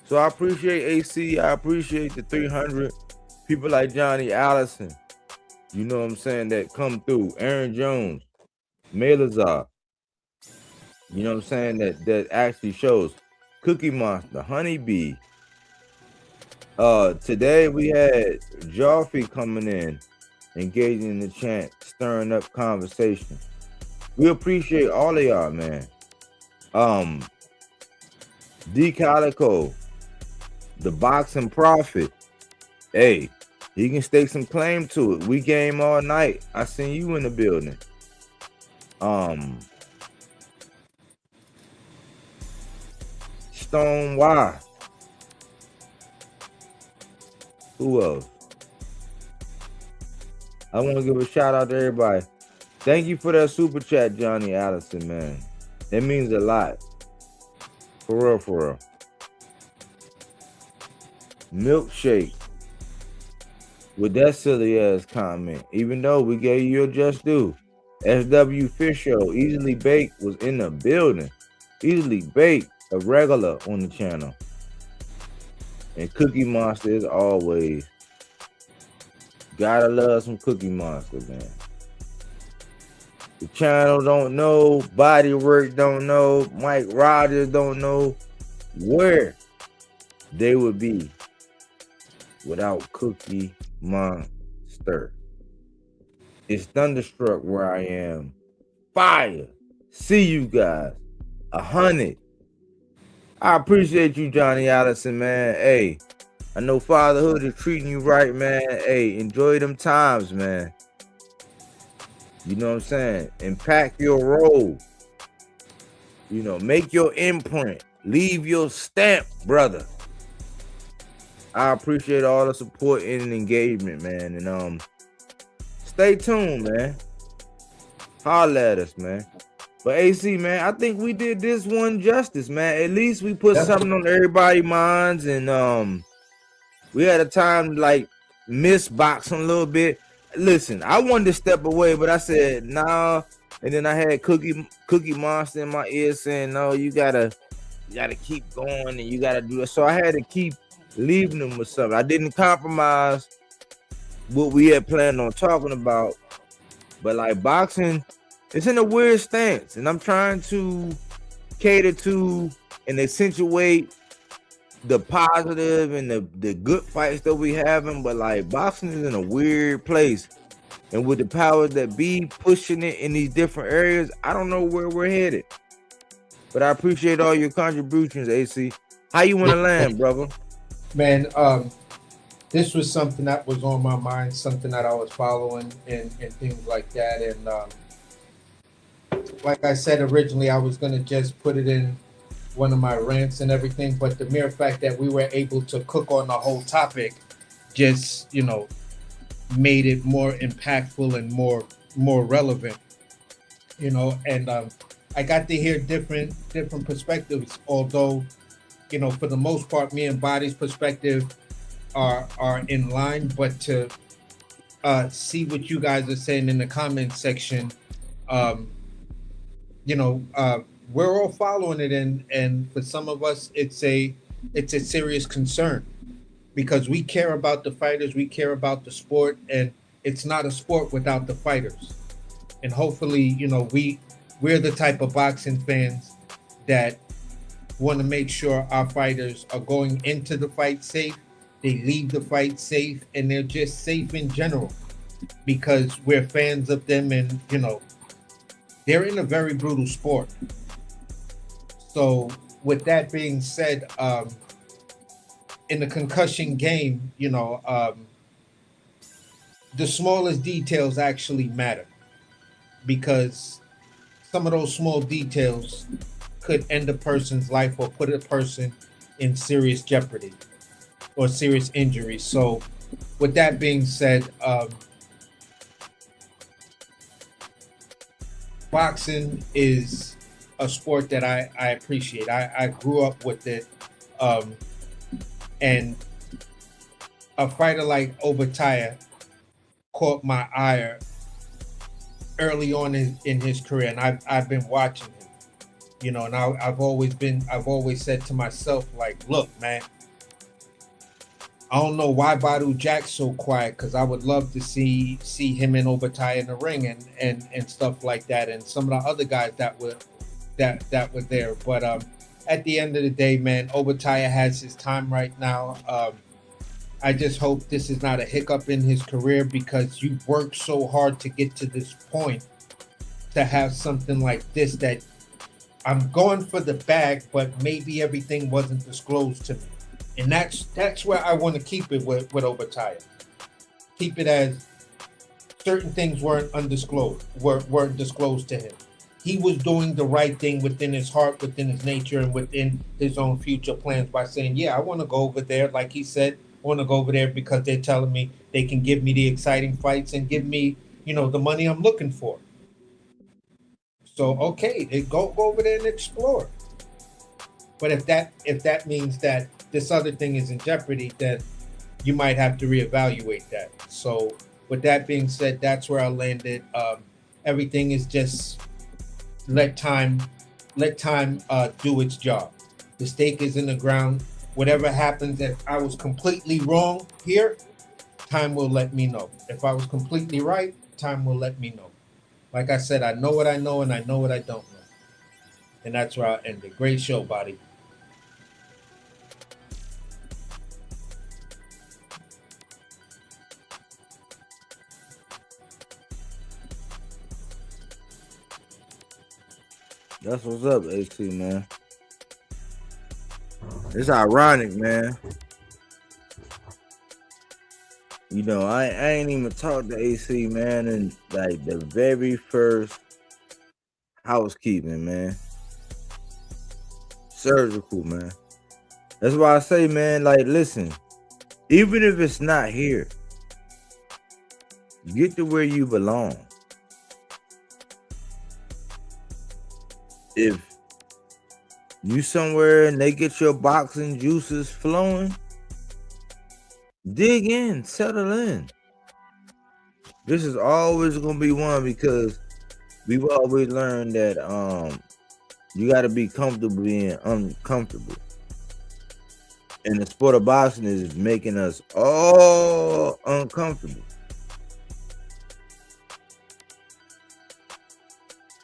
So I appreciate AC. I appreciate the 300 people like Johnny Allison. You know what I'm saying? That come through. Aaron Jones, Melazar. You know what I'm saying? That actually shows. Cookie Monster, Honeybee. Today we had Joffrey coming in, engaging in the chant, stirring up conversation. We appreciate all of y'all, man. D Calico, the boxing prophet. Hey, he can stake some claim to it. We game all night. I seen you in the building. Stone Y. Who else? I want to give a shout out to everybody. Thank you for that super chat, Johnny Allison, man. It means a lot. For real, for real. Milkshake. With that silly ass comment. Even though we gave you your just due. SW Fish Show, Easily Baked, was in the building. Easily Baked, a regular on the channel. And Cookie Monster as always. Gotta love some Cookie Monster, man. The channel don't know, Bodywork don't know, Mike Rogers don't know where they would be without Cookie Monster. It's thunderstruck where I am. Fire. See you guys. 100. I appreciate you, Johnny Allison, man. Hey, I know fatherhood is treating you right, man. Hey, enjoy them times, man. You know what I'm saying? Impact your role. You know, make your imprint. Leave your stamp, brother. I appreciate all the support and engagement, man. And stay tuned, man. Holla at us, man. But AC, man, I think we did this one justice, man. At least we put something on everybody's minds, and we had a time to, like, miss boxing a little bit. Listen, I wanted to step away, but I said nah, and then I had Cookie Monster in my ear saying, no, you gotta keep going and you gotta do it. So I had to keep leaving them with something. I didn't compromise what we had planned on talking about, but like boxing, it's in a weird stance, and I'm trying to cater to and accentuate the positive and the good fights that we having, but like boxing is in a weird place. And with the powers that be pushing it in these different areas, I don't know where we're headed. But I appreciate all your contributions, AC. How you want to land, brother? Man, this was something that was on my mind, something that I was following and things like that. And like I said originally, I was going to just put it in one of my rants and everything. But the mere fact that we were able to cook on the whole topic just, made it more impactful and more relevant, and I got to hear different perspectives, although for the most part me and Body's perspective are in line, but to see what you guys are saying in the comment section, we're all following it, and for some of us it's a serious concern, because we care about the fighters, we care about the sport, and it's not a sport without the fighters. And hopefully, we're the type of boxing fans that want to make sure our fighters are going into the fight safe, they leave the fight safe, and they're just safe in general, because we're fans of them, and they're in a very brutal sport. So with that being said, in the concussion game, the smallest details actually matter, because some of those small details could end a person's life or put a person in serious jeopardy or serious injury. So with that being said, boxing is a sport that I appreciate. I grew up with it. And a fighter like Opetaia caught my eye early on in his career, and I've been watching him, and I've always said to myself, like, look, man, I don't know why Badu Jack's so quiet, because I would love to see him and Opetaia in the ring and stuff like that, and some of the other guys that were there, but at the end of the day, man, Opetaia has his time right now. I just hope this is not a hiccup in his career, because you worked so hard to get to this point, to have something like this that I'm going for the bag, but maybe everything wasn't disclosed to me. And that's where I want to keep it with Opetaia. Keep it as certain things weren't disclosed to him. He was doing the right thing within his heart, within his nature, and within his own future plans by saying, yeah, I want to go over there. Like he said, I want to go over there because they're telling me they can give me the exciting fights and give me, the money I'm looking for. So, okay, they go over there and explore. But if that means that this other thing is in jeopardy, then you might have to reevaluate that. So with that being said, that's where I landed. Everything is just let time do its job. The stake is in the ground. Whatever happens, if I was completely wrong here, time will let me know. If I was completely right, time will let me know. Like I said, I know what I know, and I know what I don't know. And that's where I'll end it. Great show, Body. That's what's up, AC, man. It's ironic, man. I ain't even talked to AC, man, in like the very first housekeeping, man. Surgical, man. That's why I say, man, like, listen, even if it's not here, get to where you belong. If you somewhere and they get your boxing juices flowing, dig in, settle in. This is always gonna be one, because we've always learned that you gotta be comfortable being uncomfortable. And the sport of boxing is making us all uncomfortable.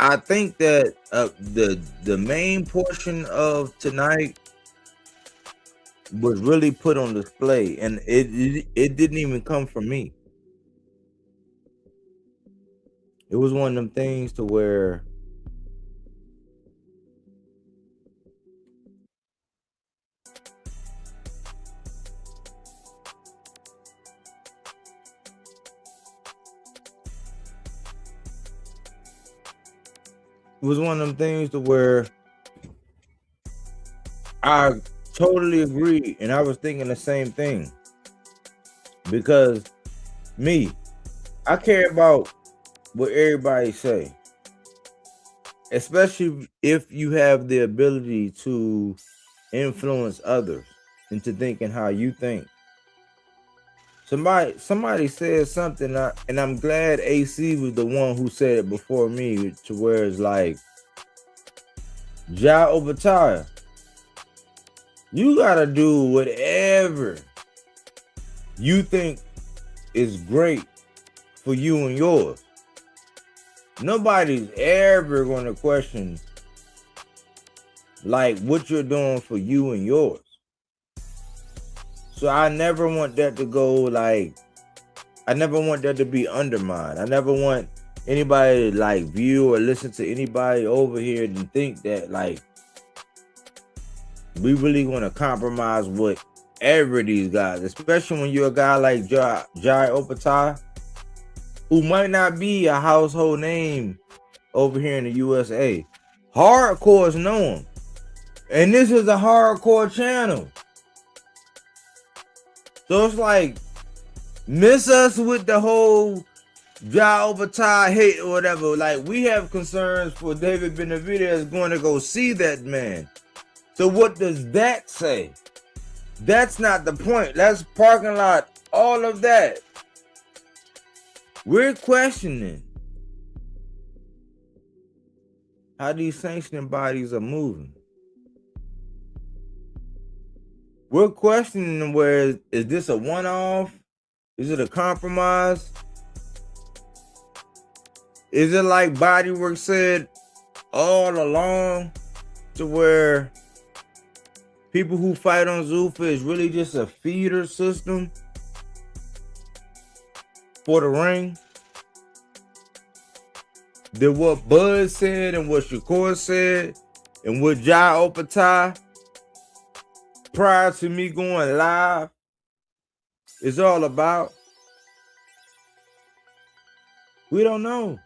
I think that the main portion of tonight was really put on display, and it didn't even come from me. It was one of them things to where I totally agree, and I was thinking the same thing. Because I care about what everybody say, especially if you have the ability to influence others into thinking how you think. Somebody said something, and I'm glad AC was the one who said it before me, to where it's like, Opetaia, you gotta do whatever you think is great for you and yours. Nobody's ever gonna question like what you're doing for you and yours. So I never want that to go, like, I never want that to be undermined. I never want anybody to like view or listen to anybody over here and think that like we really want to compromise whatever these guys, especially when you're a guy like Jai Opetaia, who might not be a household name over here in the USA. Hardcores know him. And this is a hardcore channel. So it's like, miss us with the whole Jai Opetaia hate or whatever. Like, we have concerns for David Benavidez going to go see that man. So what does that say? That's not the point. That's parking lot, all of that. We're questioning how these sanctioning bodies are moving. We're questioning where is this a one-off? Is it a compromise? Is it like Bodywork said all along, to where people who fight on Zuffa is really just a feeder system for the ring? That what Bud said and what Shakur said and what Jai Opetaia prior to me going live is all about? We don't know.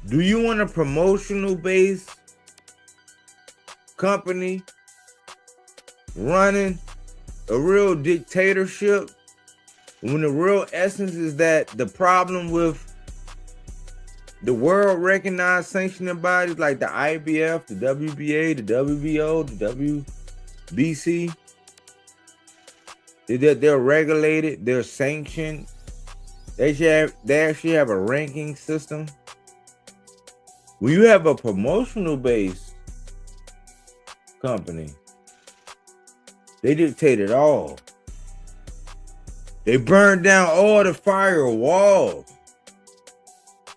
Do you want a promotional based company running a real dictatorship, when the real essence is that the problem with the world recognized sanctioning bodies like the IBF, the WBA, the WBO, the WBC, is that they're regulated, they're sanctioned, they actually have a ranking system? When you have a promotional based company, they dictate it all. They burn down all the firewalls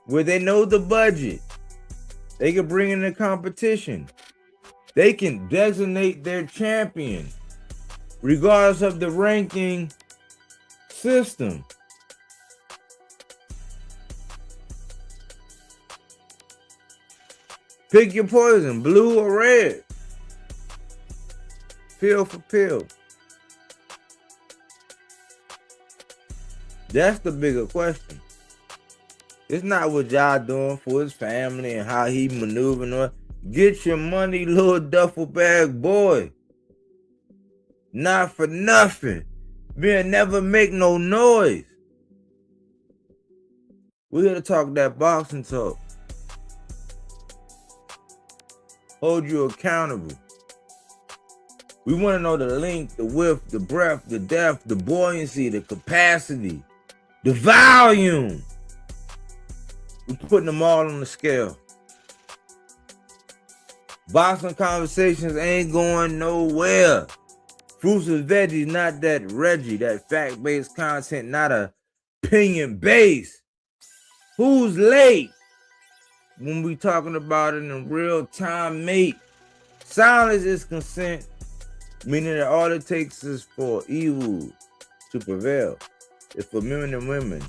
where they know the budget. They can bring in the competition. They can designate their champion regardless of the ranking system. Pick your poison, blue or red. Pill for pill. That's the bigger question. It's not what y'all doing for his family and how he maneuvering. Get your money, little duffel bag boy. Not for nothing. We'll never make no noise. We're here to talk that boxing talk. Hold you accountable. We want to know the length, the width, the breadth, the depth, the buoyancy, the capacity, the volume. We're putting them all on the scale. Boxing conversations ain't going nowhere. Fruits and veggies, not that Reggie, that fact-based content, not opinion-based. Who's late? When we talking about it in real time, mate. Silence is consent. Meaning that all it takes is for evil to prevail. It's for men and women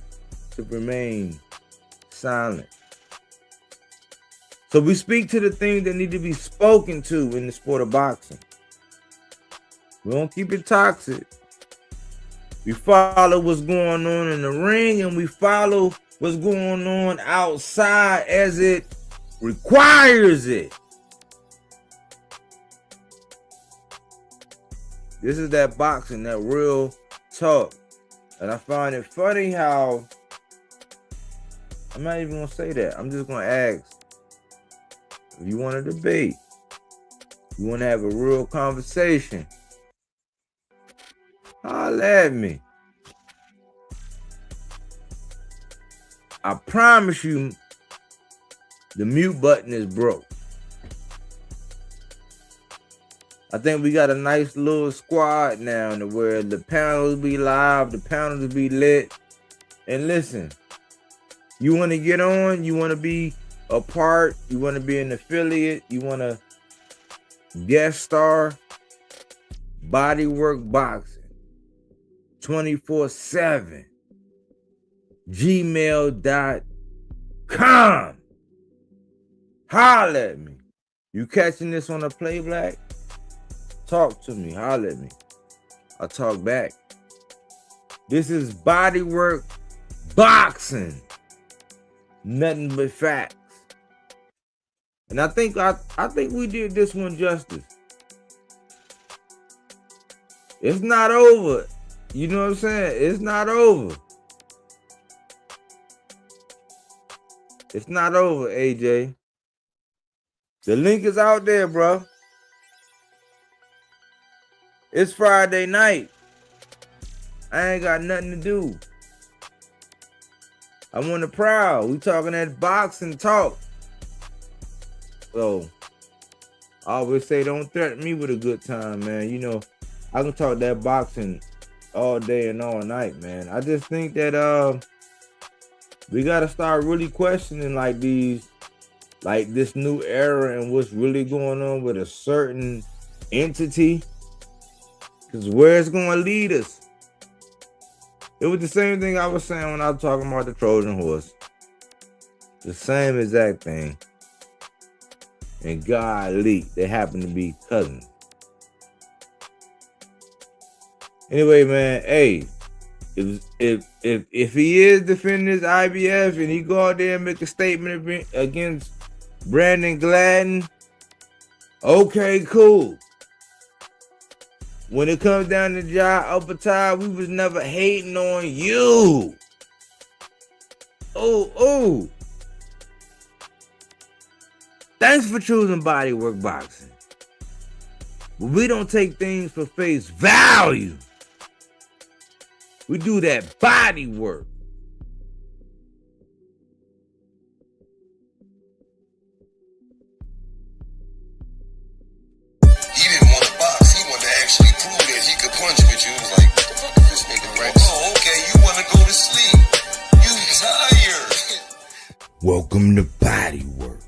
to remain silent. So we speak to the things that need to be spoken to in the sport of boxing. We don't keep it toxic. We follow what's going on in the ring, and we follow what's going on outside as it requires it. This is that boxing, that real talk. And I find it funny how, I'm not even going to say that. I'm just going to ask, if you want to debate, you want to have a real conversation, holla at me. I promise you, the mute button is broke. I think we got a nice little squad now to where the panels be live, the panels be lit. And listen, you want to get on, you want to be a part, you want to be an affiliate, you want to guest star, Bodywork Boxing, 24/7, gmail.com. Holla at me. You catching this on a playback? Talk to me, holler at me. I'll talk back. This is Bodywork Boxing. Nothing but facts. And I think we did this one justice. It's not over. You know what I'm saying? It's not over. It's not over, AJ. The link is out there, bro. It's Friday night. I ain't got nothing to do. I'm on the prowl. We talking that boxing talk. So, I always say don't threaten me with a good time, man. You know, I can talk that boxing all day and all night, man. I just think that we gotta start really questioning like this new era and what's really going on with a certain entity. Because where it's going to lead us. It was the same thing I was saying when I was talking about the Trojan horse. The same exact thing. And golly, they happen to be cousins. Anyway, man, hey, if he is defending his IBF and he go out there and make a statement against Brandon Gladden, okay, cool. When it comes down to Opetaia, we was never hating on you. Oh. Thanks for choosing Bodywork Boxing. But we don't take things for face value. We do that body work. Welcome to Bodywork.